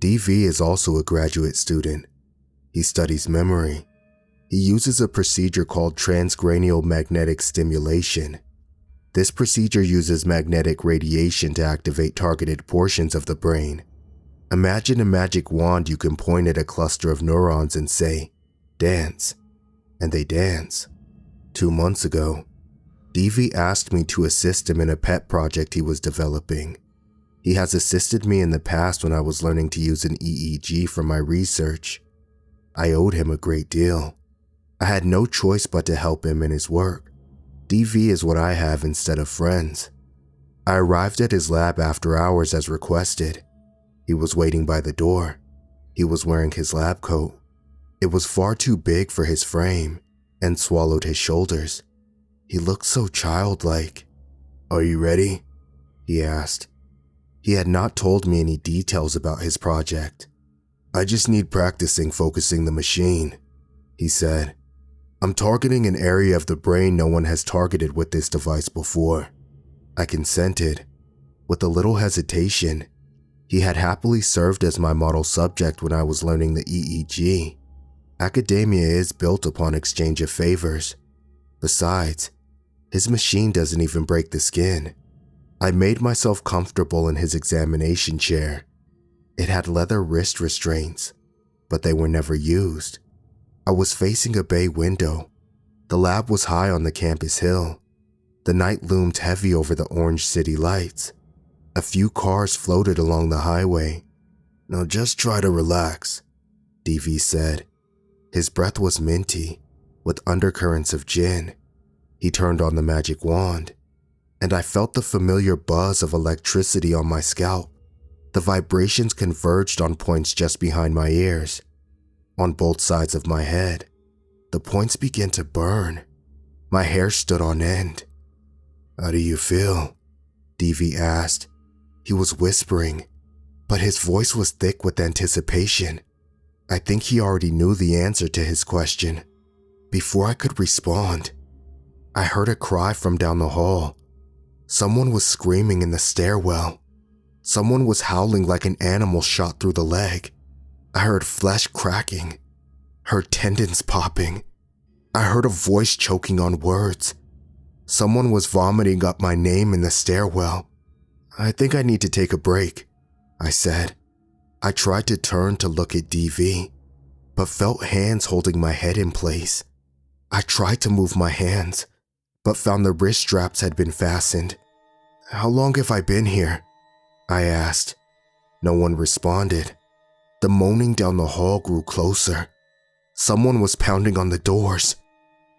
DV is also a graduate student. He studies memory. He uses a procedure called transcranial magnetic stimulation. This procedure uses magnetic radiation to activate targeted portions of the brain. Imagine a magic wand you can point at a cluster of neurons and say, "Dance," and they dance. 2 months ago, DV asked me to assist him in a pet project he was developing. He has assisted me in the past when I was learning to use an EEG for my research. I owed him a great deal. I had no choice but to help him in his work. DV is what I have instead of friends. I arrived at his lab after hours as requested. He was waiting by the door. He was wearing his lab coat. It was far too big for his frame and swallowed his shoulders. He looked so childlike. "Are you ready?" he asked. He had not told me any details about his project. "I just need practicing focusing the machine," he said. "I'm targeting an area of the brain no one has targeted with this device before." I consented. With a little hesitation, he had happily served as my model subject when I was learning the EEG. Academia is built upon exchange of favors. Besides, his machine doesn't even break the skin. I made myself comfortable in his examination chair. It had leather wrist restraints, but they were never used. I was facing a bay window. The lab was high on the campus hill. The night loomed heavy over the orange city lights. A few cars floated along the highway. "Now just try to relax," DV said. His breath was minty, with undercurrents of gin. He turned on the magic wand, and I felt the familiar buzz of electricity on my scalp. The vibrations converged on points just behind my ears, on both sides of my head. The points began to burn. My hair stood on end. "How do you feel?" DV asked. He was whispering, but his voice was thick with anticipation. I think he already knew the answer to his question. Before I could respond, I heard a cry from down the hall. Someone was screaming in the stairwell. Someone was howling like an animal shot through the leg. I heard flesh cracking, heard tendons popping. I heard a voice choking on words. Someone was vomiting up my name in the stairwell. "I think I need to take a break," I said. I tried to turn to look at DV, but felt hands holding my head in place. I tried to move my hands, but found the wrist straps had been fastened. "How long have I been here?" I asked. No one responded. The moaning down the hall grew closer. Someone was pounding on the doors.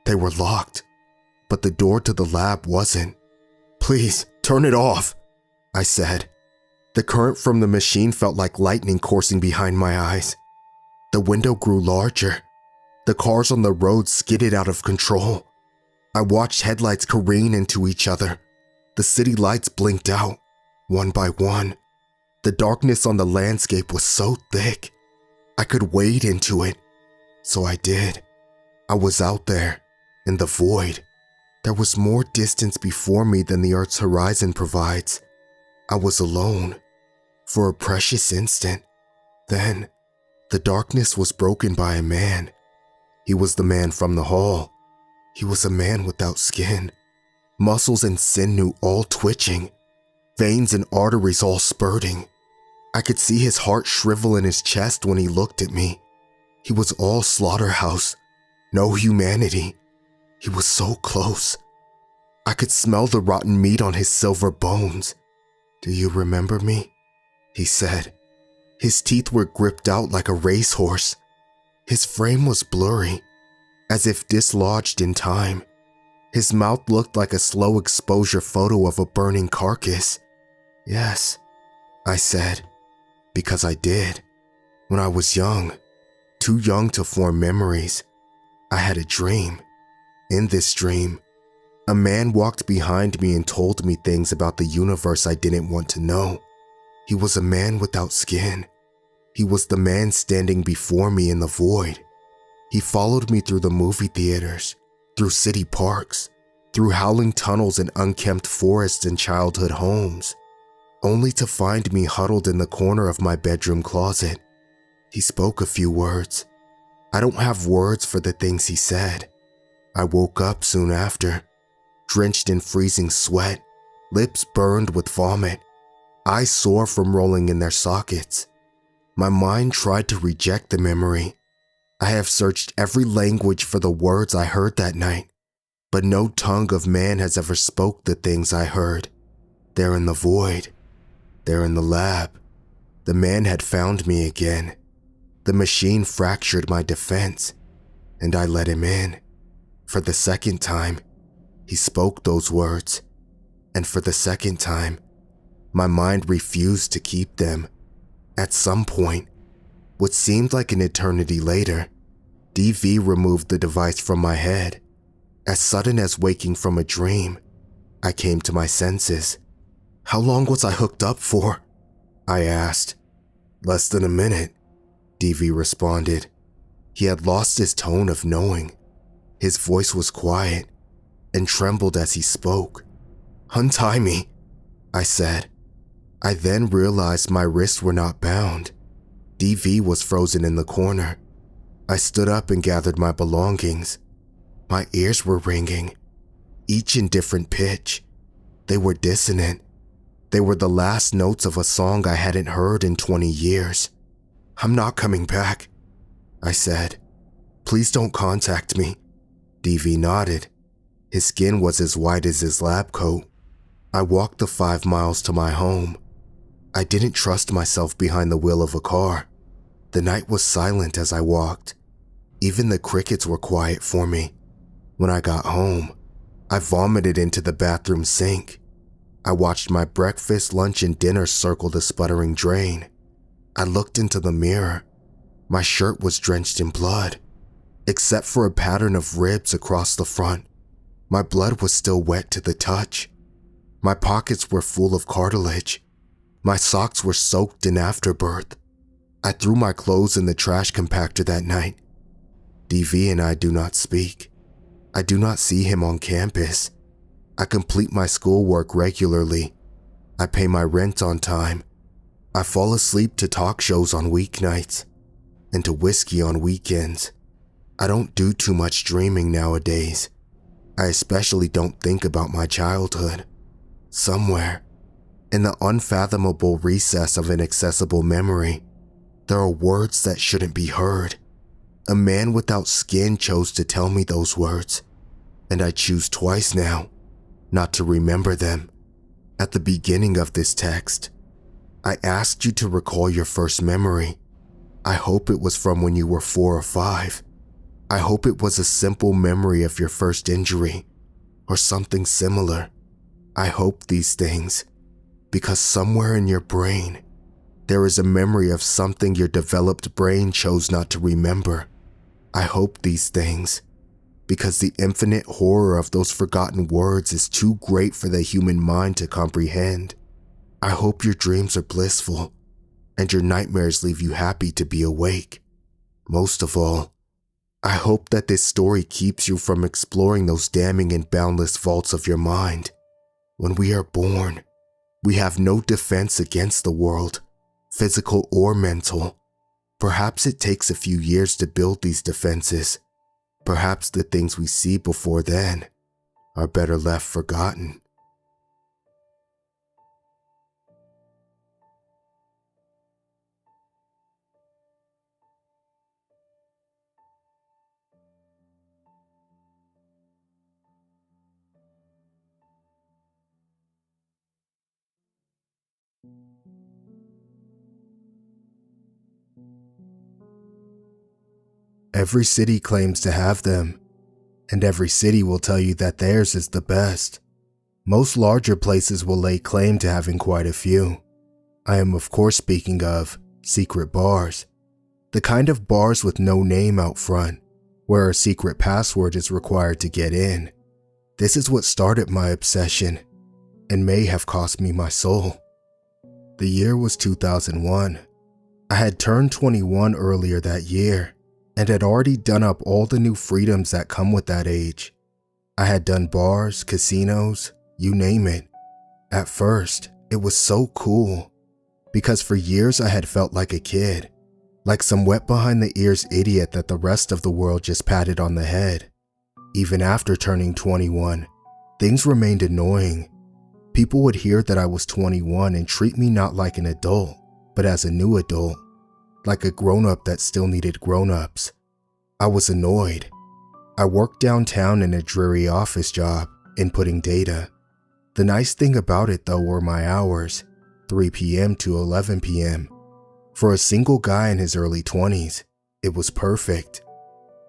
They were locked, but the door to the lab wasn't. "Please, turn it off," I said. The current from the machine felt like lightning coursing behind my eyes. The window grew larger. The cars on the road skidded out of control. I watched headlights careen into each other. The city lights blinked out, one by one. The darkness on the landscape was so thick. I could wade into it. So I did. I was out there, in the void. There was more distance before me than the Earth's horizon provides. I was alone, for a precious instant. Then, the darkness was broken by a man. He was the man from the hall. He was a man without skin. Muscles and sinew all twitching. Veins and arteries all spurting. I could see his heart shrivel in his chest when he looked at me. He was all slaughterhouse. No humanity. He was so close. I could smell the rotten meat on his silver bones. "Do you remember me?" he said. His teeth were gripped out like a racehorse. His frame was blurry, as if dislodged in time. His mouth looked like a slow exposure photo of a burning carcass. "Yes," I said, because I did. When I was young, too young to form memories, I had a dream. In this dream, a man walked behind me and told me things about the universe I didn't want to know. He was a man without skin. He was the man standing before me in the void. He followed me through the movie theaters, through city parks, through howling tunnels and unkempt forests and childhood homes, only to find me huddled in the corner of my bedroom closet. He spoke a few words. I don't have words for the things he said. I woke up soon after, drenched in freezing sweat, lips burned with vomit, eyes sore from rolling in their sockets. My mind tried to reject the memory. I have searched every language for the words I heard that night, but no tongue of man has ever spoke the things I heard. There in the void, there in the lab, the man had found me again. The machine fractured my defense, and I let him in. For the second time, he spoke those words, and for the second time, my mind refused to keep them. At some point, what seemed like an eternity later, DV removed the device from my head. As sudden as waking from a dream, I came to my senses. "How long was I hooked up for?" I asked. "Less than a minute," DV responded. He had lost his tone of knowing. His voice was quiet and trembled as he spoke. "Untie me," I said. I then realized my wrists were not bound. DV was frozen in the corner. I stood up and gathered my belongings. My ears were ringing, each in different pitch. They were dissonant. They were the last notes of a song I hadn't heard in 20 years. "I'm not coming back," I said. "Please don't contact me." DV nodded. His skin was as white as his lab coat. I walked the 5 miles to my home. I didn't trust myself behind the wheel of a car. The night was silent as I walked. Even the crickets were quiet for me. When I got home, I vomited into the bathroom sink. I watched my breakfast, lunch, and dinner circle the sputtering drain. I looked into the mirror. My shirt was drenched in blood, except for a pattern of ribs across the front. My blood was still wet to the touch. My pockets were full of cartilage. My socks were soaked in afterbirth. I threw my clothes in the trash compactor that night. DV and I do not speak. I do not see him on campus. I complete my schoolwork regularly. I pay my rent on time. I fall asleep to talk shows on weeknights and to whiskey on weekends. I don't do too much dreaming nowadays. I especially don't think about my childhood. Somewhere, in the unfathomable recess of inaccessible memory, there are words that shouldn't be heard. A man without skin chose to tell me those words, and I choose twice now not to remember them. At the beginning of this text, I asked you to recall your first memory. I hope it was from when you were 4 or 5. I hope it was a simple memory of your first injury, or something similar. I hope these things, because somewhere in your brain, there is a memory of something your developed brain chose not to remember. I hope these things, because the infinite horror of those forgotten words is too great for the human mind to comprehend. I hope your dreams are blissful, and your nightmares leave you happy to be awake. Most of all, I hope that this story keeps you from exploring those damning and boundless vaults of your mind. When we are born, we have no defense against the world, physical or mental. Perhaps it takes a few years to build these defenses. Perhaps the things we see before then are better left forgotten. Every city claims to have them, and every city will tell you that theirs is the best. Most larger places will lay claim to having quite a few. I am of course speaking of secret bars, the kind of bars with no name out front, where a secret password is required to get in. This is what started my obsession, and may have cost me my soul. The year was 2001. I had turned 21 earlier that year, and had already done up all the new freedoms that come with that age. I had done bars, casinos, you name it. At first, it was so cool, because for years I had felt like a kid, like some wet behind the ears idiot that the rest of the world just patted on the head. Even after turning 21, things remained annoying. People would hear that I was 21 and treat me not like an adult, but as a new adult, like a grown-up that still needed grown-ups. I was annoyed. I worked downtown in a dreary office job, inputting data. The nice thing about it though were my hours, 3 p.m. to 11 p.m. For a single guy in his early 20s, it was perfect.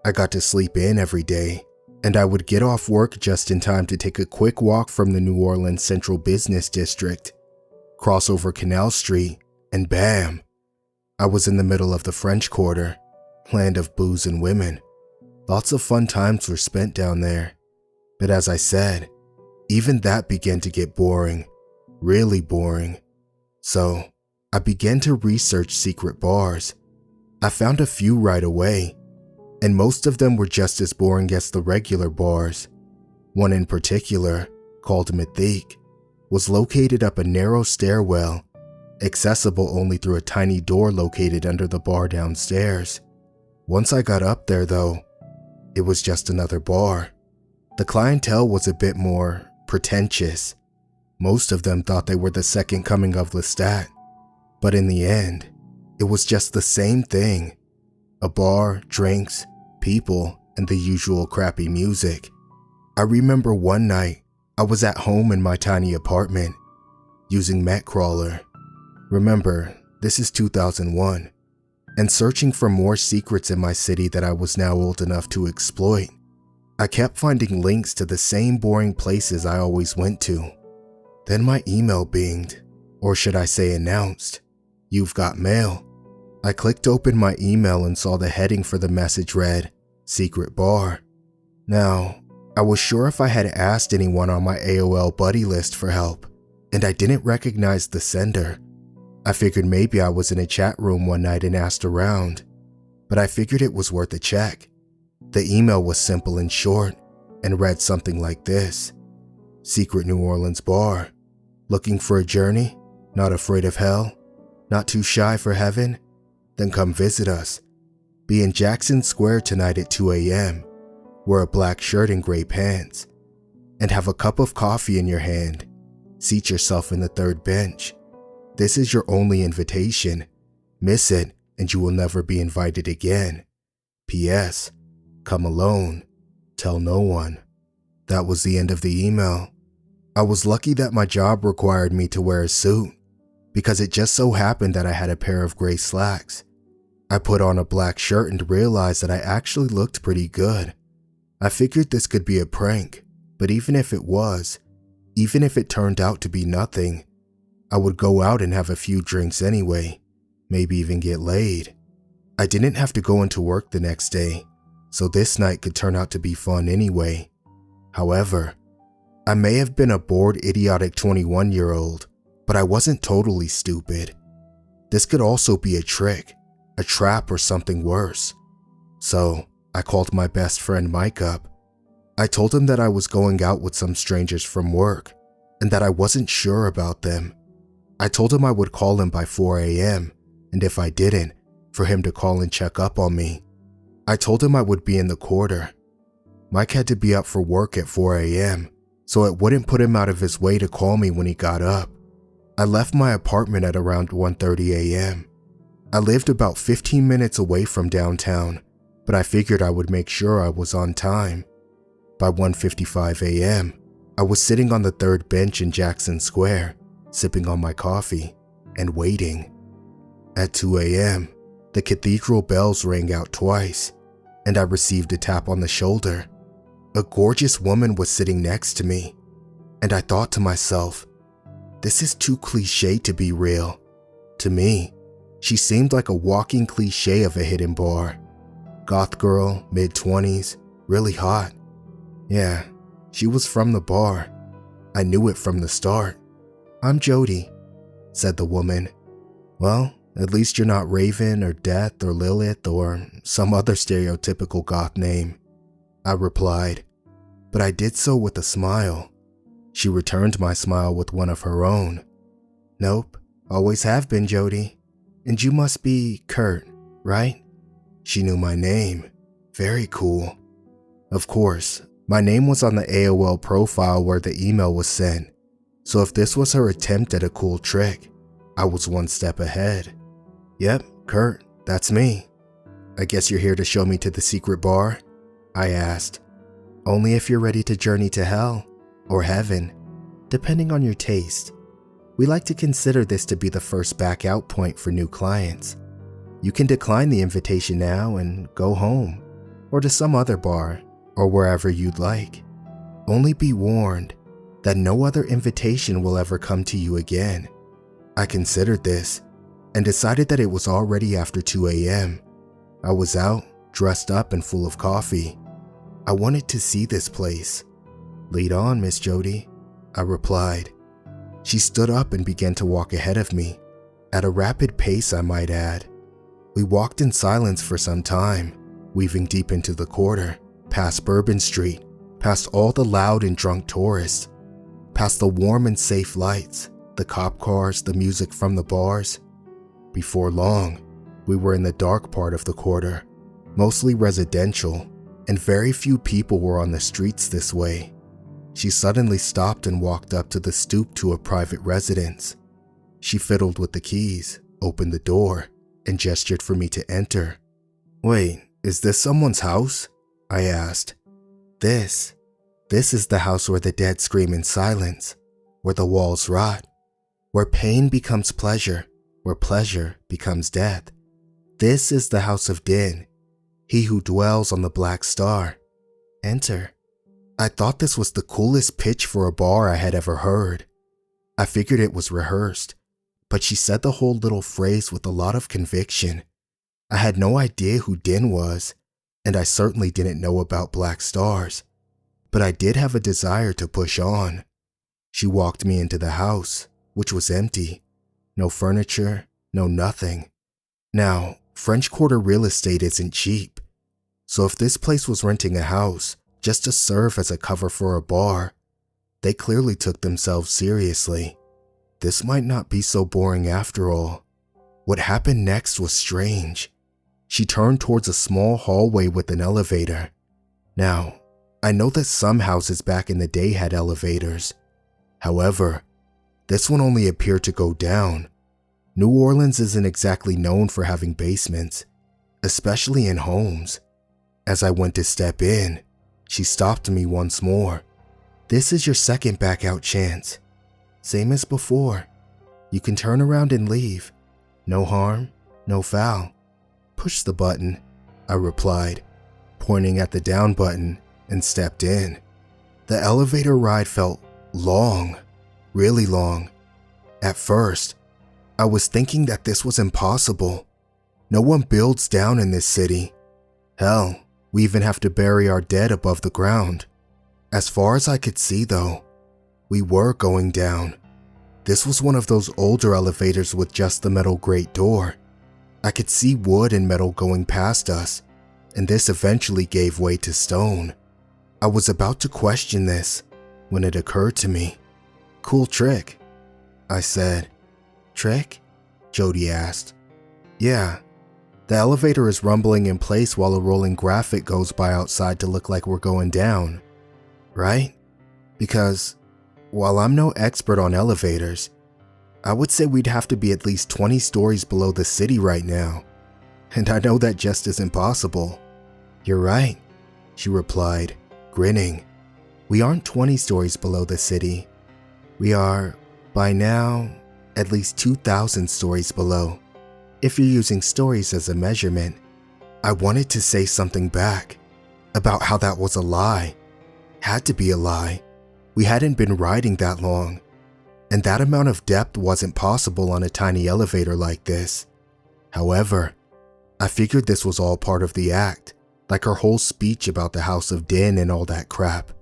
I got to sleep in every day, and I would get off work just in time to take a quick walk from the New Orleans Central Business District, cross over Canal Street, and bam! I was in the middle of the French Quarter, land of booze and women. Lots of fun times were spent down there. But as I said, even that began to get boring, really boring. So, I began to research secret bars. I found a few right away, and most of them were just as boring as the regular bars. One in particular, called Mythique, was located up a narrow stairwell, accessible only through a tiny door located under the bar downstairs. Once I got up there though, it was just another bar. The clientele was a bit more pretentious. Most of them thought they were the second coming of Lestat, but in the end, it was just the same thing. A bar, drinks, people, and the usual crappy music. I remember one night, I was at home in my tiny apartment, using Metcrawler. Remember, this is 2001, and searching for more secrets in my city that I was now old enough to exploit. I kept finding links to the same boring places I always went to. Then my email binged, or should I say announced, "You've got mail." I clicked open my email and saw the heading for the message read, "Secret Bar." Now, I was sure if I had asked anyone on my AOL buddy list for help, and I didn't recognize the sender, I figured maybe I was in a chat room one night and asked around, but I figured it was worth a check. The email was simple and short, and read something like this: "Secret New Orleans Bar. Looking for a journey? Not afraid of hell? Not too shy for heaven? Then come visit us. Be in Jackson Square tonight at 2 a.m. Wear a black shirt and gray pants. And have a cup of coffee in your hand. Seat yourself in the third bench. This is your only invitation. Miss it, and you will never be invited again. P.S. Come alone. Tell no one." That was the end of the email. I was lucky that my job required me to wear a suit. because it just so happened that I had a pair of gray slacks. I put on a black shirt and realized that I actually looked pretty good. I figured this could be a prank, but even if it was, even if it turned out to be nothing, I would go out and have a few drinks anyway, maybe even get laid. I didn't have to go into work the next day, so this night could turn out to be fun anyway. However, I may have been a bored, idiotic 21-year-old, but I wasn't totally stupid. This could also be a trick, a trap, or something worse. So, I called my best friend Mike up. I told him that I was going out with some strangers from work, and that I wasn't sure about them. I told him I would call him by 4 a.m., and if I didn't, for him to call and check up on me. I told him I would be in the quarter. Mike had to be up for work at 4 a.m., so it wouldn't put him out of his way to call me when he got up. I left my apartment at around 1:30 a.m. I lived about 15 minutes away from downtown, but I figured I would make sure I was on time. By 1:55 a.m., I was sitting on the third bench in Jackson Square, sipping on my coffee and waiting. At 2 a.m., the cathedral bells rang out twice, and I received a tap on the shoulder. A gorgeous woman was sitting next to me, and I thought to myself, this is too cliché to be real. To me, she seemed like a walking cliché of a hidden bar. Goth girl, mid-20s, really hot. Yeah, she was from the bar. I knew it from the start. "I'm Jody," said the woman. "Well, at least you're not Raven or Death or Lilith or some other stereotypical goth name," I replied, but I did so with a smile. She returned my smile with one of her own. "Nope, always have been, Jody. And you must be Kurt, right?" She knew my name. Very cool. Of course, my name was on the AOL profile where the email was sent, so if this was her attempt at a cool trick, I was one step ahead. "Yep, Kurt, that's me. I guess you're here to show me to the secret bar?" I asked. "Only if you're ready to journey to hell, or heaven, depending on your taste. We like to consider this to be the first back out point for new clients. You can decline the invitation now and go home, or to some other bar, or wherever you'd like. Only be warned that no other invitation will ever come to you again." I considered this and decided that it was already after 2 a.m. I was out, dressed up and full of coffee. I wanted to see this place. "Lead on, Miss Jody," I replied. She stood up and began to walk ahead of me, at a rapid pace I might add. We walked in silence for some time, weaving deep into the quarter, past Bourbon Street, past all the loud and drunk tourists, past the warm and safe lights, the cop cars, the music from the bars. Before long, we were in the dark part of the quarter, mostly residential, and very few people were on the streets this way. She suddenly stopped and walked up to the stoop to a private residence. She fiddled with the keys, opened the door, and gestured for me to enter. "Wait, is this someone's house?" I asked. This is the house where the dead scream in silence, where the walls rot, where pain becomes pleasure, where pleasure becomes death. This is the house of Din, he who dwells on the Black Star. Enter." I thought this was the coolest pitch for a bar I had ever heard. I figured it was rehearsed, but she said the whole little phrase with a lot of conviction. I had no idea who Din was, and I certainly didn't know about Black Stars, but I did have a desire to push on. She walked me into the house, which was empty. No furniture, no nothing. Now, French Quarter real estate isn't cheap, so if this place was renting a house just to serve as a cover for a bar, they clearly took themselves seriously. This might not be so boring after all. What happened next was strange. She turned towards a small hallway with an elevator. Now, I know that some houses back in the day had elevators. However, this one only appeared to go down. New Orleans isn't exactly known for having basements, especially in homes. As I went to step in, she stopped me once more. "This is your second back out chance. Same as before." You can turn around and leave. No harm, no foul. Push the button, I replied, pointing at the down button, and stepped in. The elevator ride felt long, really long. At first, I was thinking that this was impossible. No one builds down in this city. Hell, we even have to bury our dead above the ground. As far as I could see though, we were going down. This was one of those older elevators with just the metal grate door. I could see wood and metal going past us, and this eventually gave way to stone. I was about to question this when it occurred to me. Cool trick, I said. Trick? Jody asked. Yeah. The elevator is rumbling in place while a rolling graphic goes by outside to look like we're going down. Right? Because, while I'm no expert on elevators, I would say we'd have to be at least 20 stories below the city right now. And I know that just isn't possible. You're right, she replied, grinning. We aren't 20 stories below the city. We are, by now, at least 2,000 stories below. If you're using stories as a measurement. I wanted to say something back about how that was a lie. Had to be a lie. We hadn't been riding that long, and that amount of depth wasn't possible on a tiny elevator like this. However, I figured this was all part of the act, like her whole speech about the House of Din and all that crap.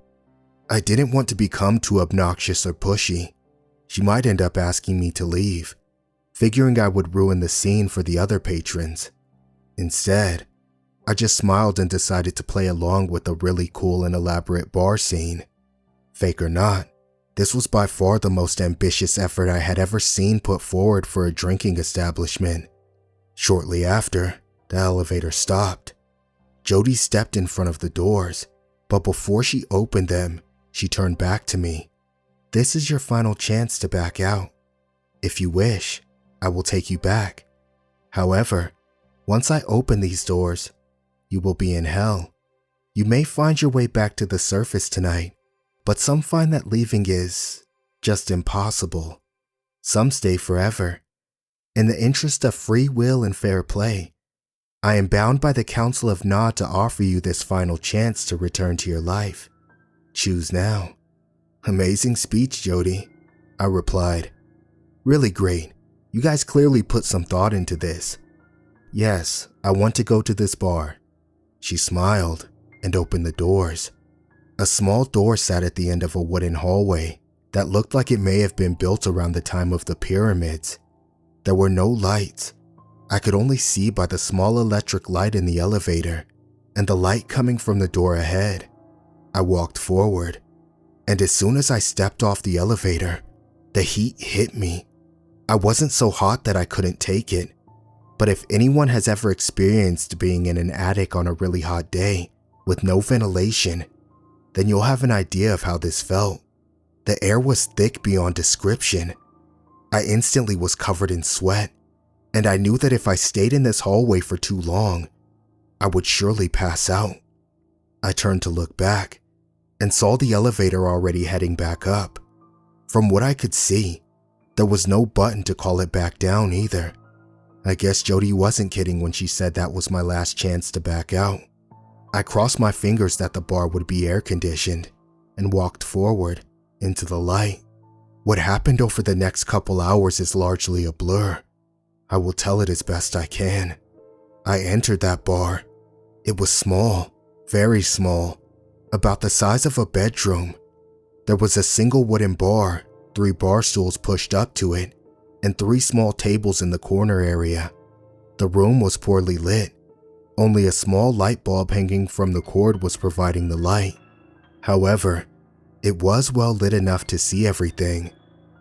I didn't want to become too obnoxious or pushy. She might end up asking me to leave, figuring I would ruin the scene for the other patrons. Instead, I just smiled and decided to play along with the really cool and elaborate bar scene. Fake or not, this was by far the most ambitious effort I had ever seen put forward for a drinking establishment. Shortly after, the elevator stopped. Jody stepped in front of the doors, but before she opened them, she turned back to me. This is your final chance to back out. If you wish, I will take you back. However, once I open these doors, you will be in hell. You may find your way back to the surface tonight, but some find that leaving is just impossible. Some stay forever. In the interest of free will and fair play, I am bound by the Council of Nod to offer you this final chance to return to your life. Choose now. Amazing speech, Jody, I replied. Really great. You guys clearly put some thought into this. Yes, I want to go to this bar. She smiled and opened the doors. A small door sat at the end of a wooden hallway that looked like it may have been built around the time of the pyramids. There were no lights. I could only see by the small electric light in the elevator and the light coming from the door ahead. I walked forward, and as soon as I stepped off the elevator, the heat hit me. I wasn't so hot that I couldn't take it, but if anyone has ever experienced being in an attic on a really hot day with no ventilation, then you'll have an idea of how this felt. The air was thick beyond description. I instantly was covered in sweat, and I knew that if I stayed in this hallway for too long, I would surely pass out. I turned to look back and saw the elevator already heading back up. From what I could see, there was no button to call it back down either. I guess Jody wasn't kidding when she said that was my last chance to back out. I crossed my fingers that the bar would be air conditioned and walked forward into the light. What happened over the next couple hours is largely a blur. I will tell it as best I can. I entered that bar. It was small, very small, about the size of a bedroom. There was a single wooden bar, 3 bar stools pushed up to it, and 3 small tables in the corner area. The room was poorly lit. Only a small light bulb hanging from the cord was providing the light. However, it was well lit enough to see everything,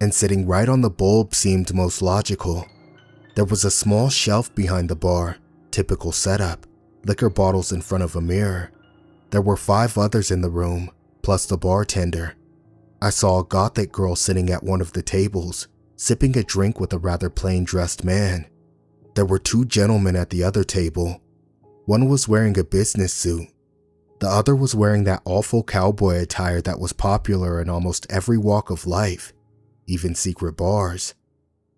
and sitting right on the bulb seemed most logical. There was a small shelf behind the bar, typical setup, liquor bottles in front of a mirror. There were 5 others in the room, plus the bartender. I saw a gothic girl sitting at one of the tables, sipping a drink with a rather plain-dressed man. There were 2 gentlemen at the other table. One was wearing a business suit. The other was wearing that awful cowboy attire that was popular in almost every walk of life, even secret bars.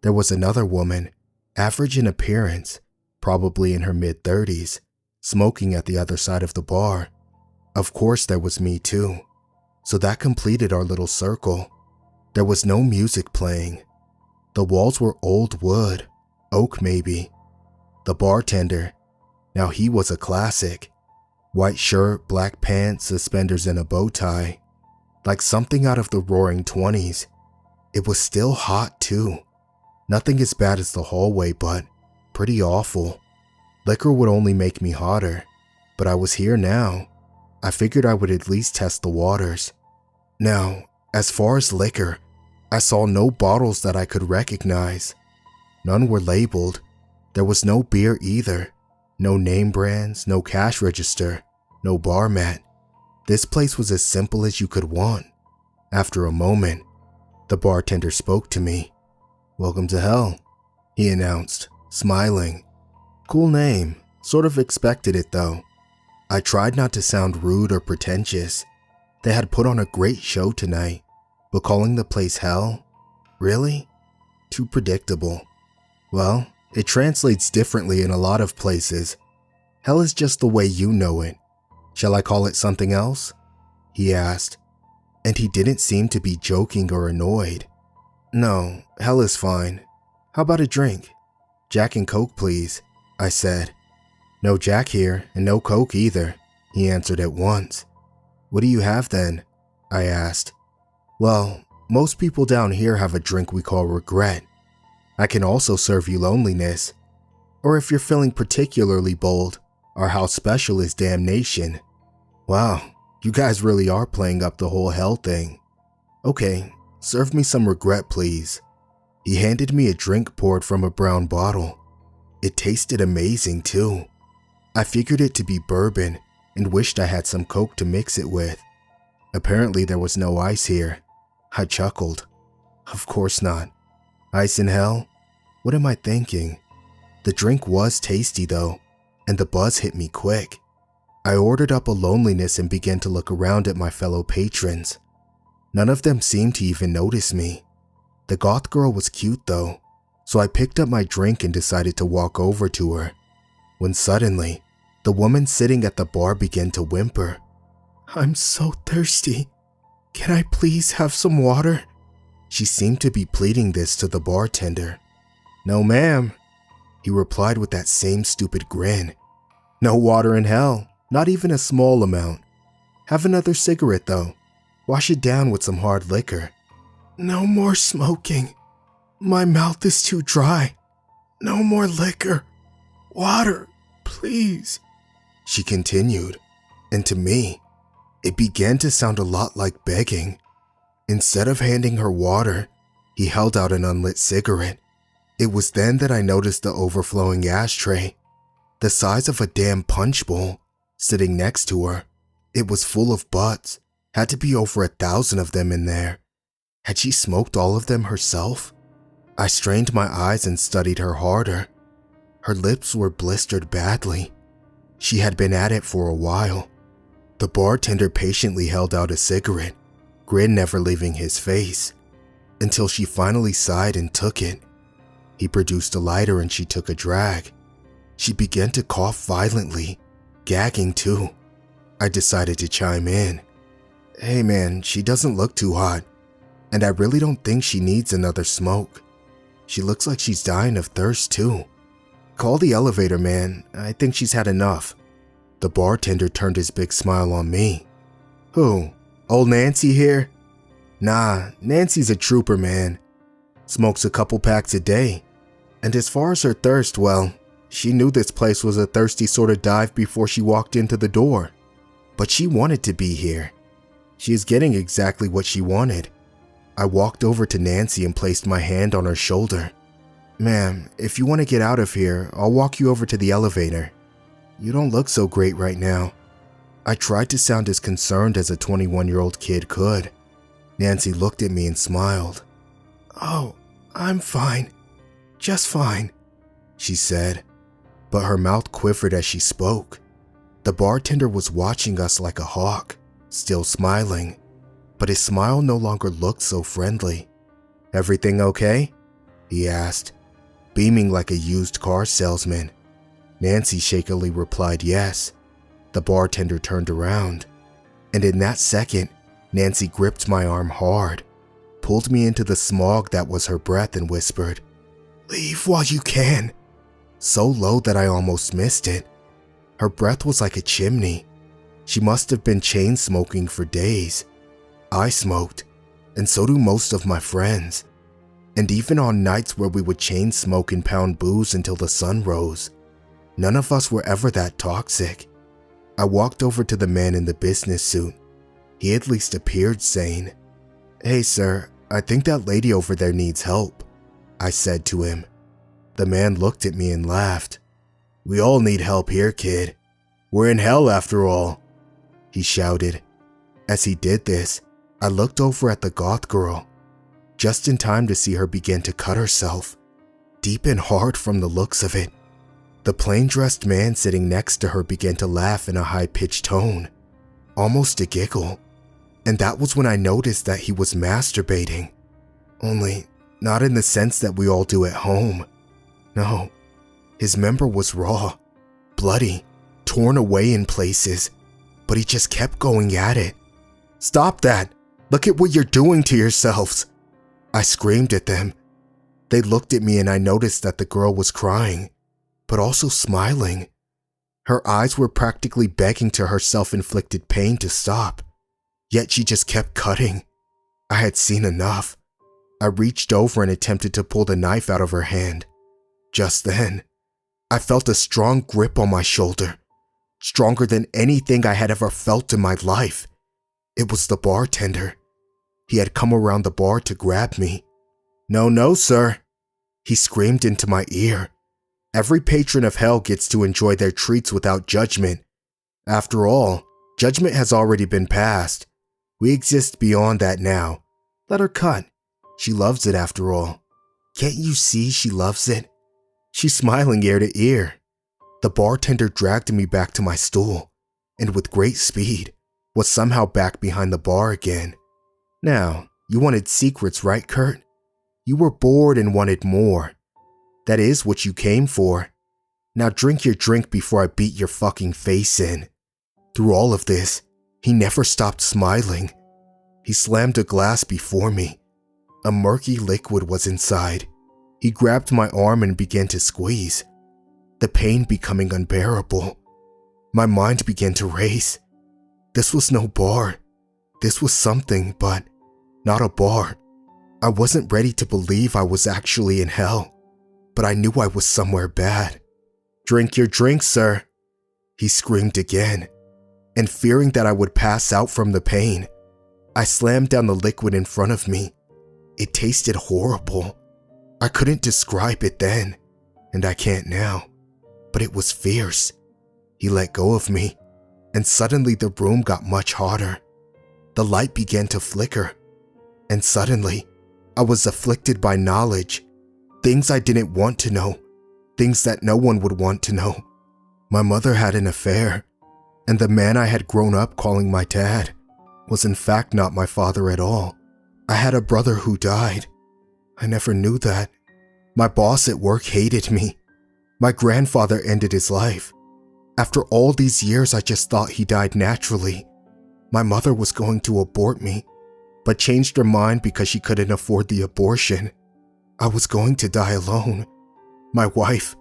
There was another woman, average in appearance, probably in her mid-30s, smoking at the other side of the bar. Of course there was me too. So that completed our little circle. There was no music playing. The walls were old wood, oak maybe. The bartender, now he was a classic. White shirt, black pants, suspenders, and a bow tie. Like something out of the roaring 20s. It was still hot too. Nothing as bad as the hallway, but pretty awful. Liquor would only make me hotter, but I was here now. I figured I would at least test the waters. Now, as far as liquor, I saw no bottles that I could recognize. None were labeled. There was no beer either. No name brands, no cash register, no bar mat. This place was as simple as you could want. After a moment, the bartender spoke to me. "Welcome to hell," he announced, smiling. Cool name, sort of expected it though. I tried not to sound rude or pretentious. They had put on a great show tonight, but calling the place hell? Really? Too predictable. Well, it translates differently in a lot of places. Hell is just the way you know it. Shall I call it something else? He asked, and he didn't seem to be joking or annoyed. No, hell is fine. How about a drink? Jack and Coke, please, I said. No Jack here, and no Coke either, he answered at once. What do you have then? I asked. Well, most people down here have a drink we call regret. I can also serve you loneliness. Or if you're feeling particularly bold, our house special is damnation. Wow, you guys really are playing up the whole hell thing. Okay, serve me some regret, please. He handed me a drink poured from a brown bottle. It tasted amazing too. I figured it to be bourbon and wished I had some Coke to mix it with. Apparently there was no ice here. I chuckled. Of course not. Ice in hell? What am I thinking? The drink was tasty though, and the buzz hit me quick. I ordered up a loneliness and began to look around at my fellow patrons. None of them seemed to even notice me. The goth girl was cute though, so I picked up my drink and decided to walk over to her. When suddenly, the woman sitting at the bar began to whimper. I'm so thirsty. Can I please have some water? She seemed to be pleading this to the bartender. No, ma'am, he replied with that same stupid grin. No water in hell, not even a small amount. Have another cigarette though. Wash it down with some hard liquor. No more smoking. My mouth is too dry. No more liquor. Water, please. She continued, and to me, it began to sound a lot like begging. Instead of handing her water, he held out an unlit cigarette. It was then that I noticed the overflowing ashtray, the size of a damn punch bowl, sitting next to her. It was full of butts, had to be over 1,000 of them in there. Had she smoked all of them herself? I strained my eyes and studied her harder. Her lips were blistered badly. She had been at it for a while. The bartender patiently held out a cigarette, grin never leaving his face, until she finally sighed and took it. He produced a lighter and she took a drag. She began to cough violently, gagging too. I decided to chime in. Hey man, she doesn't look too hot, and I really don't think she needs another smoke. She looks like she's dying of thirst too. Call the elevator, man. I think she's had enough. The bartender turned his big smile on me. Who? Old Nancy here? Nah, Nancy's a trooper, man. Smokes a couple packs a day. And as far as her thirst, well, she knew this place was a thirsty sort of dive before she walked into the door. But she wanted to be here. She is getting exactly what she wanted. I walked over to Nancy and placed my hand on her shoulder. Ma'am, if you want to get out of here, I'll walk you over to the elevator. You don't look so great right now. I tried to sound as concerned as a 21-year-old kid could. Nancy looked at me and smiled. Oh, I'm fine. Just fine, she said, but her mouth quivered as she spoke. The bartender was watching us like a hawk, still smiling, but his smile no longer looked so friendly. Everything okay? he asked, beaming like a used car salesman. Nancy shakily replied yes. The bartender turned around, and in that second, Nancy gripped my arm hard, pulled me into the smog that was her breath, and whispered, "Leave while you can," so low that I almost missed it. Her breath was like a chimney. She must have been chain smoking for days. I smoked, and so do most of my friends. And even on nights where we would chain smoke and pound booze until the sun rose, none of us were ever that toxic. I walked over to the man in the business suit. He at least appeared sane. "Hey sir, I think that lady over there needs help," I said to him. The man looked at me and laughed. "We all need help here, kid. We're in hell after all," he shouted. As he did this, I looked over at the goth girl, just in time to see her begin to cut herself, deep and hard from the looks of it. The plain-dressed man sitting next to her began to laugh in a high-pitched tone, almost a giggle, and that was when I noticed that he was masturbating. Only, not in the sense that we all do at home. No, his member was raw, bloody, torn away in places, but he just kept going at it. "Stop that! Look at what you're doing to yourselves!" I screamed at them. They looked at me and I noticed that the girl was crying, but also smiling. Her eyes were practically begging to her self-inflicted pain to stop, yet she just kept cutting. I had seen enough. I reached over and attempted to pull the knife out of her hand. Just then, I felt a strong grip on my shoulder, stronger than anything I had ever felt in my life. It was the bartender. He had come around the bar to grab me. "No, no, sir," he screamed into my ear. "Every patron of hell gets to enjoy their treats without judgment. After all, judgment has already been passed. We exist beyond that now. Let her cut. She loves it after all. Can't you see she loves it? She's smiling ear to ear." The bartender dragged me back to my stool, and with great speed, was somehow back behind the bar again. "Now, you wanted secrets, right, Kurt? You were bored and wanted more. That is what you came for. Now drink your drink before I beat your fucking face in." Through all of this, he never stopped smiling. He slammed a glass before me. A murky liquid was inside. He grabbed my arm and began to squeeze, the pain becoming unbearable. My mind began to race. This was no bar. This was something, but not a bar. I wasn't ready to believe I was actually in hell, but I knew I was somewhere bad. "Drink your drink, sir," he screamed again, and fearing that I would pass out from the pain, I slammed down the liquid in front of me. It tasted horrible. I couldn't describe it then, and I can't now, but it was fierce. He let go of me, and suddenly the room got much hotter. The light began to flicker, and suddenly, I was afflicted by knowledge, things I didn't want to know, things that no one would want to know. My mother had an affair, and the man I had grown up calling my dad was in fact not my father at all. I had a brother who died. I never knew that. My boss at work hated me. My grandfather ended his life. After all these years, I just thought he died naturally. My mother was going to abort me, but changed her mind because she couldn't afford the abortion. I was going to die alone. My wife,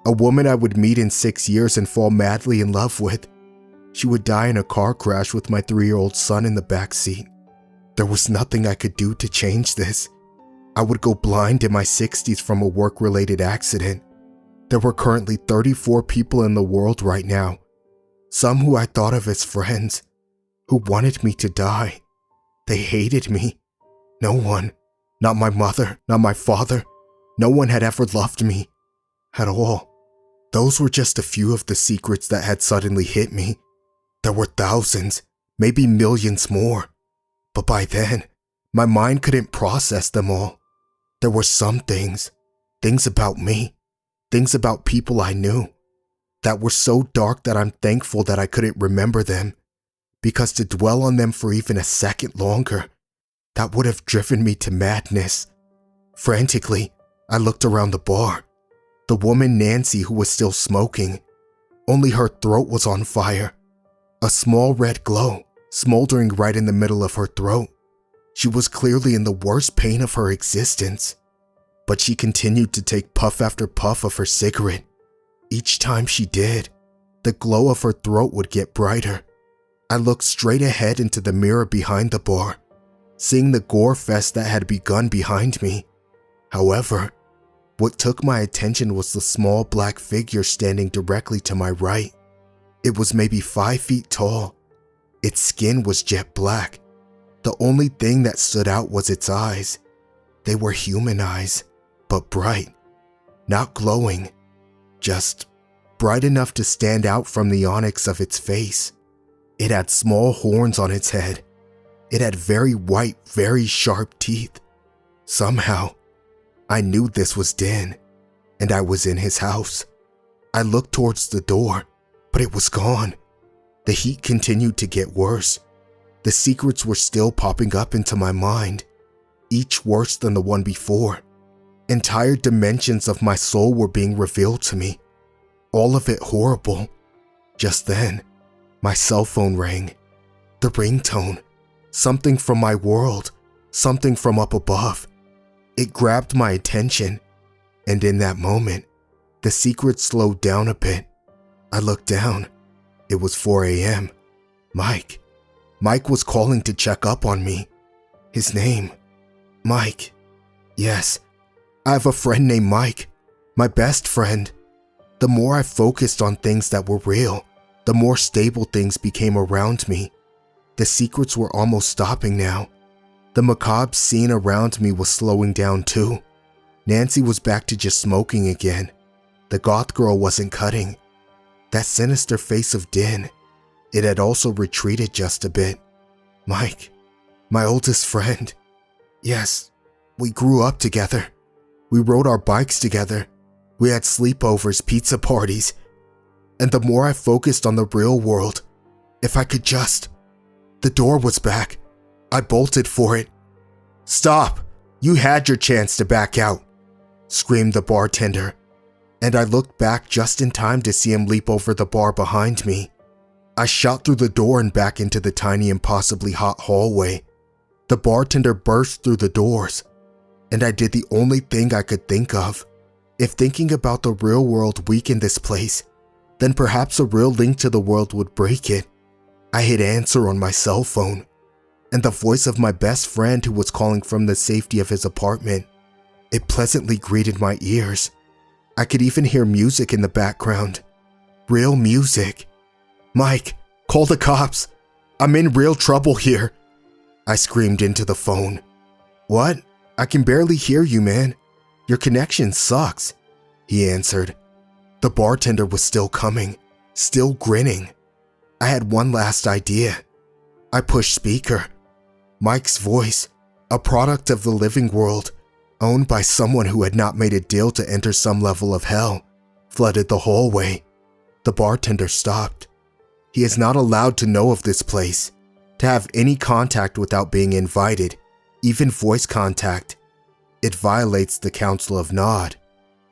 a woman I would meet in 6 years and fall madly in love with, she would die in a car crash with my 3-year-old son in the back seat. There was nothing I could do to change this. I would go blind in my 60s from a work-related accident. There were currently 34 people in the world right now, some who I thought of as friends, who wanted me to die. They hated me. No one, not my mother, not my father, no one had ever loved me at all. Those were just a few of the secrets that had suddenly hit me. There were thousands, maybe millions more, but by then, my mind couldn't process them all. There were some things about me, things about people I knew, that were so dark that I'm thankful that I couldn't remember them, because to dwell on them for even a second longer, that would have driven me to madness. Frantically, I looked around the bar. The woman Nancy who was still smoking, only her throat was on fire. A small red glow smoldering right in the middle of her throat. She was clearly in the worst pain of her existence, but she continued to take puff after puff of her cigarette. Each time she did, the glow of her throat would get brighter. I looked straight ahead into the mirror behind the bar, seeing the gore fest that had begun behind me. However, what took my attention was the small black figure standing directly to my right. It was maybe 5 feet tall. Its skin was jet black. The only thing that stood out was its eyes. They were human eyes, but bright, not glowing, just bright enough to stand out from the onyx of its face. It had small horns on its head. It had very white, very sharp teeth. Somehow, I knew this was Din, and I was in his house. I looked towards the door, but it was gone. The heat continued to get worse. The secrets were still popping up into my mind, each worse than the one before. Entire dimensions of my soul were being revealed to me, all of it horrible. Just then, my cell phone rang. The ringtone, something from my world, something from up above. It grabbed my attention, and in that moment, the secret slowed down a bit. I looked down. It was 4 a.m. Mike. Mike was calling to check up on me. His name, Mike. Yes, I have a friend named Mike, my best friend. The more I focused on things that were real, the more stable things became around me. The secrets were almost stopping now. The macabre scene around me was slowing down too. Nancy was back to just smoking again. The goth girl wasn't cutting. That sinister face of Din, it had also retreated just a bit. Mike, my oldest friend. Yes, we grew up together. We rode our bikes together. We had sleepovers, pizza parties. And the more I focused on the real world, if I could just... The door was back. I bolted for it. "Stop! You had your chance to back out," screamed the bartender, and I looked back just in time to see him leap over the bar behind me. I shot through the door and back into the tiny, impossibly hot hallway. The bartender burst through the doors, and I did the only thing I could think of. If thinking about the real world weakened this place, then perhaps a real link to the world would break it. I hit answer on my cell phone, and the voice of my best friend who was calling from the safety of his apartment. It pleasantly greeted my ears. I could even hear music in the background. Real music. "Mike, call the cops. I'm in real trouble here," I screamed into the phone. "What? I can barely hear you, man. Your connection sucks," he answered. The bartender was still coming, still grinning. I had one last idea. I pushed speaker. Mike's voice, a product of the living world, owned by someone who had not made a deal to enter some level of hell, flooded the hallway. The bartender stopped. He is not allowed to know of this place, to have any contact without being invited, even voice contact. It violates the Council of Nod.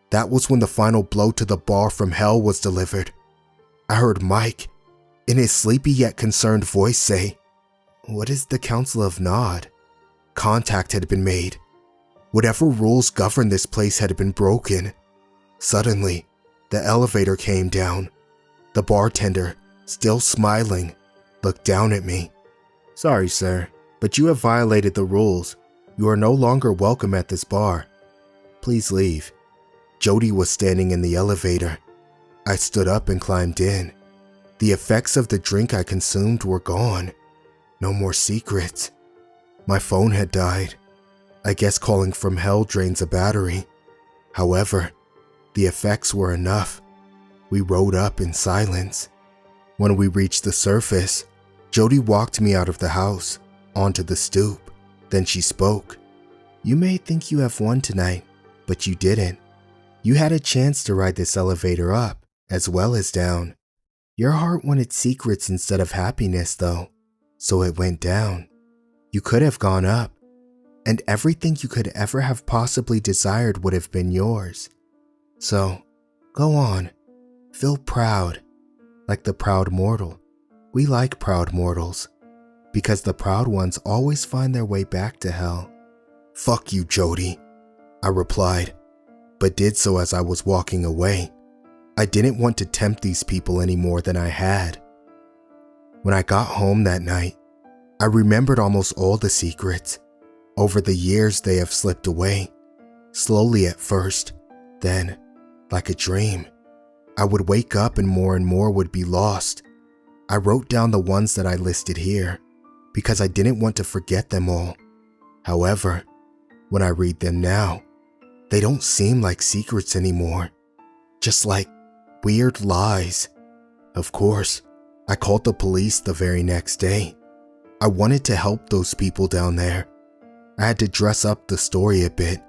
That was when the final blow to the bar from hell was delivered. I heard Mike, in his sleepy yet concerned voice, say, "What is the Council of Nod?" Contact had been made. Whatever rules governed this place had been broken. Suddenly, the elevator came down. The bartender, still smiling, looked down at me. "Sorry, sir, but you have violated the rules. You are no longer welcome at this bar. Please leave." Jody was standing in the elevator. I stood up and climbed in. The effects of the drink I consumed were gone. No more secrets. My phone had died. I guess calling from hell drains a battery. However, the effects were enough. We rode up in silence. When we reached the surface, Jody walked me out of the house, onto the stoop. Then she spoke. "You may think you have won tonight, but you didn't. You had a chance to ride this elevator up, as well as down. Your heart wanted secrets instead of happiness, though, so it went down. You could have gone up. and everything you could ever have possibly desired would have been yours. So, go on, feel proud, like the proud mortal. We like proud mortals, because the proud ones always find their way back to hell. Fuck you, Jody, I replied, but did so as I was walking away. I didn't want to tempt these people any more than I had. When I got home that night, I remembered almost all the secrets. Over the years, they have slipped away, slowly at first, then, like a dream, I would wake up and more would be lost. I wrote down the ones that I listed here, because I didn't want to forget them all. However, when I read them now, they don't seem like secrets anymore, just like weird lies. Of course, I called the police the very next day. I wanted to help those people down there. I had to dress up the story a bit.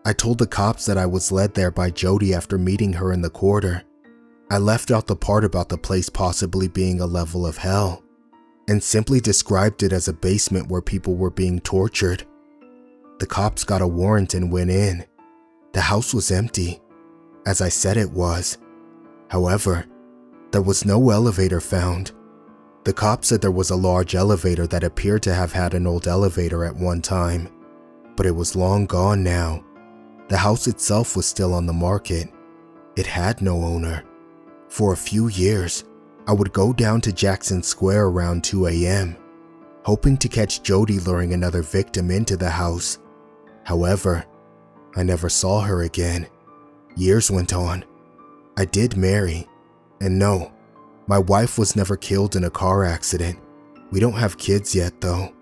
I told the cops that I was led there by Jody after meeting her in the quarter. I left out the part about the place possibly being a level of hell, and simply described it as a basement where people were being tortured. The cops got a warrant and went in. The house was empty, as I said it was. However, there was no elevator found. The cops said there was a large elevator that appeared to have had an old elevator at one time, but it was long gone now. The house itself was still on the market. It had no owner. For a few years, I would go down to Jackson Square around 2 a.m., hoping to catch Jody luring another victim into the house. However, I never saw her again. Years went on. I did marry, and no, my wife was never killed in a car accident. We don't have kids yet, though.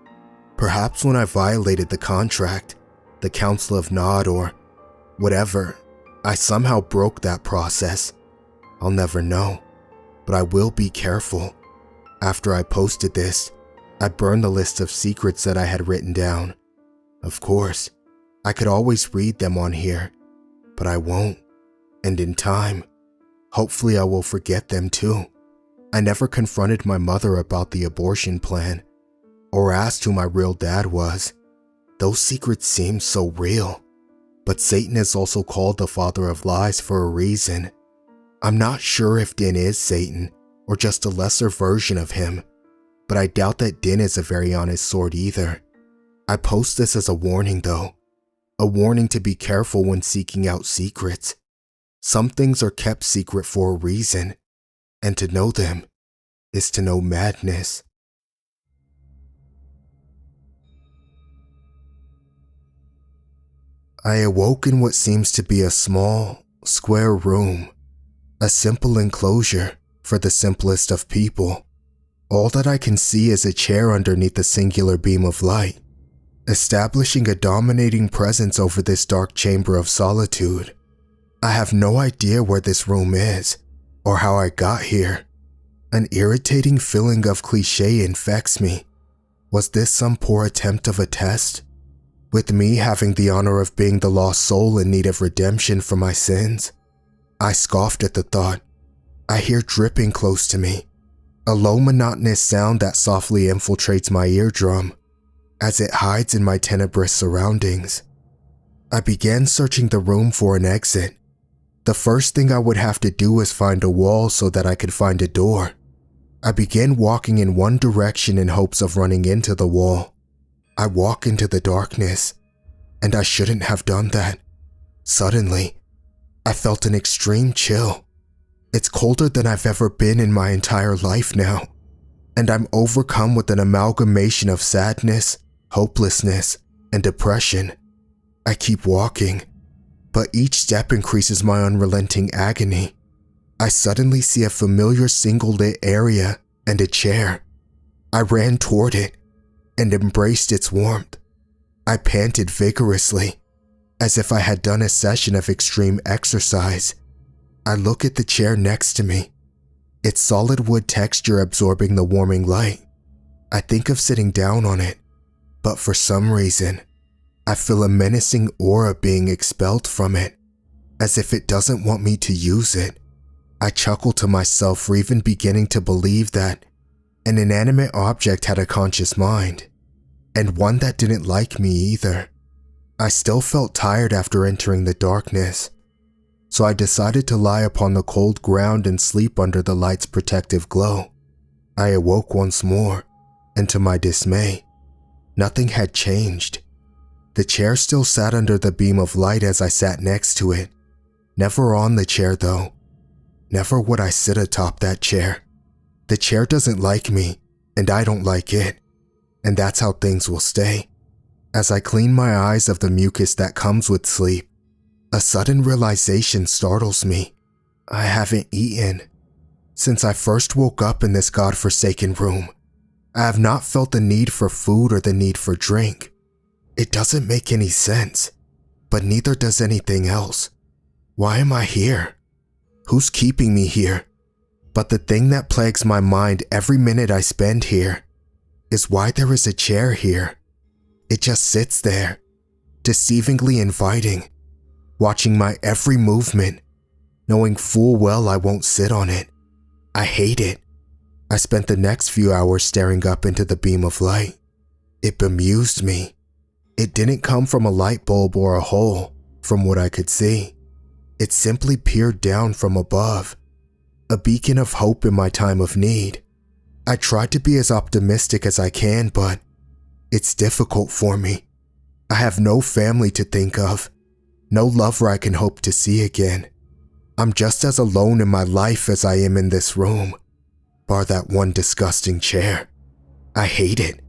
Perhaps when I violated the contract, the Council of Nod, or whatever, I somehow broke that process. I'll never know, but I will be careful. After I posted this, I burned the list of secrets that I had written down. Of course, I could always read them on here, but I won't. And in time, hopefully I will forget them too. I never confronted my mother about the abortion plan, or asked who my real dad was. Those secrets seemed so real. But Satan is also called the father of lies for a reason. I'm not sure if Din is Satan, or just a lesser version of him, but I doubt that Din is a very honest sort either. I post this as a warning though, a warning to be careful when seeking out secrets. Some things are kept secret for a reason, and to know them is to know madness. I awoke in what seems to be a small, square room, a simple enclosure for the simplest of people. All that I can see is a chair underneath a singular beam of light, establishing a dominating presence over this dark chamber of solitude. I have no idea where this room is, or how I got here. An irritating feeling of cliché infects me. Was this some poor attempt of a test? With me having the honor of being the lost soul in need of redemption for my sins? I scoffed at the thought. I hear dripping close to me, a low monotonous sound that softly infiltrates my eardrum as it hides in my tenebrous surroundings. I began searching the room for an exit. The first thing I would have to do was find a wall so that I could find a door. I began walking in one direction in hopes of running into the wall. I walk into the darkness, and I shouldn't have done that. Suddenly, I felt an extreme chill. It's colder than I've ever been in my entire life now, and I'm overcome with an amalgamation of sadness, hopelessness, and depression. I keep walking, but each step increases my unrelenting agony. I suddenly see a familiar single-lit area and a chair. I ran toward it and embraced its warmth. I panted vigorously, as if I had done a session of extreme exercise. I look at the chair next to me, its solid wood texture absorbing the warming light. I think of sitting down on it, but for some reason, I feel a menacing aura being expelled from it, as if it doesn't want me to use it. I chuckle to myself for even beginning to believe that an inanimate object had a conscious mind, and one that didn't like me either. I still felt tired after entering the darkness, so I decided to lie upon the cold ground and sleep under the light's protective glow. I awoke once more, and to my dismay, nothing had changed. The chair still sat under the beam of light as I sat next to it. Never on the chair though. Never would I sit atop that chair. The chair doesn't like me, and I don't like it, and that's how things will stay. As I clean my eyes of the mucus that comes with sleep, a sudden realization startles me. I haven't eaten. Since I first woke up in this godforsaken room, I have not felt the need for food or the need for drink. It doesn't make any sense, but neither does anything else. Why am I here? Who's keeping me here? But the thing that plagues my mind every minute I spend here is why there is a chair here. It just sits there, deceivingly inviting, watching my every movement, knowing full well I won't sit on it. I hate it. I spent the next few hours staring up into the beam of light. It bemused me. It didn't come from a light bulb or a hole, from what I could see. It simply peered down from above, a beacon of hope in my time of need. I tried to be as optimistic as I can, but it's difficult for me. I have no family to think of, no lover I can hope to see again. I'm just as alone in my life as I am in this room, bar that one disgusting chair. I hate it.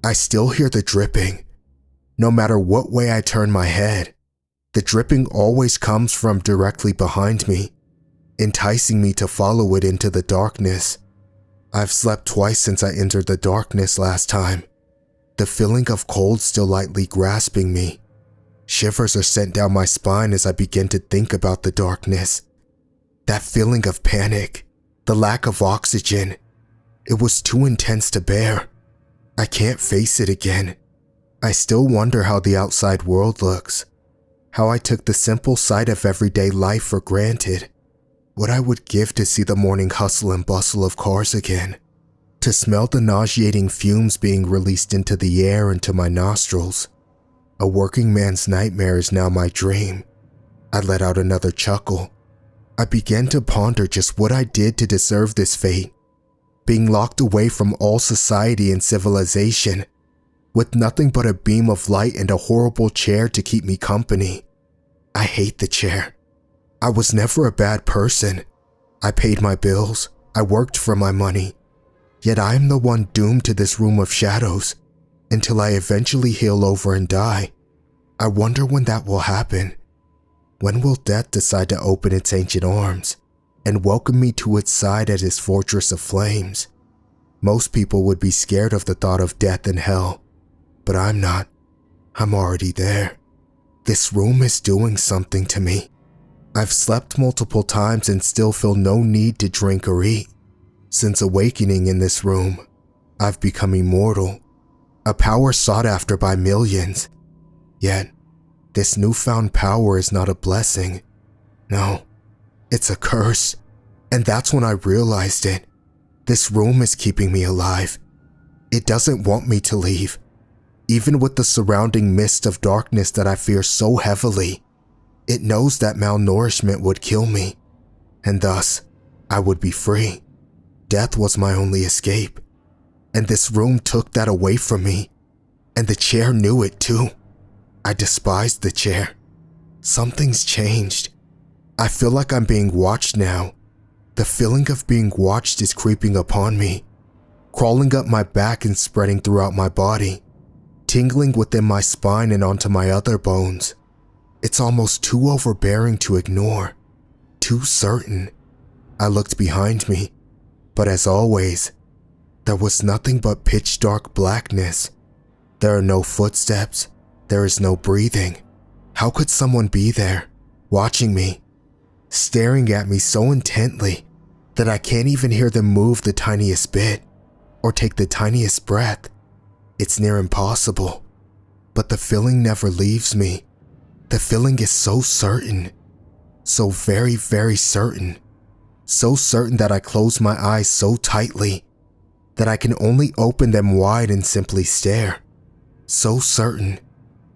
I still hear the dripping. No matter what way I turn my head, the dripping always comes from directly behind me, enticing me to follow it into the darkness. I've slept twice since I entered the darkness last time. The feeling of cold still lightly grasping me. Shivers are sent down my spine as I begin to think about the darkness. That feeling of panic, the lack of oxygen, it was too intense to bear. I can't face it again. I still wonder how the outside world looks, how I took the simple sight of everyday life for granted, what I would give to see the morning hustle and bustle of cars again, to smell the nauseating fumes being released into the air and to my nostrils. A working man's nightmare is now my dream. I let out another chuckle. I began to ponder just what I did to deserve this fate, being locked away from all society and civilization, with nothing but a beam of light and a horrible chair to keep me company. I hate the chair. I was never a bad person. I paid my bills. I worked for my money. Yet I am the one doomed to this room of shadows until I eventually heal over and die. I wonder when that will happen. When will death decide to open its ancient arms and welcome me to its side at its fortress of flames? Most people would be scared of the thought of death and hell, but I'm not. I'm already there. This room is doing something to me. I've slept multiple times and still feel no need to drink or eat. Since awakening in this room, I've become immortal, a power sought after by millions. Yet, this newfound power is not a blessing. No, it's a curse. And that's when I realized it. This room is keeping me alive. It doesn't want me to leave, even with the surrounding mist of darkness that I fear so heavily. It knows that malnourishment would kill me, and thus, I would be free. Death was my only escape, and this room took that away from me, and the chair knew it too. I despised the chair. Something's changed. I feel like I'm being watched now. The feeling of being watched is creeping upon me, crawling up my back and spreading throughout my body, tingling within my spine and onto my other bones. It's almost too overbearing to ignore, too certain. I looked behind me, but as always, there was nothing but pitch dark blackness. There are no footsteps. There is no breathing. How could someone be there, watching me, staring at me so intently that I can't even hear them move the tiniest bit or take the tiniest breath? It's near impossible, but the feeling never leaves me. The feeling is so certain, so very, very certain. So certain that I close my eyes so tightly that I can only open them wide and simply stare. So certain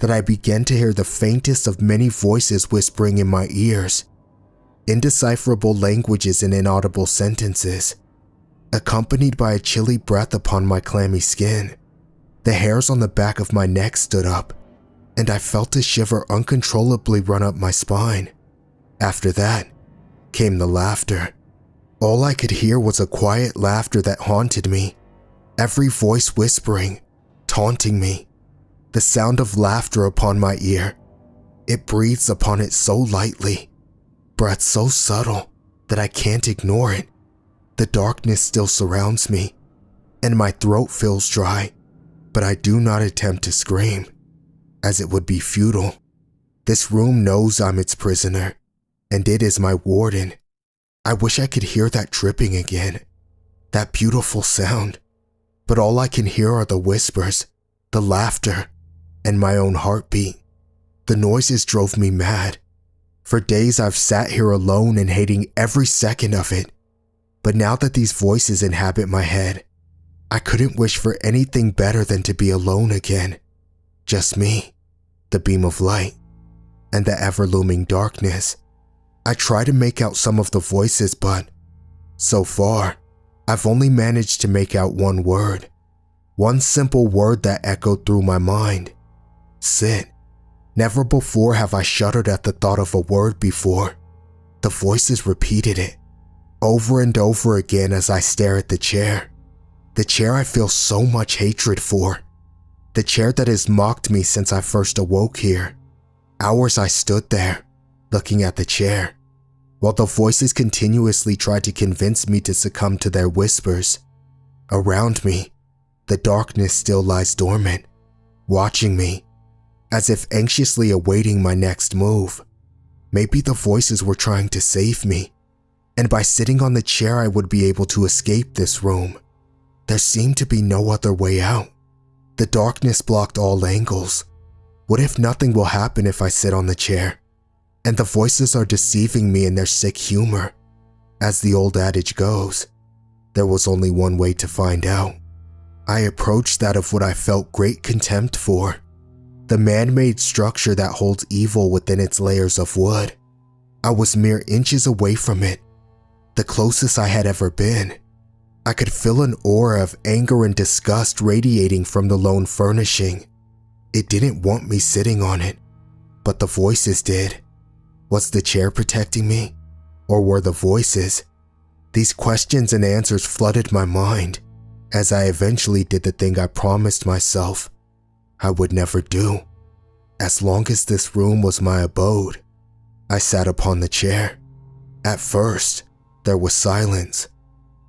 that I began to hear the faintest of many voices whispering in my ears, indecipherable languages and inaudible sentences, accompanied by a chilly breath upon my clammy skin. The hairs on the back of my neck stood up, and I felt a shiver uncontrollably run up my spine. After that came the laughter. All I could hear was a quiet laughter that haunted me, every voice whispering, taunting me. The sound of laughter upon my ear. It breathes upon it so lightly, breath so subtle that I can't ignore it. The darkness still surrounds me, and my throat feels dry, but I do not attempt to scream, as it would be futile. This room knows I'm its prisoner, and it is my warden. I wish I could hear that dripping again, that beautiful sound, but all I can hear are the whispers, the laughter, and my own heartbeat. The noises drove me mad. For days I've sat here alone and hating every second of it. But now that these voices inhabit my head, I couldn't wish for anything better than to be alone again. Just me, the beam of light, and the ever-looming darkness. I try to make out some of the voices, but so far, I've only managed to make out one word. One simple word that echoed through my mind. Sit. Never before have I shuddered at the thought of a word before. The voices repeated it, over and over again as I stare at the chair. The chair I feel so much hatred for. The chair that has mocked me since I first awoke here. Hours I stood there, looking at the chair, while the voices continuously tried to convince me to succumb to their whispers. Around me, the darkness still lies dormant, watching me, as if anxiously awaiting my next move. Maybe the voices were trying to save me, and by sitting on the chair I would be able to escape this room. There seemed to be no other way out. The darkness blocked all angles. What if nothing will happen if I sit on the chair, and the voices are deceiving me in their sick humor? As the old adage goes, there was only one way to find out. I approached that of what I felt great contempt for. The man-made structure that holds evil within its layers of wood. I was mere inches away from it, the closest I had ever been. I could feel an aura of anger and disgust radiating from the lone furnishing. It didn't want me sitting on it, but the voices did. Was the chair protecting me, or were the voices? These questions and answers flooded my mind, as I eventually did the thing I promised myself I would never do. As long as this room was my abode, I sat upon the chair. At first, there was silence.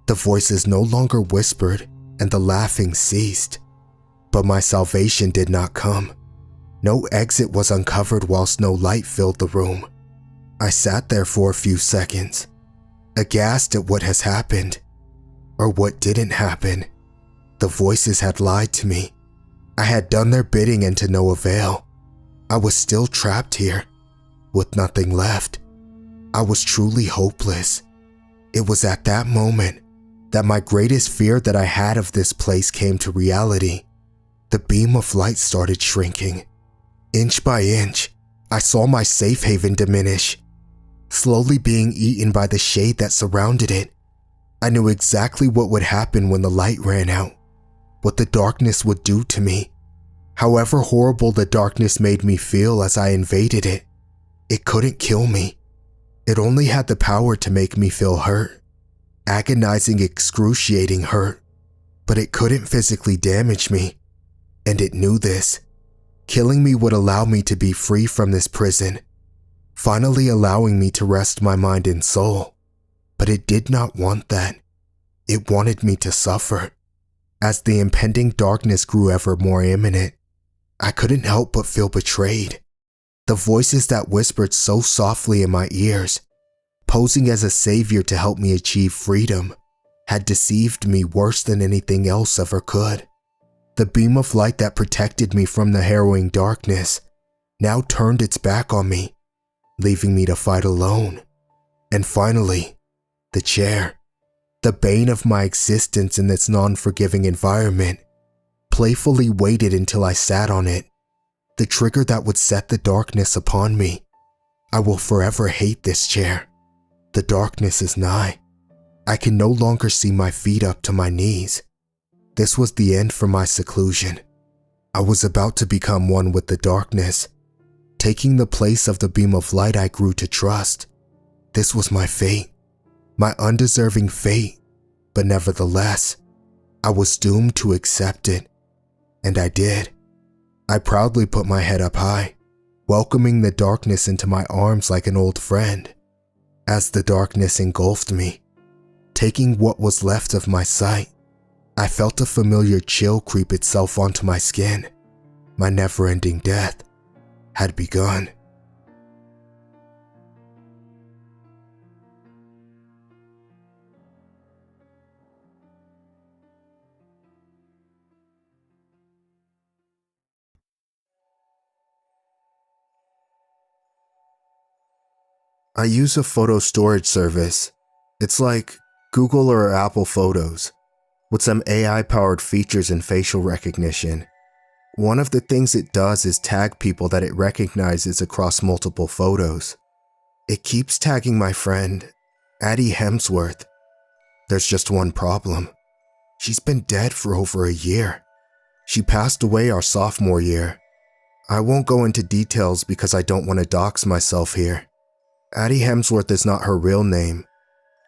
The voices no longer whispered and the laughing ceased. But my salvation did not come. No exit was uncovered whilst no light filled the room. I sat there for a few seconds, aghast at what has happened, or what didn't happen. The voices had lied to me. I had done their bidding and to no avail. I was still trapped here, with nothing left. I was truly hopeless. It was at that moment that my greatest fear that I had of this place came to reality. The beam of light started shrinking. Inch by inch, I saw my safe haven diminish, slowly being eaten by the shade that surrounded it. I knew exactly what would happen when the light ran out, what the darkness would do to me. However horrible the darkness made me feel as I invaded it, it couldn't kill me. It only had the power to make me feel hurt, agonizing, excruciating hurt, but it couldn't physically damage me, and it knew this. Killing me would allow me to be free from this prison, finally allowing me to rest my mind and soul. But it did not want that. It wanted me to suffer. As the impending darkness grew ever more imminent, I couldn't help but feel betrayed. The voices that whispered so softly in my ears, posing as a savior to help me achieve freedom, had deceived me worse than anything else ever could. The beam of light that protected me from the harrowing darkness now turned its back on me, leaving me to fight alone. And finally, the chair, the bane of my existence in this non-forgiving environment, playfully waited until I sat on it, The trigger that would set the darkness upon me. I will forever hate this chair. The darkness is nigh. I can no longer see my feet up to my knees. This was the end for my seclusion. I was about to become one with the darkness, taking the place of the beam of light I grew to trust. This was my fate, my undeserving fate, but nevertheless, I was doomed to accept it, and I did. I proudly put my head up high, welcoming the darkness into my arms like an old friend. As the darkness engulfed me, taking what was left of my sight, I felt a familiar chill creep itself onto my skin. My never-ending death had begun. I use a photo storage service. It's like Google or Apple Photos, with some AI-powered features and facial recognition. One of the things it does is tag people that it recognizes across multiple photos. It keeps tagging my friend, Addie Hemsworth. There's just one problem. She's been dead for over a year. She passed away our sophomore year. I won't go into details because I don't want to dox myself here. Addie Hemsworth is not her real name,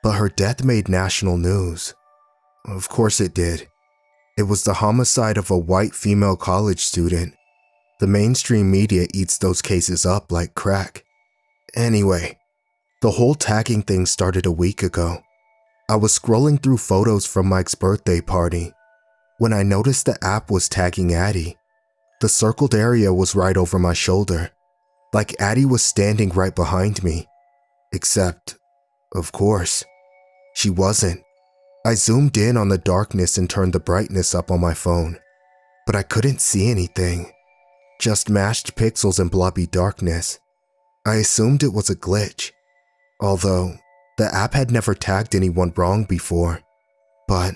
but her death made national news. Of course it did. It was the homicide of a white female college student. The mainstream media eats those cases up like crack. Anyway, the whole tagging thing started a week ago. I was scrolling through photos from Mike's birthday party when I noticed the app was tagging Addie. The circled area was right over my shoulder, like Addie was standing right behind me. Except, of course, she wasn't. I zoomed in on the darkness and turned the brightness up on my phone, but I couldn't see anything. Just mashed pixels and blobby darkness. I assumed it was a glitch, although the app had never tagged anyone wrong before. But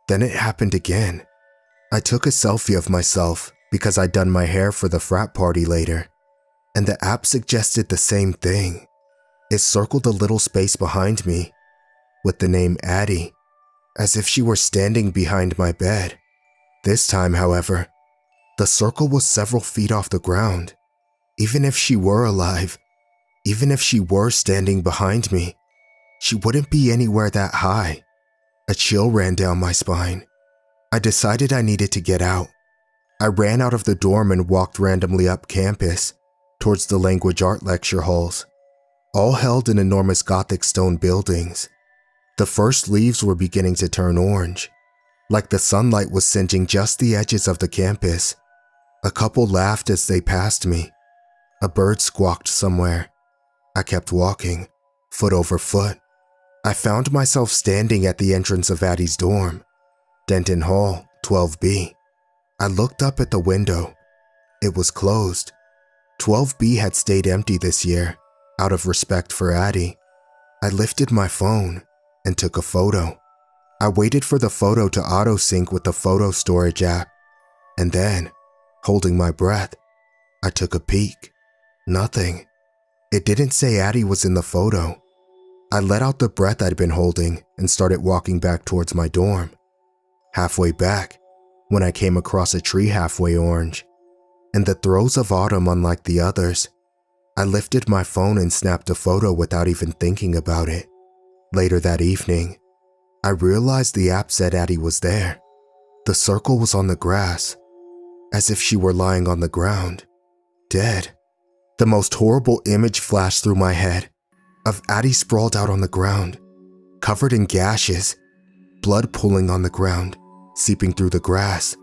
then it happened again. I took a selfie of myself because I'd done my hair for the frat party later, and the app suggested the same thing. It circled a little space behind me with the name Addie, as if she were standing behind my bed. This time, however, the circle was several feet off the ground. Even if she were alive, even if she were standing behind me, she wouldn't be anywhere that high. A chill ran down my spine. I decided I needed to get out. I ran out of the dorm and walked randomly up campus towards the language art lecture halls, all held in enormous Gothic stone buildings. The first leaves were beginning to turn orange, like the sunlight was singeing just the edges of the campus. A couple laughed as they passed me. A bird squawked somewhere. I kept walking, foot over foot. I found myself standing at the entrance of Addie's dorm, Denton Hall, 12B. I looked up at the window. It was closed. 12B had stayed empty this year, out of respect for Addie. I lifted my phone and took a photo. I waited for the photo to auto-sync with the photo storage app, and then, holding my breath, I took a peek. Nothing. It didn't say Addie was in the photo. I let out the breath I'd been holding and started walking back towards my dorm. Halfway back, when I came across a tree halfway orange. In the throes of autumn, unlike the others, I lifted my phone and snapped a photo without even thinking about it. Later that evening, I realized the app said Addie was there. The circle was on the grass, as if she were lying on the ground, dead. The most horrible image flashed through my head, of Addie sprawled out on the ground, covered in gashes, blood pooling on the ground, seeping through the grass.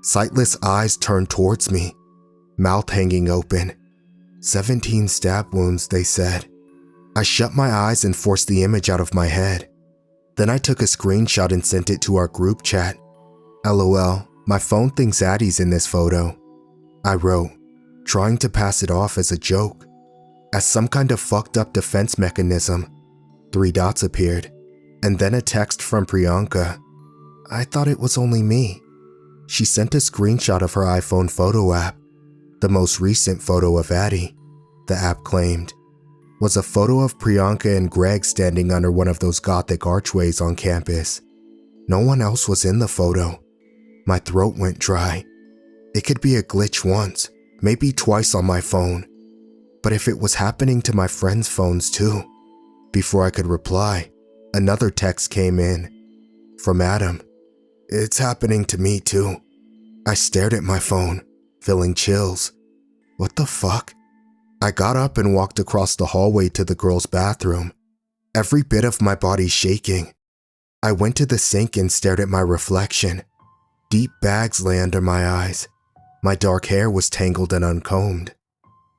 Sightless eyes turned towards me, mouth hanging open. 17 stab wounds, they said. I shut my eyes and forced the image out of my head. Then I took a screenshot and sent it to our group chat. LOL, my phone thinks Addie's in this photo. I wrote, trying to pass it off as a joke. As some kind of fucked up defense mechanism, 3 dots appeared, and then a text from Priyanka. I thought it was only me. She sent a screenshot of her iPhone photo app. The most recent photo of Addie, the app claimed, was a photo of Priyanka and Greg standing under one of those gothic archways on campus. No one else was in the photo. My throat went dry. It could be a glitch once, maybe twice on my phone. But if it was happening to my friends' phones too? Before I could reply, another text came in. From Adam. It's happening to me too. I stared at my phone, feeling chills. What the fuck? I got up and walked across the hallway to the girls' bathroom, every bit of my body shaking. I went to the sink and stared at my reflection. Deep bags lay under my eyes. My dark hair was tangled and uncombed.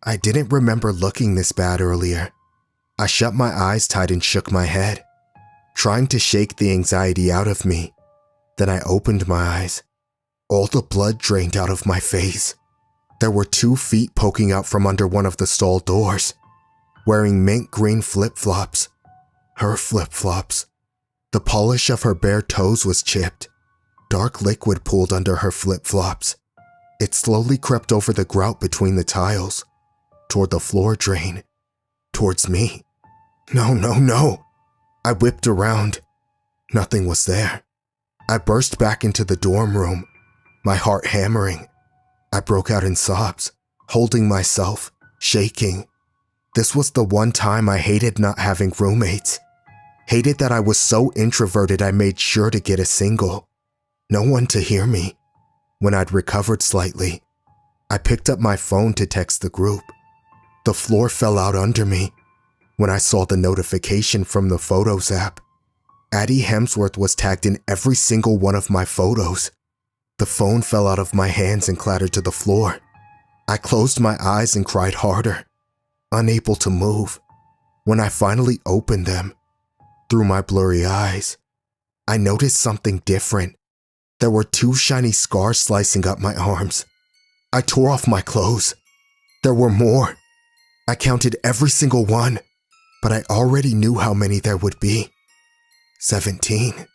I didn't remember looking this bad earlier. I shut my eyes tight and shook my head, trying to shake the anxiety out of me. Then I opened my eyes. All the blood drained out of my face. There were 2 feet poking out from under one of the stall doors, wearing mint green flip-flops. Her flip-flops. The polish of her bare toes was chipped. Dark liquid pooled under her flip-flops. It slowly crept over the grout between the tiles, toward the floor drain, towards me. No. I whipped around. Nothing was there. I burst back into the dorm room, my heart hammering. I broke out in sobs, holding myself, shaking. This was the one time I hated not having roommates. Hated that I was so introverted I made sure to get a single. No one to hear me. When I'd recovered slightly, I picked up my phone to text the group. The floor fell out under me when I saw the notification from the Photos app. Addie Hemsworth was tagged in every single one of my photos. The phone fell out of my hands and clattered to the floor. I closed my eyes and cried harder, unable to move. When I finally opened them, through my blurry eyes, I noticed something different. There were 2 shiny scars slicing up my arms. I tore off my clothes. There were more. I counted every single one, but I already knew how many there would be. 17.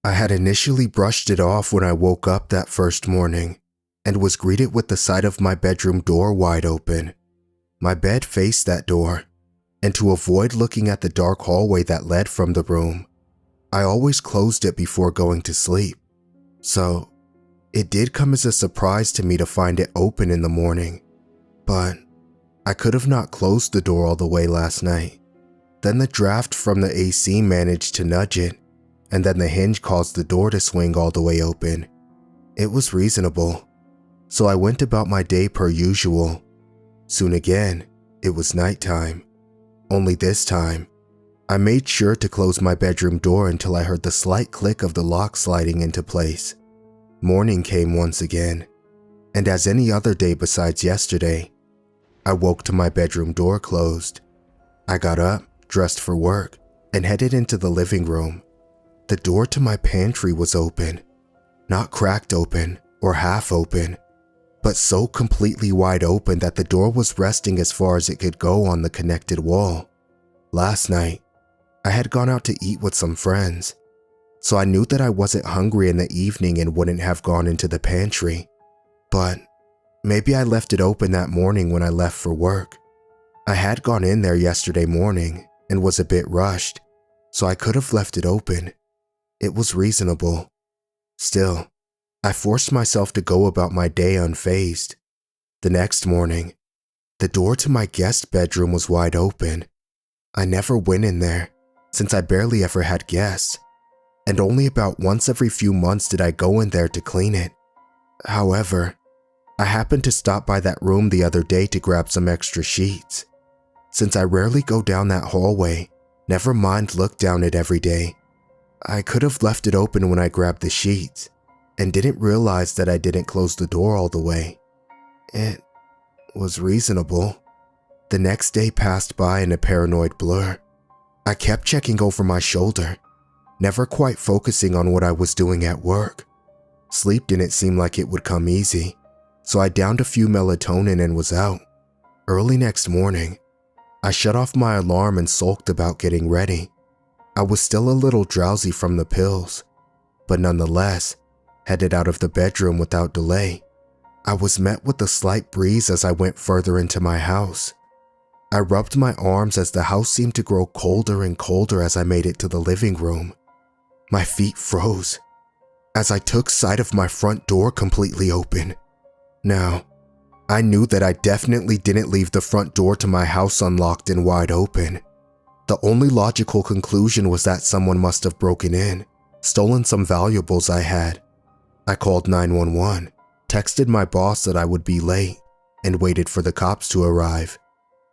I had initially brushed it off when I woke up that first morning and was greeted with the sight of my bedroom door wide open. My bed faced that door, and to avoid looking at the dark hallway that led from the room, I always closed it before going to sleep. So, it did come as a surprise to me to find it open in the morning. But I could have not closed the door all the way last night. Then the draft from the AC managed to nudge it, and then the hinge caused the door to swing all the way open. It was reasonable. So I went about my day per usual. Soon again, it was nighttime. Only this time, I made sure to close my bedroom door until I heard the slight click of the lock sliding into place. Morning came once again, and as any other day besides yesterday, I woke to my bedroom door closed. I got up, dressed for work, and headed into the living room. The door to my pantry was open. Not cracked open or half open, but so completely wide open that the door was resting as far as it could go on the connected wall. Last night, I had gone out to eat with some friends, so I knew that I wasn't hungry in the evening and wouldn't have gone into the pantry. But maybe I left it open that morning when I left for work. I had gone in there yesterday morning and was a bit rushed, so I could have left it open. It was reasonable. Still, I forced myself to go about my day unfazed. The next morning, the door to my guest bedroom was wide open. I never went in there, since I barely ever had guests, and only about once every few months did I go in there to clean it. However, I happened to stop by that room the other day to grab some extra sheets. Since I rarely go down that hallway, never mind look down it every day, I could have left it open when I grabbed the sheets, and didn't realize that I didn't close the door all the way. It was reasonable. The next day passed by in a paranoid blur. I kept checking over my shoulder, never quite focusing on what I was doing at work. Sleep didn't seem like it would come easy, so I downed a few melatonin and was out. Early next morning, I shut off my alarm and sulked about getting ready. I was still a little drowsy from the pills, but nonetheless, headed out of the bedroom without delay. I was met with a slight breeze as I went further into my house. I rubbed my arms as the house seemed to grow colder and colder as I made it to the living room. My feet froze as I took sight of my front door completely open. Now, I knew that I definitely didn't leave the front door to my house unlocked and wide open. The only logical conclusion was that someone must have broken in, stolen some valuables I had. I called 911, texted my boss that I would be late, and waited for the cops to arrive.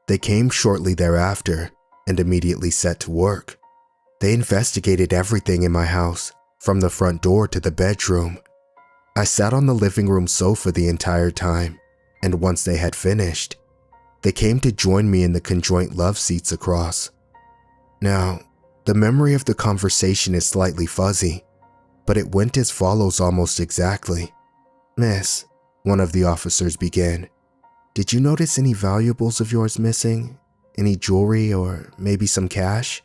They came shortly thereafter and immediately set to work. They investigated everything in my house, from the front door to the bedroom. I sat on the living room sofa the entire time, and once they had finished, they came to join me in the conjoint love seats across. Now, the memory of the conversation is slightly fuzzy, but it went as follows almost exactly. "Miss," one of the officers began, "did you notice any valuables of yours missing? Any jewelry or maybe some cash?"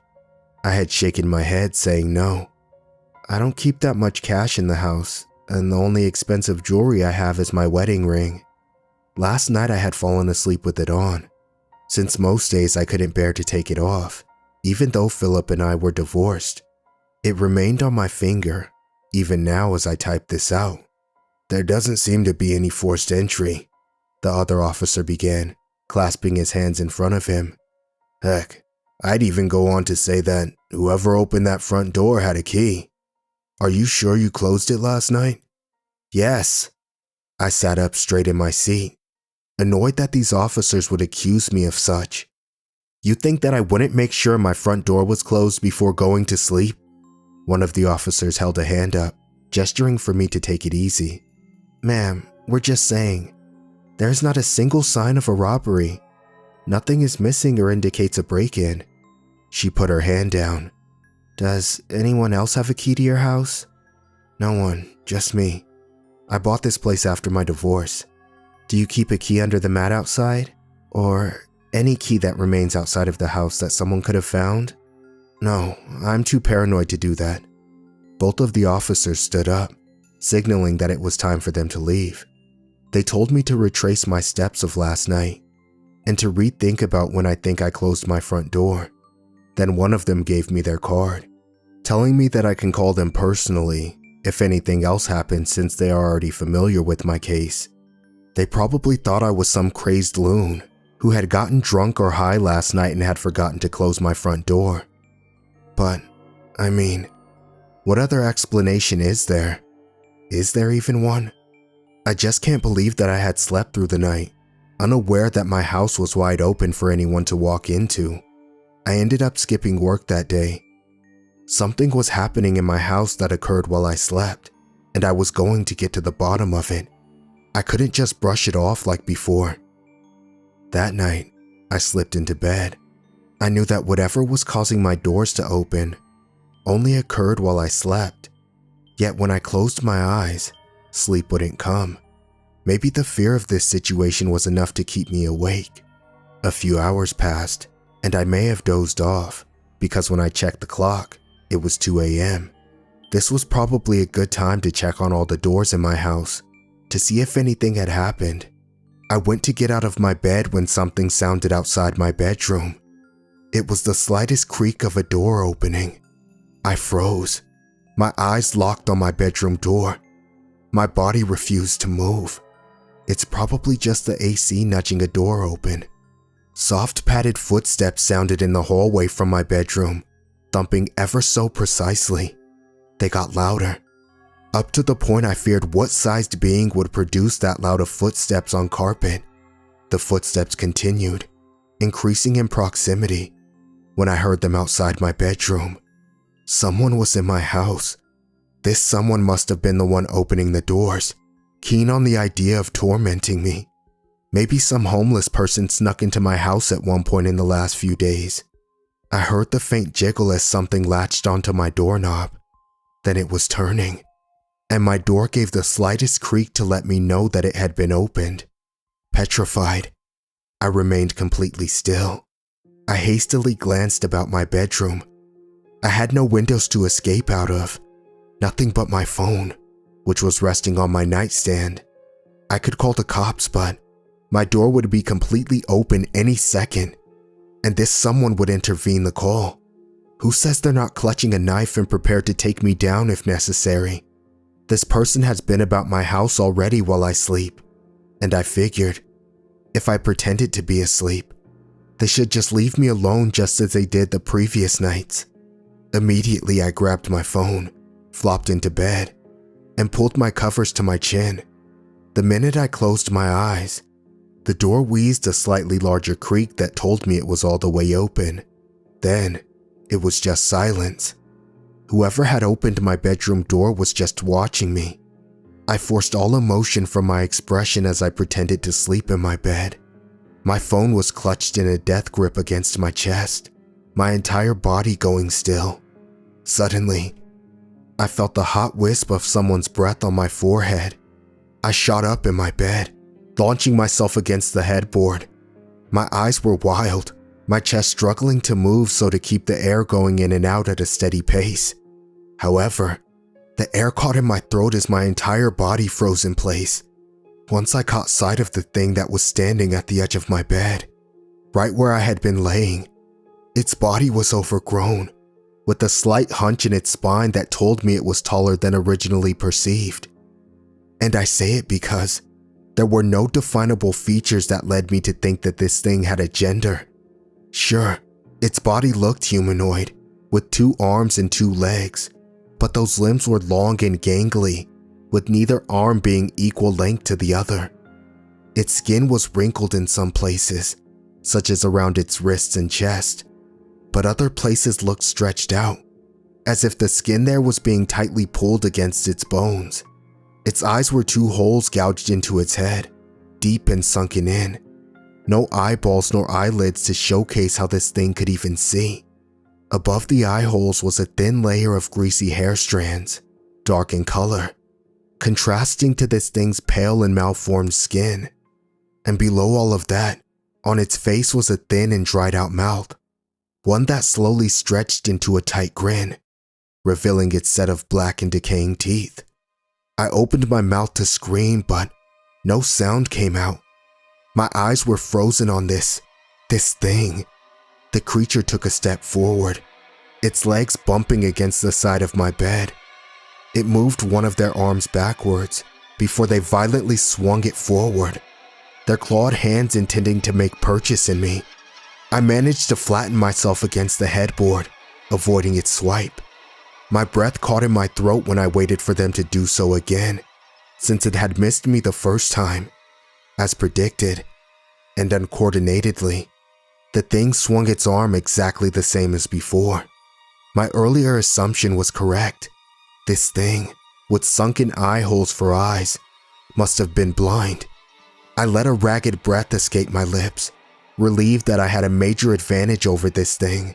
I had shaken my head, saying no. "I don't keep that much cash in the house, and the only expensive jewelry I have is my wedding ring. Last night I had fallen asleep with it on, since most days I couldn't bear to take it off, even though Philip and I were divorced. It remained on my finger, even now as I type this out." "There doesn't seem to be any forced entry," the other officer began, clasping his hands in front of him. "Heck, I'd even go on to say that whoever opened that front door had a key. Are you sure you closed it last night?" "Yes." I sat up straight in my seat, annoyed that these officers would accuse me of such. "You think that I wouldn't make sure my front door was closed before going to sleep?" One of the officers held a hand up, gesturing for me to take it easy. "Ma'am, we're just saying. There's not a single sign of a robbery. Nothing is missing or indicates a break-in." She put her hand down. "Does anyone else have a key to your house?" "No one, just me. I bought this place after my divorce. Do you keep a key under the mat outside? Or any key that remains outside of the house that someone could have found?" "No, I'm too paranoid to do that." Both of the officers stood up, signaling that it was time for them to leave. They told me to retrace my steps of last night and to rethink about when I think I closed my front door. Then one of them gave me their card, telling me that I can call them personally if anything else happens since they are already familiar with my case. They probably thought I was some crazed loon who had gotten drunk or high last night and had forgotten to close my front door. But, I mean, what other explanation is there? Is there even one? I just can't believe that I had slept through the night, unaware that my house was wide open for anyone to walk into. I ended up skipping work that day. Something was happening in my house that occurred while I slept, and I was going to get to the bottom of it. I couldn't just brush it off like before. That night, I slipped into bed. I knew that whatever was causing my doors to open only occurred while I slept. Yet when I closed my eyes, sleep wouldn't come. Maybe the fear of this situation was enough to keep me awake. A few hours passed, and I may have dozed off, because when I checked the clock, it was 2 a.m. This was probably a good time to check on all the doors in my house, to see if anything had happened. I went to get out of my bed when something sounded outside my bedroom. It was the slightest creak of a door opening. I froze. My eyes locked on my bedroom door. My body refused to move. It's probably just the AC nudging a door open. Soft padded footsteps sounded in the hallway from my bedroom, thumping ever so precisely. They got louder, up to the point I feared what sized being would produce that loud of footsteps on carpet. The footsteps continued, increasing in proximity, when I heard them outside my bedroom. Someone was in my house. This someone must have been the one opening the doors, keen on the idea of tormenting me. Maybe some homeless person snuck into my house at one point in the last few days. I heard the faint jiggle as something latched onto my doorknob. Then it was turning, and my door gave the slightest creak to let me know that it had been opened. Petrified, I remained completely still. I hastily glanced about my bedroom. I had no windows to escape out of, nothing but my phone, which was resting on my nightstand. I could call the cops, but my door would be completely open any second, and this someone would intervene the call. Who says they're not clutching a knife and prepared to take me down if necessary? This person has been about my house already while I sleep, and I figured, if I pretended to be asleep, they should just leave me alone just as they did the previous nights. Immediately I grabbed my phone, flopped into bed, and pulled my covers to my chin. The minute I closed my eyes, the door wheezed a slightly larger creak that told me it was all the way open. Then, it was just silence. Whoever had opened my bedroom door was just watching me. I forced all emotion from my expression as I pretended to sleep in my bed. My phone was clutched in a death grip against my chest, my entire body going still. Suddenly, I felt the hot wisp of someone's breath on my forehead. I shot up in my bed, launching myself against the headboard. My eyes were wild, my chest struggling to move so to keep the air going in and out at a steady pace. However, the air caught in my throat as my entire body froze in place. Once I caught sight of the thing that was standing at the edge of my bed, right where I had been laying, its body was overgrown, with a slight hunch in its spine that told me it was taller than originally perceived. And I say it because there were no definable features that led me to think that this thing had a gender. Sure, its body looked humanoid, with 2 arms and 2 legs, but those limbs were long and gangly, with neither arm being equal length to the other. Its skin was wrinkled in some places, such as around its wrists and chest, but other places looked stretched out, as if the skin there was being tightly pulled against its bones. Its eyes were 2 holes gouged into its head, deep and sunken in. No eyeballs nor eyelids to showcase how this thing could even see. Above the eye holes was a thin layer of greasy hair strands, dark in color, contrasting to this thing's pale and malformed skin. And below all of that, on its face was a thin and dried out mouth, one that slowly stretched into a tight grin, revealing its set of black and decaying teeth. I opened my mouth to scream, but no sound came out. My eyes were frozen on this thing. The creature took a step forward, its legs bumping against the side of my bed. It moved one of their arms backwards before they violently swung it forward, their clawed hands intending to make purchase in me. I managed to flatten myself against the headboard, avoiding its swipe. My breath caught in my throat when I waited for them to do so again, since it had missed me the first time. As predicted, and uncoordinatedly, the thing swung its arm exactly the same as before. My earlier assumption was correct. This thing, with sunken eye holes for eyes, must have been blind. I let a ragged breath escape my lips, relieved that I had a major advantage over this thing.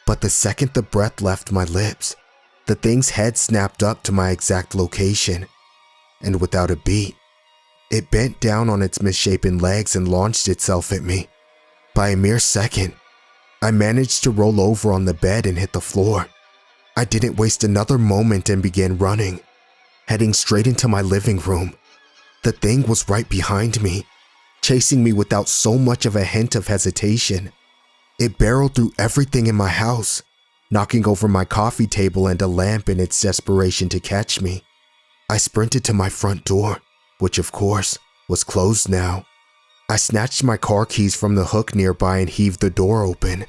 But the second the breath left my lips, the thing's head snapped up to my exact location, and without a beat, it bent down on its misshapen legs and launched itself at me. By a mere second, I managed to roll over on the bed and hit the floor. I didn't waste another moment and began running, heading straight into my living room. The thing was right behind me, chasing me without so much of a hint of hesitation. It barreled through everything in my house, knocking over my coffee table and a lamp in its desperation to catch me. I sprinted to my front door, which of course was closed now. I snatched my car keys from the hook nearby and heaved the door open.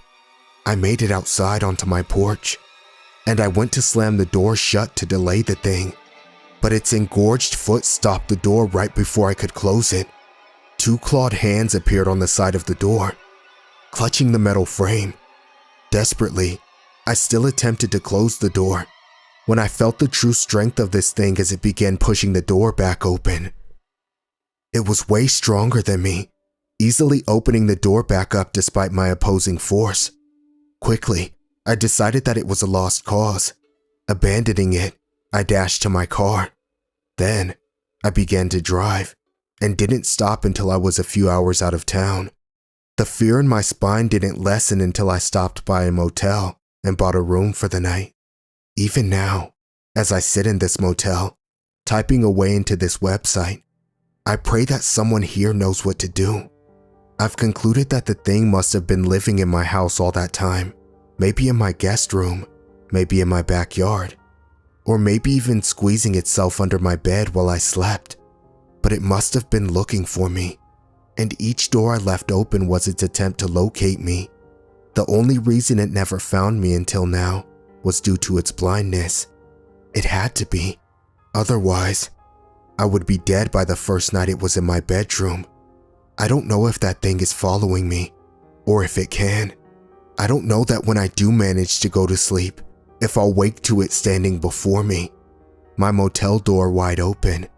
I made it outside onto my porch, and I went to slam the door shut to delay the thing, but its engorged foot stopped the door right before I could close it. 2 clawed hands appeared on the side of the door, clutching the metal frame. Desperately, I still attempted to close the door when I felt the true strength of this thing as it began pushing the door back open. It was way stronger than me, easily opening the door back up despite my opposing force. Quickly, I decided that it was a lost cause. Abandoning it, I dashed to my car. Then, I began to drive, and didn't stop until I was a few hours out of town. The fear in my spine didn't lessen until I stopped by a motel and bought a room for the night. Even now, as I sit in this motel, typing away into this website, I pray that someone here knows what to do. I've concluded that the thing must have been living in my house all that time, maybe in my guest room, maybe in my backyard, or maybe even squeezing itself under my bed while I slept. But it must have been looking for me, and each door I left open was its attempt to locate me. The only reason it never found me until now was due to its blindness. It had to be. Otherwise, I would be dead by the first night it was in my bedroom. I don't know if that thing is following me, or if it can. I don't know that when I do manage to go to sleep, if I'll wake to it standing before me, my motel door wide open.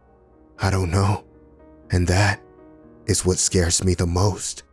I don't know. And that is what scares me the most.